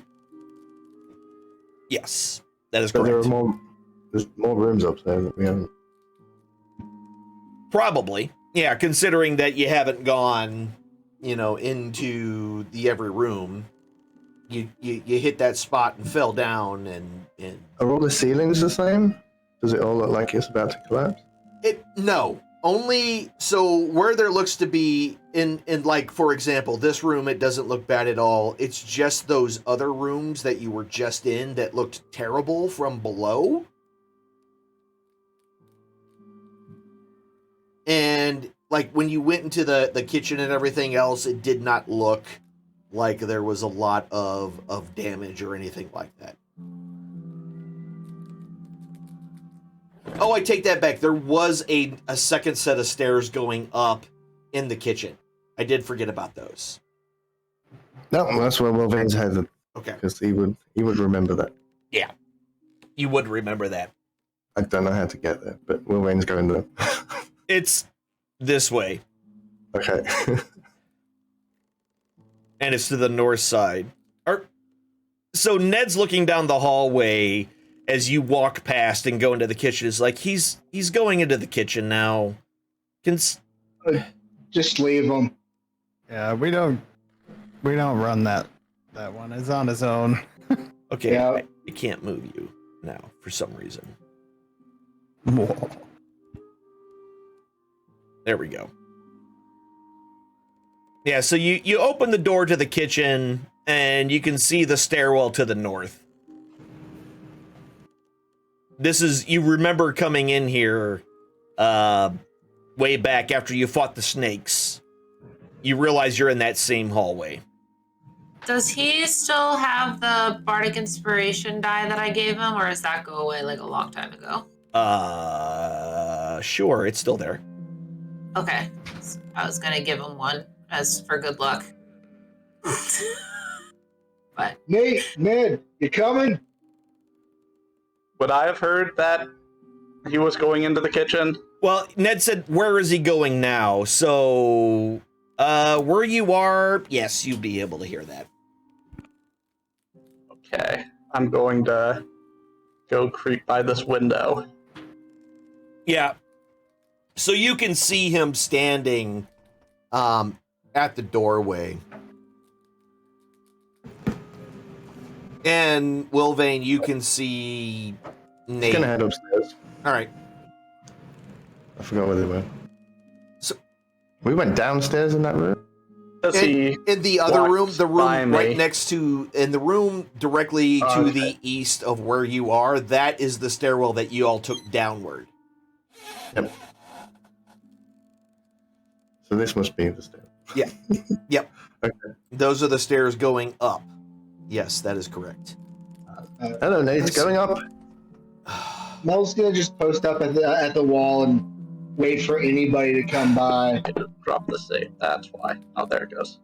Yes, that is But correct. there's more rooms up there that we haven't. Probably. Yeah, considering that you haven't gone, into the every room. You hit that spot and fell down and Are all the ceilings the same? Does it all look like it's about to collapse? No. Only so where there looks to be in like, for example, this room, it doesn't look bad at all. It's just those other rooms that you were just in that looked terrible from below. And like when you went into the kitchen and everything else, it did not look like there was a lot of damage or anything like that. Oh, I take that back. There was a second set of stairs going up in the kitchen. I did forget about those. No, that's where Wolverine's headed. Okay. Because he would remember that. Yeah. You would remember that. I don't know how to get there, but Wolverine's going there. It's this way. Okay. And it's to the north side. So Ned's looking down the hallway as you walk past and go into the kitchen. Is like, he's going into the kitchen now. Just leave him. Yeah, we don't run that one. It's on its own. Okay, Yeah. I can't move you now for some reason. There we go. Yeah, so you open the door to the kitchen and you can see the stairwell to the north. This is, you remember coming in here way back after you fought the snakes. You realize you're in that same hallway. Does he still have the Bardic Inspiration die that I gave him, or does that go away like a long time ago? Sure, it's still there. Okay. I was gonna give him one as for good luck. But Ned, you coming? Would I have heard that he was going into the kitchen? Well, Ned said, where is he going now? So, where you are, yes, you'd be able to hear that. Okay, I'm going to go creep by this window. Yeah. So you can see him standing at the doorway. And Wilvane, you can see Nate. He's gonna head upstairs. All right. I forgot where they were. So We went downstairs in that room? Does he in the other room, the by room me? right next to, in the room directly to Okay. the east of where you are, that is the stairwell that you all took downward. Yep. So this must be the stair. Yeah. Yep. Okay. Those are the stairs going up. Yes, that is correct. Hello, Nate. It's going up. Mel's gonna just post up at the wall and wait for anybody to come by. I didn't drop the save? That's why. Oh, there it goes.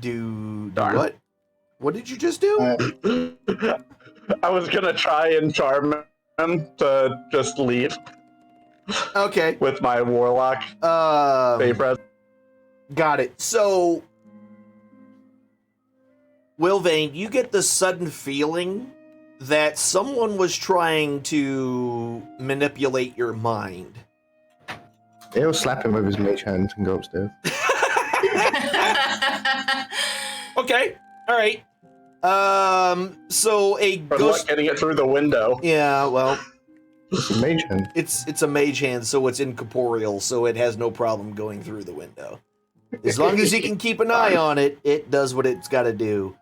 Do Darn. what? What did you just do? I was gonna try and charm him to just leave Okay. with my warlock Feybrez. Got it. So, Wilvane, you get the sudden feeling that someone was trying to manipulate your mind. He'll slap him with his mage hand and go upstairs. Okay. All right. So a Good luck ghost. getting it through the window. Yeah. Well, It's a mage hand. it's a mage hand, so it's incorporeal, so it has no problem going through the window. As long as you can keep an eye on it, it does what it's got to do.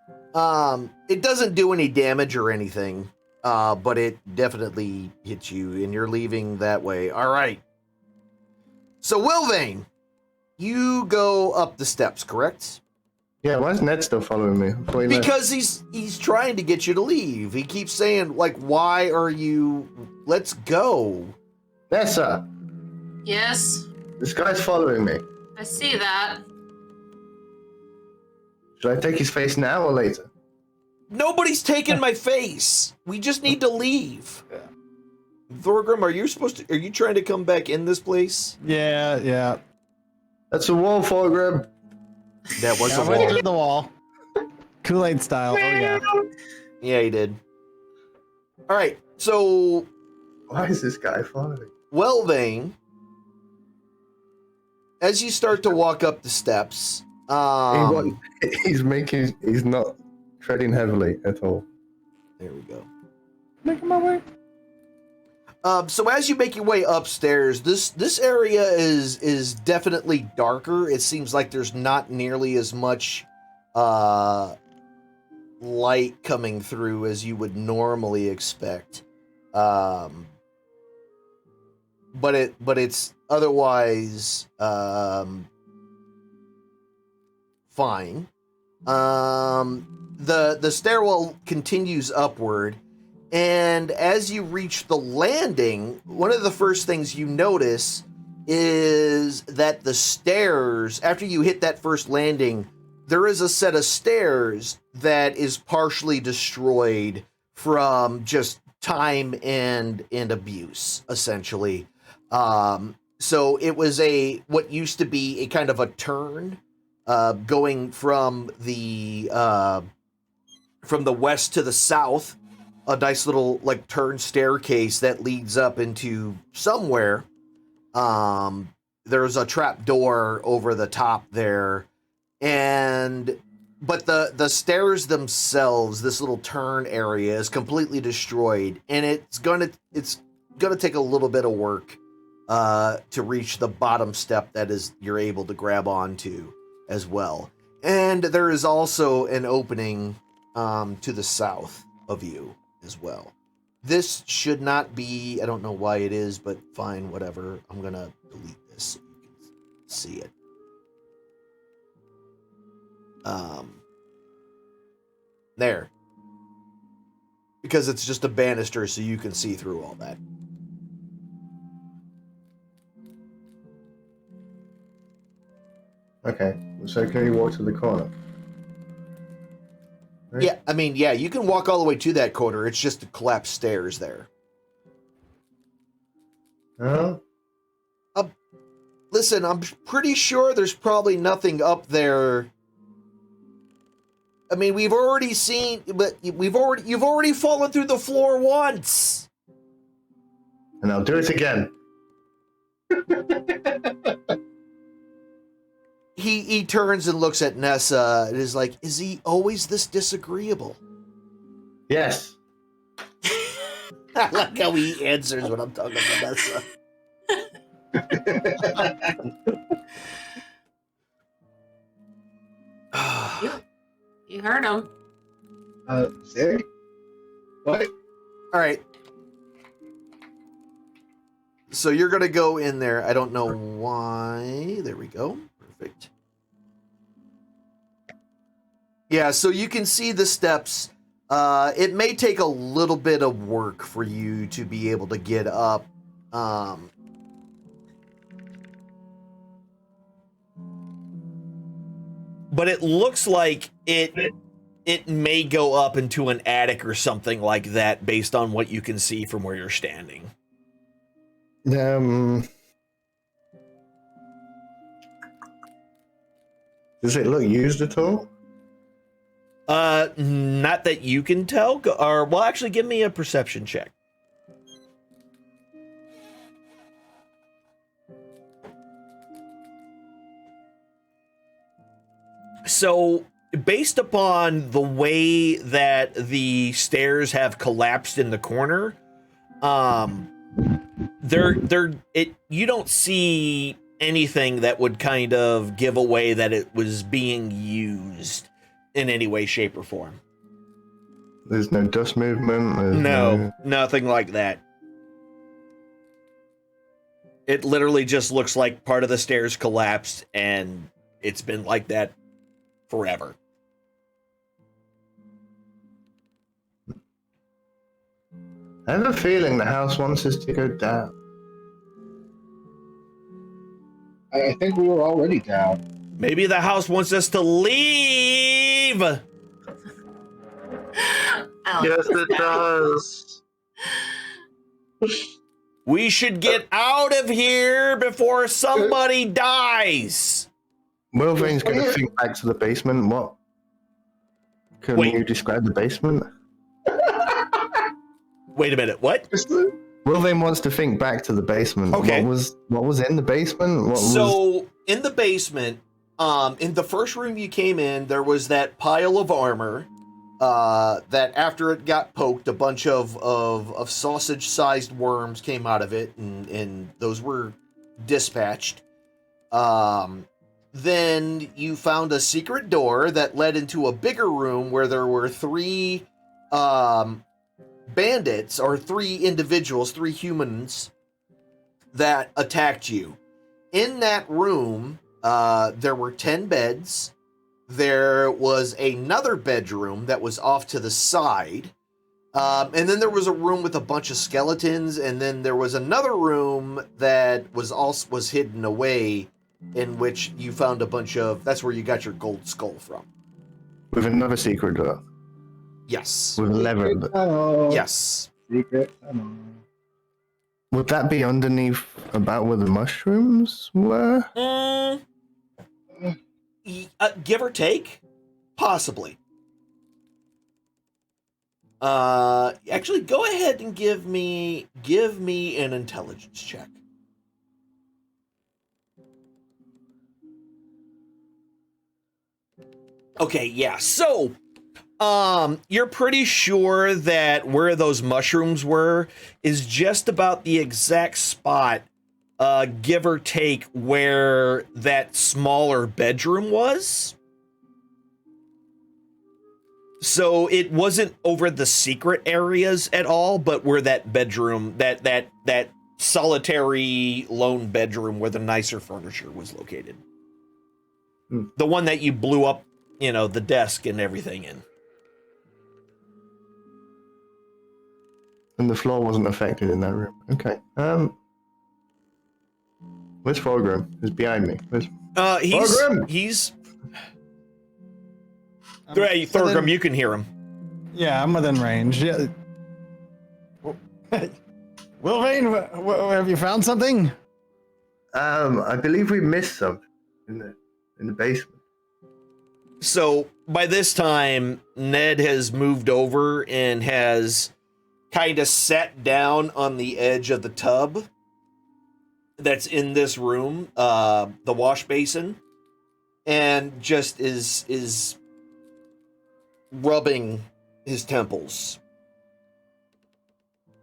It doesn't do any damage or anything, but it definitely hits you, and you're leaving that way. All right. So, Wilvane, you go up the steps, correct? Yeah, why is Ned still following me? I thought he left. Because he's trying to get you to leave. He keeps saying, like, why are you... Let's go. Nessa, yes, this guy's following me. I see that. Should I take his face now or later? Nobody's taking my face. We just need to leave. Thorgrim, are you trying to come back in this place? Yeah. That's a wall, Thorgrim. That was I a went wall. through the wall. Kool-Aid style. Oh yeah. Yeah, he did. All right, so Why is this guy following? Welvane, as you start to walk up the steps, He's not treading heavily at all. there we go. Making my way. So as you make your way upstairs, this area is definitely darker. It seems like there's not nearly as much light coming through as you would normally expect. But it's otherwise fine. The stairwell continues upward. And as you reach the landing, one of the first things you notice is that the stairs, after you hit that first landing, there is a set of stairs that is partially destroyed from just time and abuse, essentially. So it was what used to be a kind of a turn, going from the west to the south. A nice little like turn staircase that leads up into somewhere. There's a trap door over the top there, but the stairs themselves, this little turn area, is completely destroyed, and it's gonna take a little bit of work to reach the bottom step that you're able to grab onto as well. And there is also an opening to the south of you as well. This should not be, I don't know why it is, but fine, whatever. I'm gonna delete this so you can see it. There. Because it's just a banister so you can see through all that. Okay, so can you walk to the corner? Yeah, I mean, yeah, you can walk all the way to that corner. It's just collapsed stairs there. Oh? Listen, I'm pretty sure there's probably nothing up there. I mean, you've already fallen through the floor once. And I'll do it again. He turns and looks at Nessa and is like, is he always this disagreeable? Yes. I like how he answers when I'm talking to Nessa. You heard him. Sick? What? All right. So you're going to go in there. I don't know why. There we go. Perfect. Yeah, so you can see the steps. It may take a little bit of work for you to be able to get up. But it looks like it may go up into an attic or something like that based on what you can see from where you're standing. Does it look used at all? Not that you can tell. Well, actually, give me a perception check. So, based upon the way that the stairs have collapsed in the corner, you don't see anything that would kind of give away that it was being used in any way, shape, or form. There's no dust movement? No, nothing like that. It literally just looks like part of the stairs collapsed, and it's been like that forever. I have a feeling the house wants us to go down. I think we were already down. Maybe the house wants us to leave. Yes, it does. We should get out of here before somebody dies. Wilvain's going to think back to the basement. What? Can you describe the basement? Wait a minute. What? Wilvain wants to think back to the basement. Okay. What was in the basement? In the basement, in the first room you came in, there was that pile of armor. that after it got poked, a bunch of sausage-sized worms came out of it, and those were dispatched. Then you found a secret door that led into a bigger room where there were 3 bandits, or 3 individuals, 3 humans, that attacked you. In that room, there were 10 beds. There was another bedroom that was off to the side. And then there was a room with a bunch of skeletons, and then there was another room that was hidden away, in which you found a bunch of... That's where you got your gold skull from. With another secret door. Yes. With a lever. Yes. Secret. Would that be underneath about where the mushrooms were? Give or take, possibly. Actually, go ahead and give me an intelligence check. Okay, yeah. So, you're pretty sure that where those mushrooms were is just about the exact spot, give or take, where that smaller bedroom was. So it wasn't over the secret areas at all, but where that bedroom, that solitary lone bedroom where the nicer furniture was located. The one that you blew up, the desk and everything in. And the floor wasn't affected in that room. Okay. Where's Thorgrim? He's behind me. Where's Thorgrim? He's Thorgrim, you can hear him. Yeah, I'm within range. Yeah. Wilvain, have you found something? I believe we missed some in the basement. So by this time, Ned has moved over and has kind of sat down on the edge of the tub that's in this room, the wash basin, and just is rubbing his temples.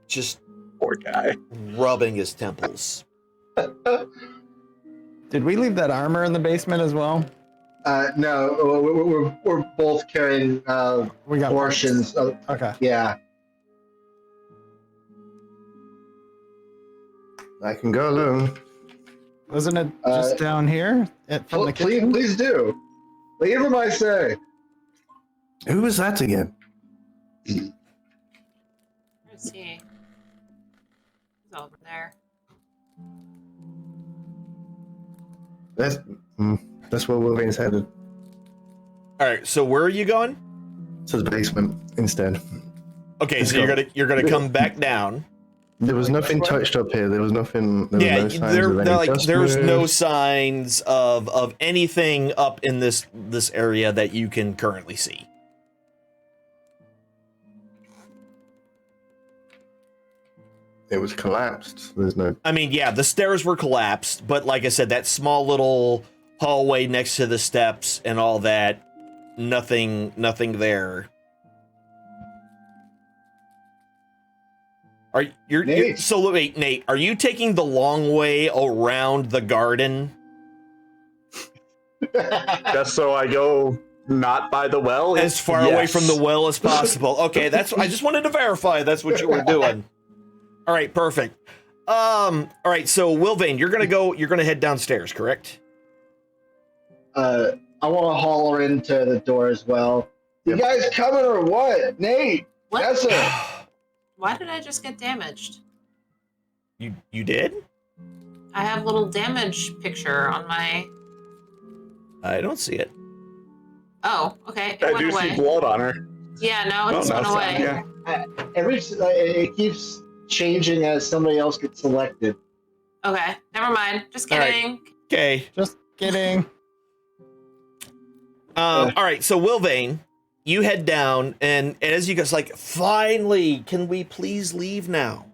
Just Poor guy. rubbing his temples. Did we leave that armor in the basement as well? No, we're both carrying We got portions of. Okay. Yeah. I can go alone. Wasn't it just down here from the kitchen? Please do. Whatever I say. Who was that again? Let's see. He's over there. That's where Wilvain's headed. All right, so where are you going? To the basement instead. Okay, Let's so go. you're gonna come back down. There was nothing touched up here. There was nothing. There were no signs of any there's no customers. signs of anything up in this area that you can currently see. It was collapsed. There's no. I mean, yeah, the stairs were collapsed, but like I said, that small little hallway next to the steps and all that, nothing there. So wait, Nate, are you taking the long way around the garden? Just so I go not by the well? As far away from the well as possible. Okay, I just wanted to verify that's what you were doing. All right, perfect. All right, so Wilvain, you're gonna head downstairs, correct? I want to holler into the door as well. You guys coming or what? Nate, What? that's it. Why did I just get damaged? You did? I have a little damage picture on my... I don't see it. Oh, okay. It I went do away. see blood on her. Yeah, no, it just went it's away. fine, It keeps changing as somebody else gets selected. Okay, never mind. Just All right. kidding. Okay. Just kidding. All right, so Wilvain, you head down, and as you guys finally, can we please leave now?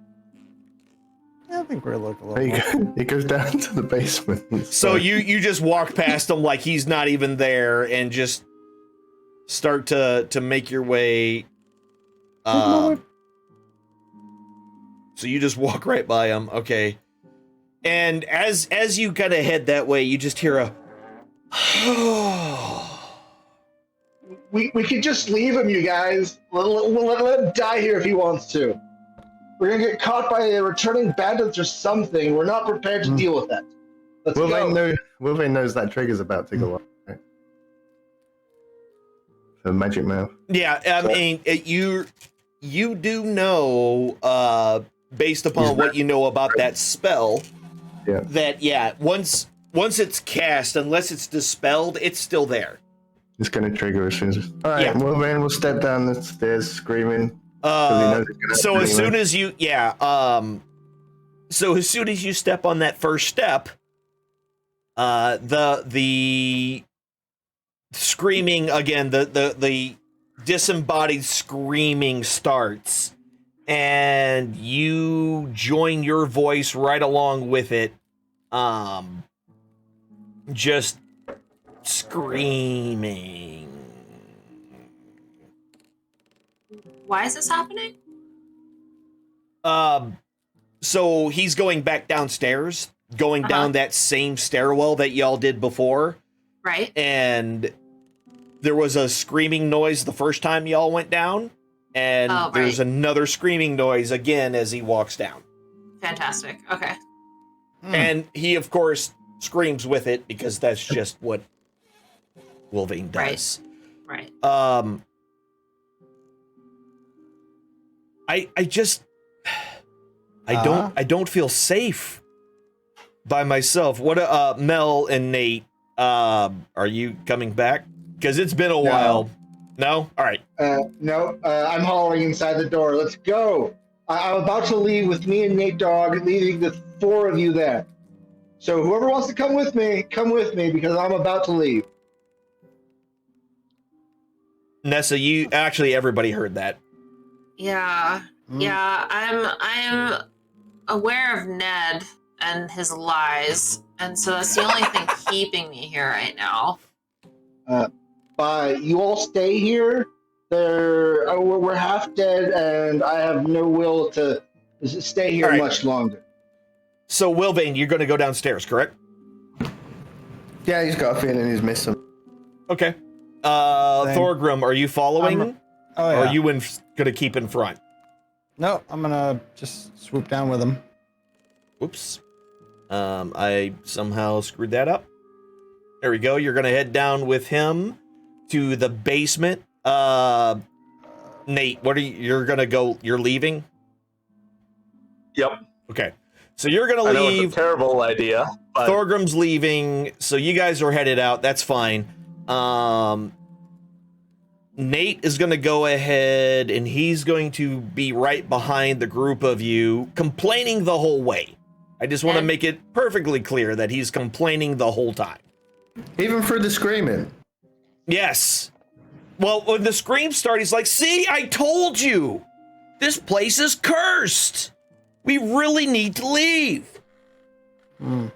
I think we're looking a There little you go. It goes down to the basement. So you just walk past him like he's not even there, and just start to make your way. So you just walk right by him, okay? And as you kind of head that way, you just hear a. We could just leave him, you guys. Let him die here if he wants to. We're gonna get caught by returning bandits or something. We're not prepared to deal with that. Let's go. Wilvain knows that trigger's about to go off. Right? The magic mouth. Yeah, I mean, you do know, based upon what you know about that spell, that once it's cast, unless it's dispelled, it's still there. It's gonna trigger as soon as. All right, Wilvain will step down the stairs screaming. So as soon as you, so as soon as you step on that first step, the screaming again, the disembodied screaming starts, and you join your voice right along with it, just screaming. Why is this happening? So he's going back downstairs, going down that same stairwell that y'all did before. Right. And there was a screaming noise the first time y'all went down, and there's another screaming noise again as he walks down. Fantastic. Okay. And he, of course, screams with it because that's just what Wilvain does. Right. I don't feel safe by myself. What Mel and Nate, are you coming back? Because it's been a while. No? All right. No, I'm hollering inside the door. Let's go. I'm about to leave with me and Nate Dogg, leaving the 4 of you there. So whoever wants to come with me because I'm about to leave. Nessa, everybody heard that. Yeah. Yeah, I'm aware of Ned and his lies, and so that's the only thing keeping me here right now. But you all stay here. We're half dead, and I have no will to stay here much longer. So, Wilvain, you're going to go downstairs, correct? Yeah, he's got a feeling he's missing. Okay. Thorgrim, are you following? Or are you going to keep in front? No, I'm going to just swoop down with him. Oops. I somehow screwed that up. There we go. You're going to head down with him to the basement. Nate, you're going to go, you're leaving? Yep. Okay. So you're going to leave. I know it's a terrible idea. But... Thorgrim's leaving, so you guys are headed out. That's fine. Nate is going to go ahead, and he's going to be right behind the group of you, complaining the whole way. I just want to make it perfectly clear that he's complaining the whole time. Even for the screaming. Yes. Well, when the screams start, he's like, see, I told you. This place is cursed. We really need to leave. Can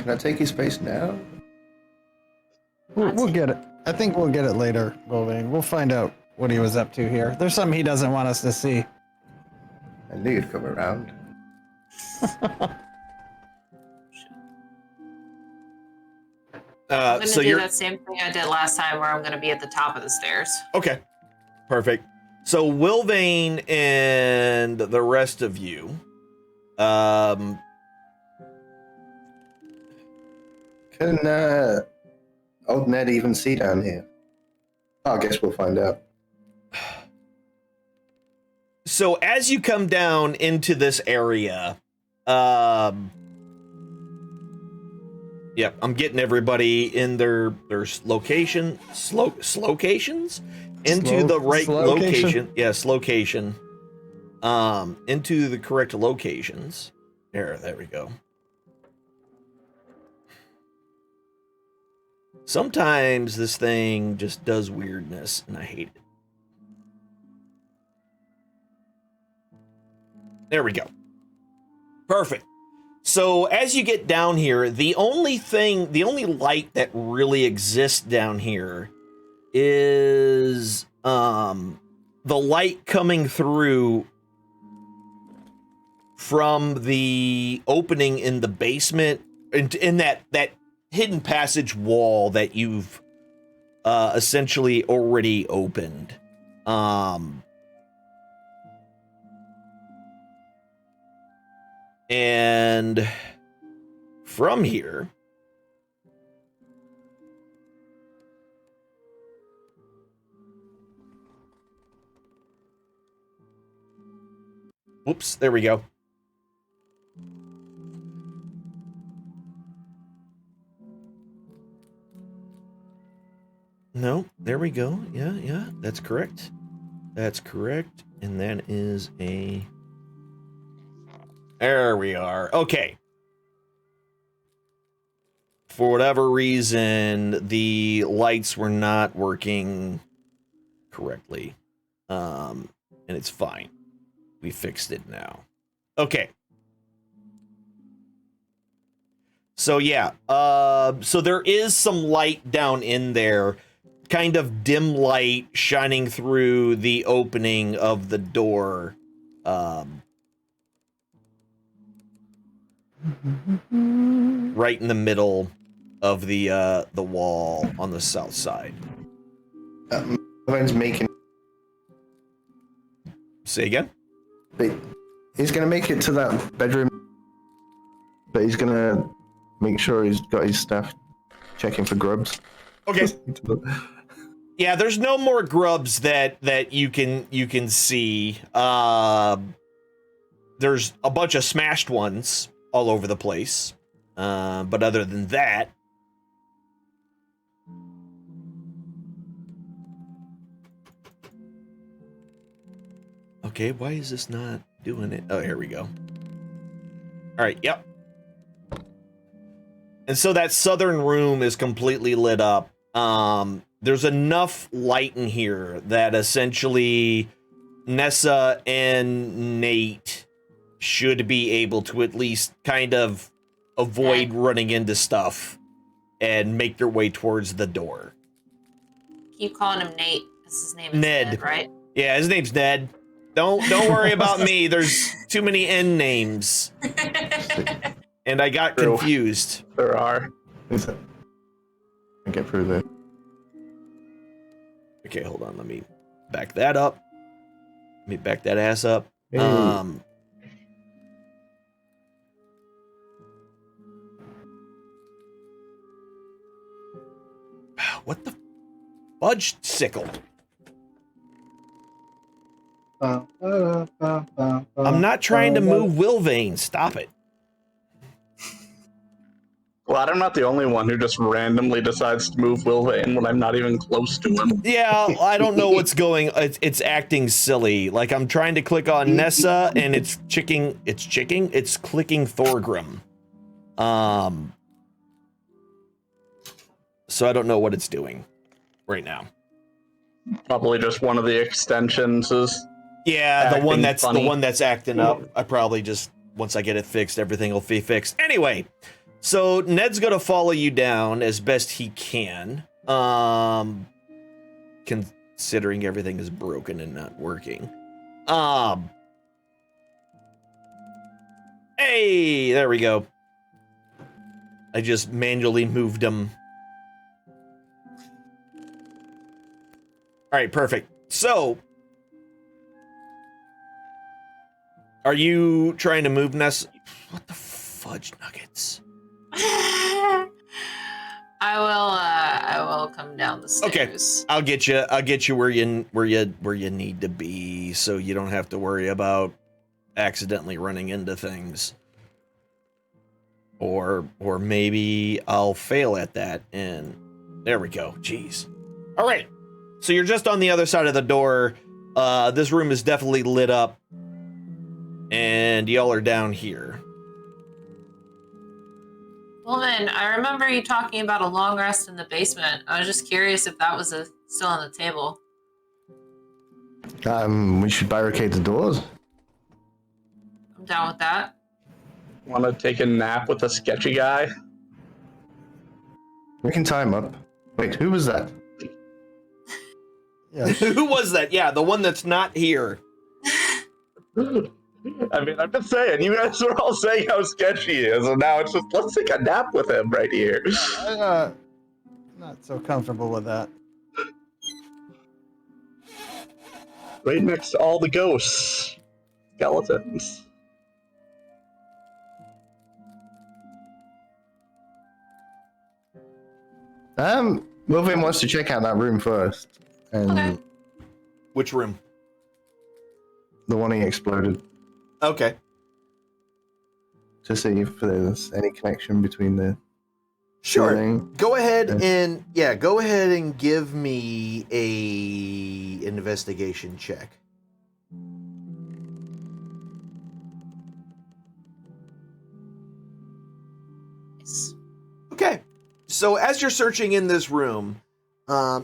I take his space now? We'll get it. I think we'll get it later, Wilvain. We'll find out what he was up to here. There's something he doesn't want us to see. I knew you'd come around. I'm going to do that same thing I did last time where I'm going to be at the top of the stairs. Okay. Perfect. So Wilvain and the rest of you, can old Ned even see down here? I guess we'll find out. So as you come down into this area, yep, I'm getting everybody in their location, locations into the right location. Yes, location. Into the correct locations. There we go. Sometimes this thing just does weirdness, and I hate it. There we go. Perfect. So as you get down here, the only light that really exists down here is the light coming through from the opening in the basement, in that hidden passage wall that you've essentially already opened. And from here, whoops, there we go. No, there we go. Yeah, that's correct. That's correct. And that is a... There we are. Okay. For whatever reason, the lights were not working correctly. And it's fine. We fixed it now. Okay. So yeah, so there is some light down in there, kind of dim light shining through the opening of the door. Right in the middle of the wall on the south side. Everyone's making. Say again? But he's gonna make it to that bedroom, but he's gonna make sure he's got his staff checking for grubs. Okay. Yeah, there's no more grubs that you can see. There's a bunch of smashed ones all over the place. But other than that, okay, why is this not doing it? Oh, here we go. All right, yep. And so that southern room is completely lit up. There's enough light in here that essentially Nessa and Nate should be able to at least kind of avoid running into stuff and make their way towards the door. Keep calling him Nate. His name is Ned, right? Yeah, his name's Ned. Don't worry about me. There's too many N names. And I got confused. There are. I get through there. Okay, hold on. Let me back that up. Let me back that ass up. Hey. What the fudge sickle? I'm not trying to move Wilvane. Stop it. Glad I'm not the only one who just randomly decides to move Wilvane when I'm not even close to him. Yeah, I don't know what's going. It's acting silly. Like I'm trying to click on Nessa and it's clicking Thorgrim. So I don't know what it's doing right now. Probably just one of the extensions is. Yeah, the one that's acting up. I probably just once I get it fixed, everything will be fixed. Anyway, so Ned's gonna follow you down as best he can. Considering everything is broken and not working. Hey, there we go. I just manually moved him. All right, perfect. So, are you trying to move Ness? What the fudge nuggets? I will come down the stairs. Okay, I'll get you where you need to be, so you don't have to worry about accidentally running into things. Or maybe I'll fail at that, and there we go. Jeez. All right. So you're just on the other side of the door. This room is definitely lit up. And y'all are down here. Woman, I remember you talking about a long rest in the basement. I was just curious if that was still on the table. We should barricade the doors. I'm down with that. Want to take a nap with a sketchy guy? We can tie him up. Wait, who was that? Yeah. Who was that? Yeah, the one that's not here. I mean, I'm just saying, you guys were all saying how sketchy he is, and now it's just, let's take a nap with him right here. I'm not so comfortable with that. Right next to all the ghosts. Skeletons. Wilvin wants to check out that room first. And Okay. Which room? the one he exploded. Okay. To see if there's any connection between the Sure. ceiling. Go ahead and go ahead and give me a investigation check. Nice. Okay. So as you're searching in this room,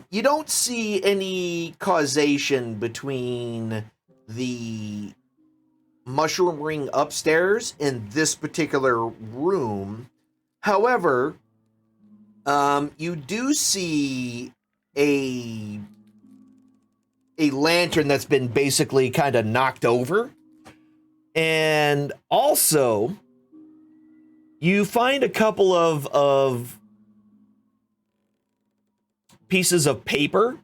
you don't see any causation between the mushroom ring upstairs and this particular room. However, you do see a lantern that's been basically kind of knocked over. And also, you find a couple of pieces of paper.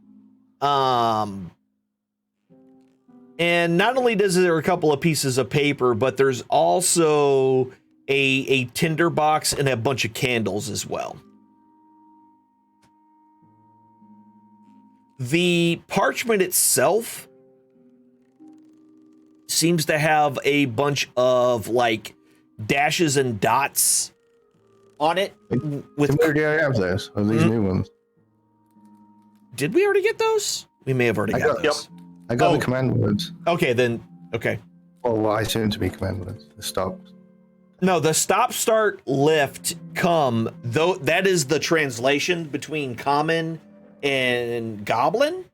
And not only does there a couple of pieces of paper, but there's also a tinder box and a bunch of candles as well. The parchment itself seems to have a bunch of like dashes and dots on it. With Did we already have those? Or these new ones? Did we already get those? We may have already got those. I got Oh. the command words. Okay, then. Okay. Or what I assume to be command words. The stop. No, the stop, start, lift, come. Though that is the translation between common and goblin.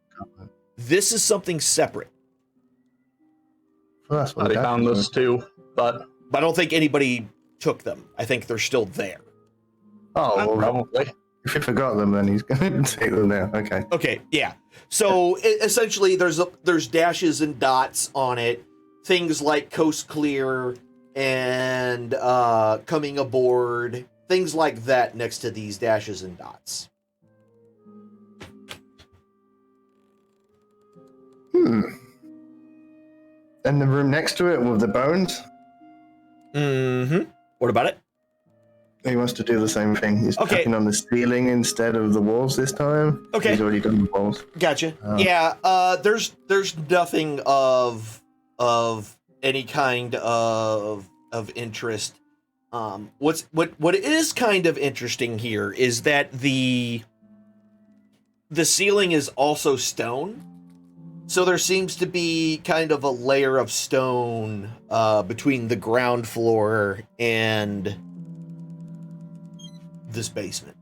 This is something separate. Well, that's what I found those too, but I don't think anybody took them. I think they're still there. Oh, well, probably. if he forgot them, then he's going to take them now. Okay. Okay, yeah. So essentially, there's dashes and dots on it. Things like coast clear and coming aboard. Things like that next to these dashes and dots. And the room next to it with the bones? Mm-hmm. What about it? He wants to do the same thing. He's Okay. tapping on the ceiling instead of the walls this time. Okay. He's already done the walls. Gotcha. Oh. Yeah. There's nothing of any kind of interest. What is kind of interesting here is that the ceiling is also stone. So there seems to be kind of a layer of stone between the ground floor and this basement.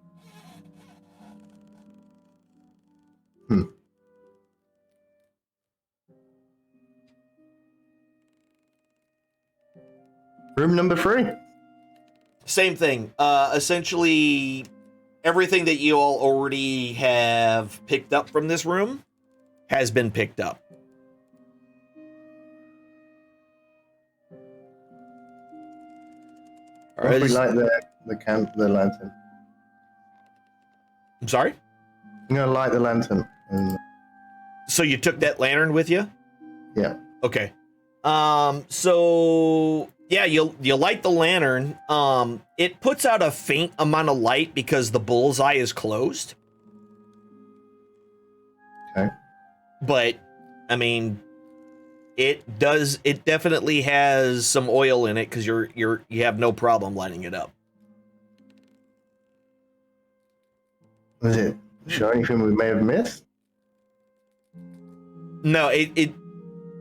Room number 3. Same thing. Essentially, everything that you all already have picked up from this room has been picked up. All right. We light the lantern. I'm sorry? I'm going to light the lantern. And, So you took that lantern with you? yeah. Okay. So yeah, you light the lantern. It puts out a faint amount of light because the bullseye is closed. Okay. But I mean, it definitely has some oil in it because you have no problem lighting it up. Was it show anything we may have missed? No, it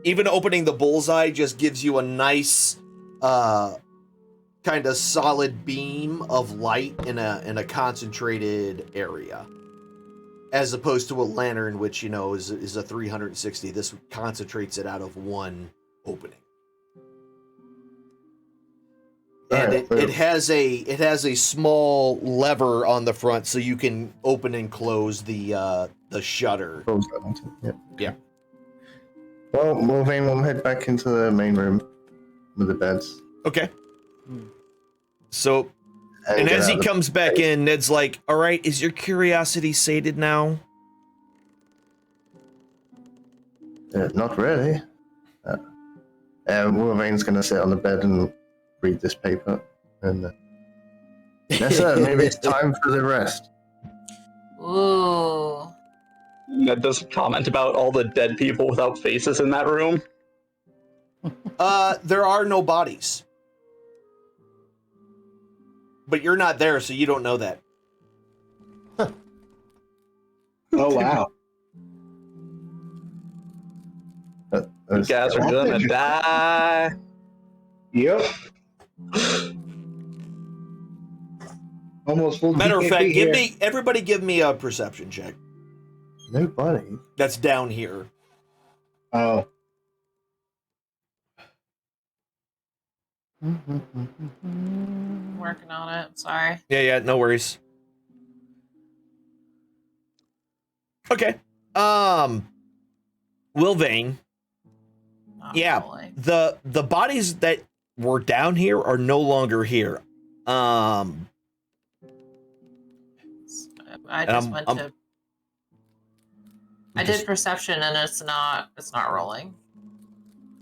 even opening the bullseye just gives you a nice kind of solid beam of light in a concentrated area, as opposed to a lantern, which is a 360. This concentrates it out of one opening. And Right, it has a small lever on the front so you can open and close the shutter. Close that one too, yeah. Yeah. Well, Morvain will head back into the main room with the beds. Okay. So, and get as out he of the comes back place. in, Ned's like, "All right, is your curiosity sated now?" Not really. Morvain's going to sit on the bed and read this paper. And Nessa, maybe it's time for the rest. Ooh. Ned does comment about all the dead people without faces in that room. There are no bodies. But you're not there, so you don't know that. Oh wow. You guys are gonna die. Yep. Almost full. Matter of DKP fact, here. everybody give me a perception check. Nobody. That's down here. Oh. Working on it. Sorry. Yeah, no worries. Okay. Will Vane. Not Yeah. rolling. The bodies that were down here are no longer here. I just went I'm- to. I did perception and it's not rolling.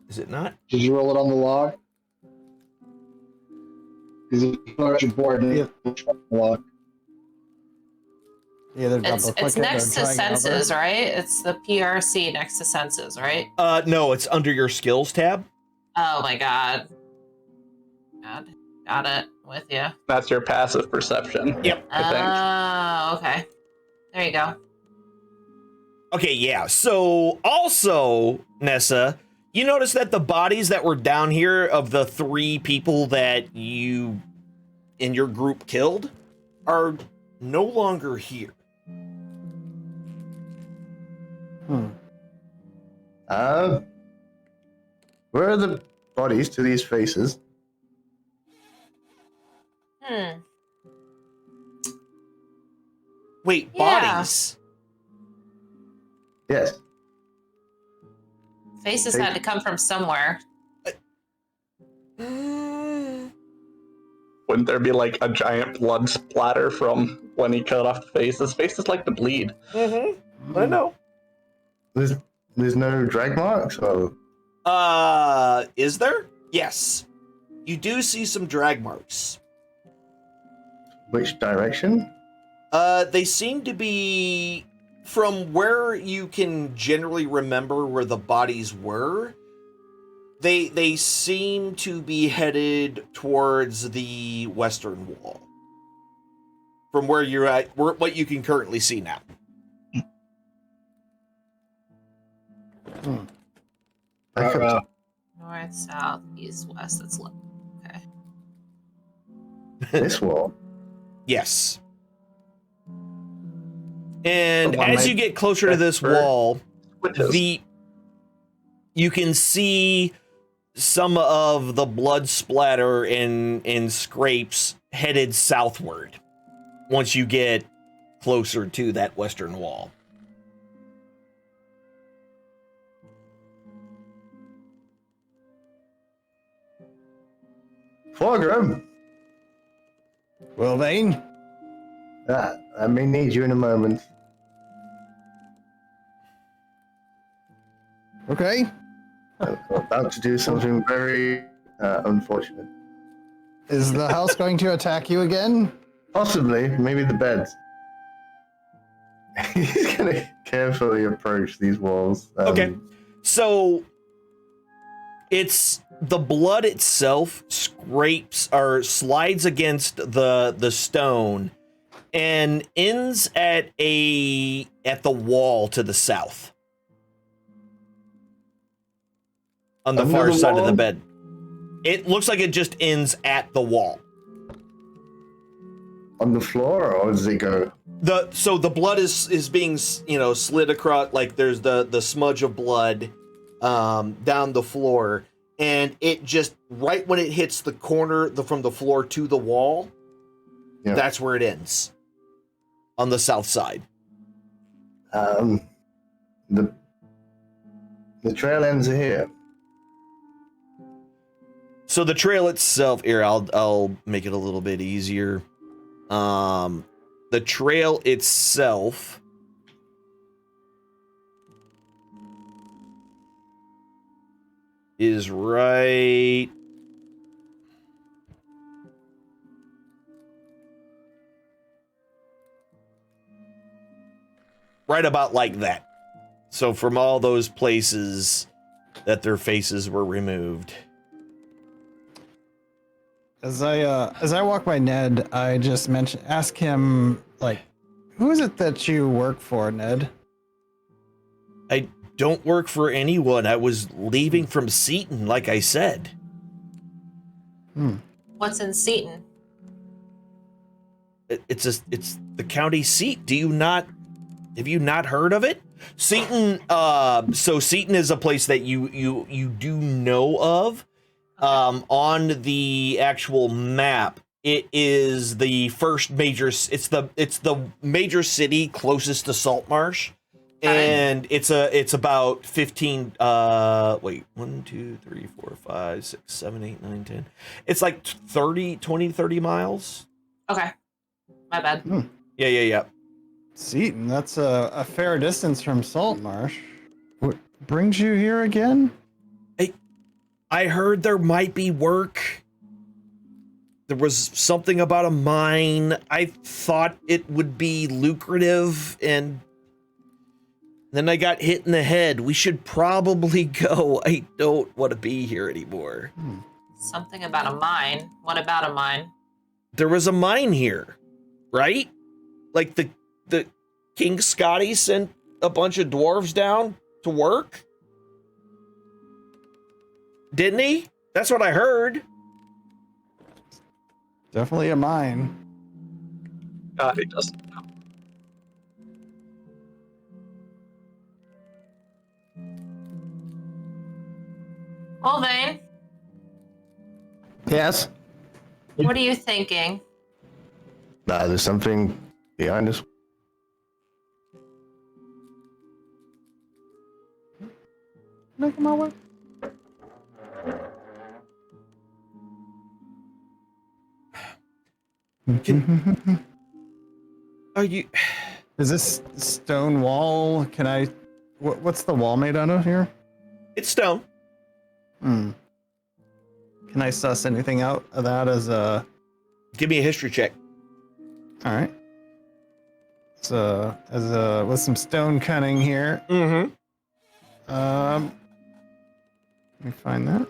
Is it not? Did you roll it on the log? Because if you look at your board, Yeah. log. Either It's double click it or next to drag it over. senses, right? It's the PRC next to senses, right? No, it's under your skills tab. Oh my god. Got it. With you. That's your passive perception. Yep. I think. Oh, okay. There you go. Okay, yeah. So also, Nessa, you notice that the bodies that were down here of the 3 people that you in your group killed are no longer here. Where are the bodies to these faces? Wait, Yeah. bodies? Yes. Faces They- had to come from somewhere. Wouldn't there be like a giant blood splatter from when he cut off the face? His faces like to bleed. Mm-hmm. I know. There's no drag marks? Or... Is there? Yes. You do see some drag marks. Which direction? They seem to be from where you can generally remember where the bodies were. They seem to be headed towards the western wall. From where you're at, what you can currently see now. Back up North, south, east, west. That's left. Okay. to this wall. Yes. And The one as I- you get closer to this Bird. wall, Witches. you can see some of the blood splatter and scrapes headed southward once you get closer to that western wall. Forgrim! Will Vane? I may need you in a moment. Okay. I'm about to do something very unfortunate. Is the house going to attack you again? Possibly, maybe the beds. He's gonna carefully approach these walls. Okay. So it's the blood itself scrapes or slides against the stone and ends at the wall to the south. On the Under far the side of the wall? bed. It looks like it just ends at the wall. On the floor, or does it go? So the blood is being slid across, like there's the smudge of blood down the floor, and it just right when it hits the corner from the floor to the wall, that's where it ends on the south side. The trail ends here. So the trail itself, here, I'll make it a little bit easier. The trail itself is right about like that. So from all those places that their faces were removed. As I walk by Ned, I just ask him, like, who is it that you work for, Ned? I don't work for anyone. I was leaving from Seaton, like I said. What's in Seaton? It's the county seat. Have you not heard of it? Seaton, so Seaton is a place that you do know of. On the actual map, it is the first major. It's the major city closest to Saltmarsh, and it's about 15. 1, 2, 3, 4, 5, 6, 7, 8, 9, 10. It's like 20-30 miles. Okay, my bad. Yeah. Seaton, that's a fair distance from Saltmarsh. What brings you here again? I heard there might be work. There was something about a mine. I thought it would be lucrative, and then I got hit in the head. We should probably go. I don't want to be here anymore. Something about a mine. What about a mine? There was a mine here, right? Like the King Scotty sent a bunch of dwarves down to work? Didn't he? That's what I heard. Definitely a mine. It doesn't. Mulvane, Yes. what are you thinking? There's something behind us. Make my way. Are you? Is this stone wall? Can I? What's the wall made out of here? It's stone. Can I suss anything out of that as a? Give me a history check. All right. So with some stone cutting here. Mm-hmm. Let me find that.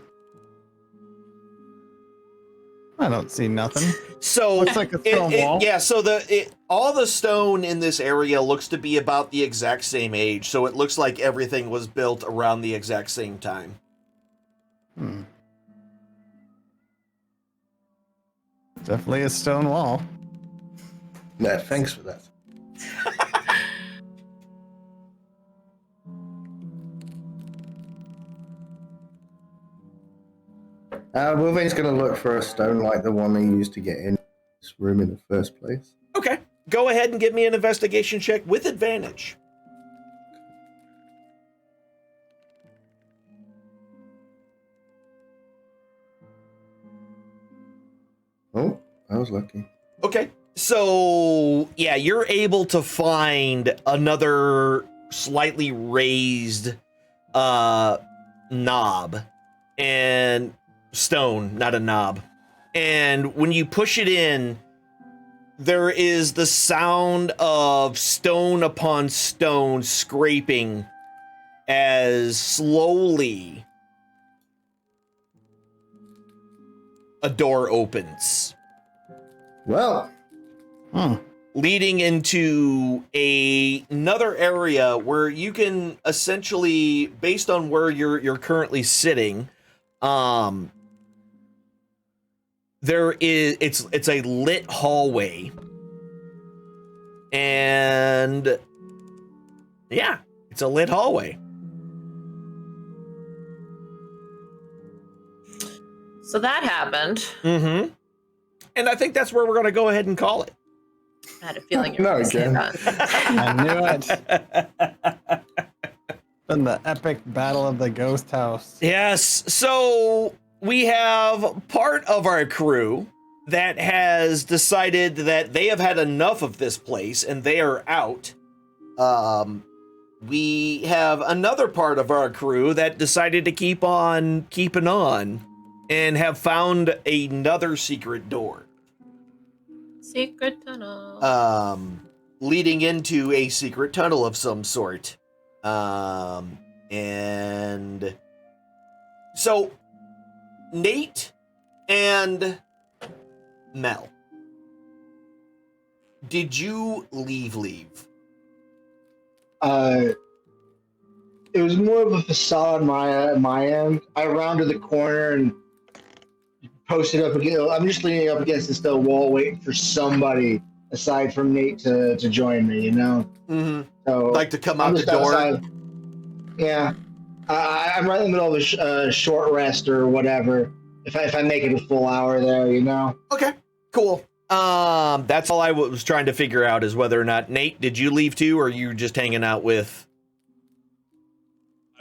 I don't see nothing. So Looks like a stone wall. Yeah. So all the stone in this area looks to be about the exact same age. So it looks like everything was built around the exact same time. Definitely a stone wall. Yeah, thanks for that. Wolverine's going to look for a stone like the one they used to get in this room in the first place. Okay. Go ahead and give me an investigation check with advantage. Oh, I was lucky. Okay. So, yeah, you're able to find another slightly raised knob and stone, not a knob. And when you push it in, there is the sound of stone upon stone scraping as slowly a door opens. Well, leading into another area where you can essentially, based on where you're currently sitting, it's a lit hallway, and yeah, it's a lit hallway. So that happened. Mm-hmm. And I think that's where we're going to go ahead and call it. I had a feeling you were No, going to say again. that. I knew it. Been the epic battle of the ghost house. Yes. So we have part of our crew that has decided that they have had enough of this place and they are out. We have another part of our crew that decided to keep on keeping on and have found another secret door. Secret tunnel. Leading into a secret tunnel of some sort. And so Nate and Mel, did you leave? It was more of a facade on my end. I rounded the corner and posted up against. I'm just leaning up against this wall, waiting for somebody aside from Nate to join me. You know. Mm-hmm. So Like to come I'm out the just door? outside. Yeah, I'm right in the middle of a short rest or whatever. If I make it a full hour there, you know. Okay, cool. That's all I was trying to figure out is whether or not Nate, did you leave too, or are you just hanging out with?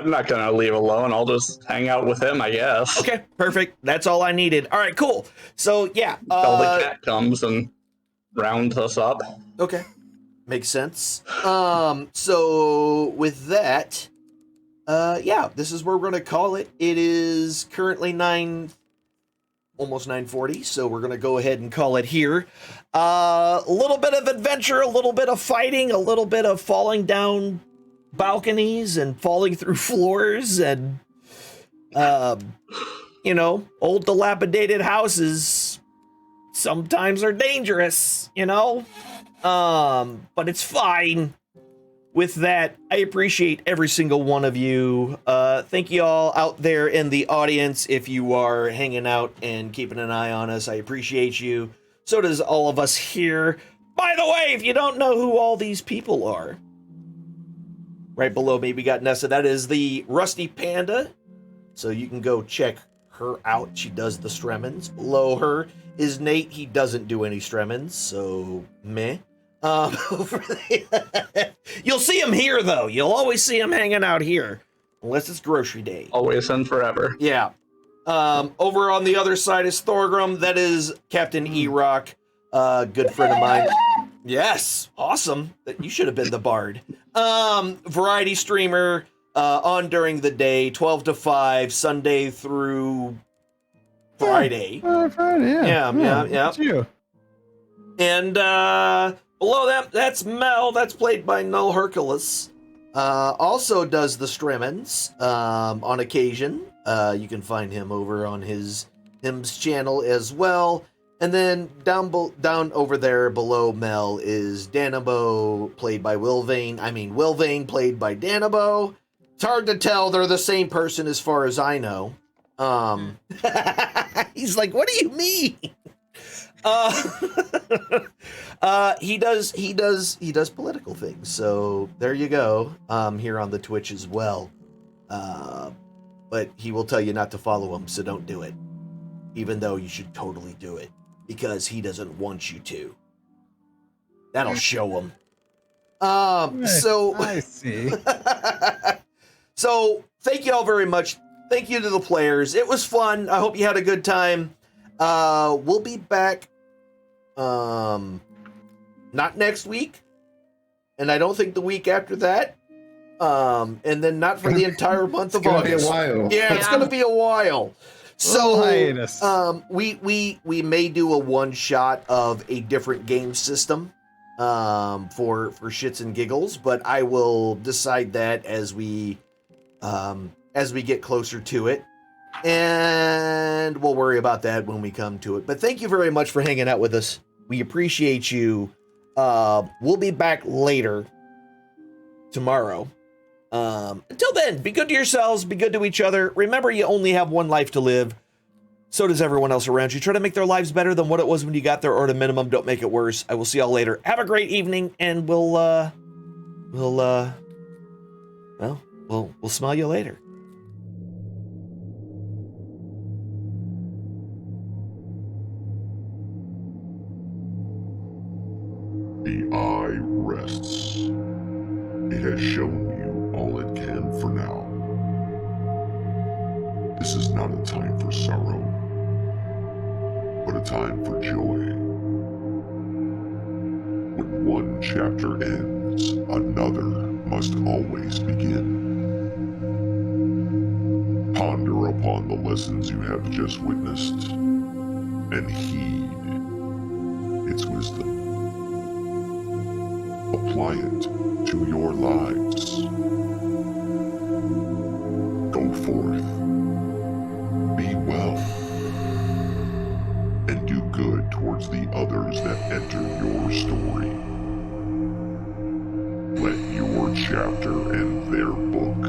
I'm not gonna leave alone. I'll just hang out with him, I guess. Okay, perfect. That's all I needed. All right, cool. So yeah, Until the cat comes and rounds us up. okay, makes sense. So with that, yeah, this is where we're gonna call it. It is currently almost 9:40, so we're gonna go ahead and call it here. A little bit of adventure, a little bit of fighting, a little bit of falling down balconies and falling through floors, and old dilapidated houses sometimes are dangerous, but it's fine. With that, I appreciate every single one of you. Thank you all out there in the audience. If you are hanging out and keeping an eye on us, I appreciate you. So does all of us here. By the way, if you don't know who all these people are, right below me, we got Nessa. That is the Rusty Panda. So you can go check her out. She does the Stremmons. Below her is Nate. He doesn't do any Stremmons, so meh. You'll see him here, though. You'll always see him hanging out here, unless it's grocery day. Always and forever. Yeah. Over on the other side is Thorgrim. That is Captain E-Rock, good friend of mine. Yes, awesome. You should have been the bard. Variety streamer, on during the day, 12 to 5, Sunday through Friday. Friday, yeah. Yeah. You. And below that, that's Mel. That's played by Null Hercules. Also does the Stremmons on occasion. You can find him over on him's channel as well. And then down over there below Mel is Danabo, played by Wilvain. Wilvain, played by Danabo. It's hard to tell. They're the same person as far as I know. He's like, what do you mean? He does political things. So there you go. Here on the Twitch as well. But he will tell you not to follow him, so don't do it. Even though you should totally do it, because he doesn't want you to. That'll show him. So I see. So thank you all very much. Thank you to the players. It was fun. I hope you had a good time. We'll be back. Not next week, and I don't think the week after that. And then not for the entire month of August. It's gonna be a while. Yeah, it's gonna be a while. So hiatus. we may do a one shot of a different game system for shits and giggles, but I will decide that as we get closer to it. And we'll worry about that when we come to it. But thank you very much for hanging out with us. We appreciate you. We'll be back later tomorrow. Until then, be good to yourselves, be good to each other. Remember, you only have one life to live. So does everyone else around you. Try to make their lives better than what it was when you got there, or at a minimum, don't make it worse. I will see y'all later. Have a great evening, and we'll smell you later. The eye rests. It has shown you all it can for now. This is not a time for sorrow, but a time for joy. When one chapter ends, another must always begin. Ponder upon the lessons you have just witnessed, and heed its wisdom. Apply it to your lives. Go forth, be well, and do good towards the others that enter your story. Let your chapter and their book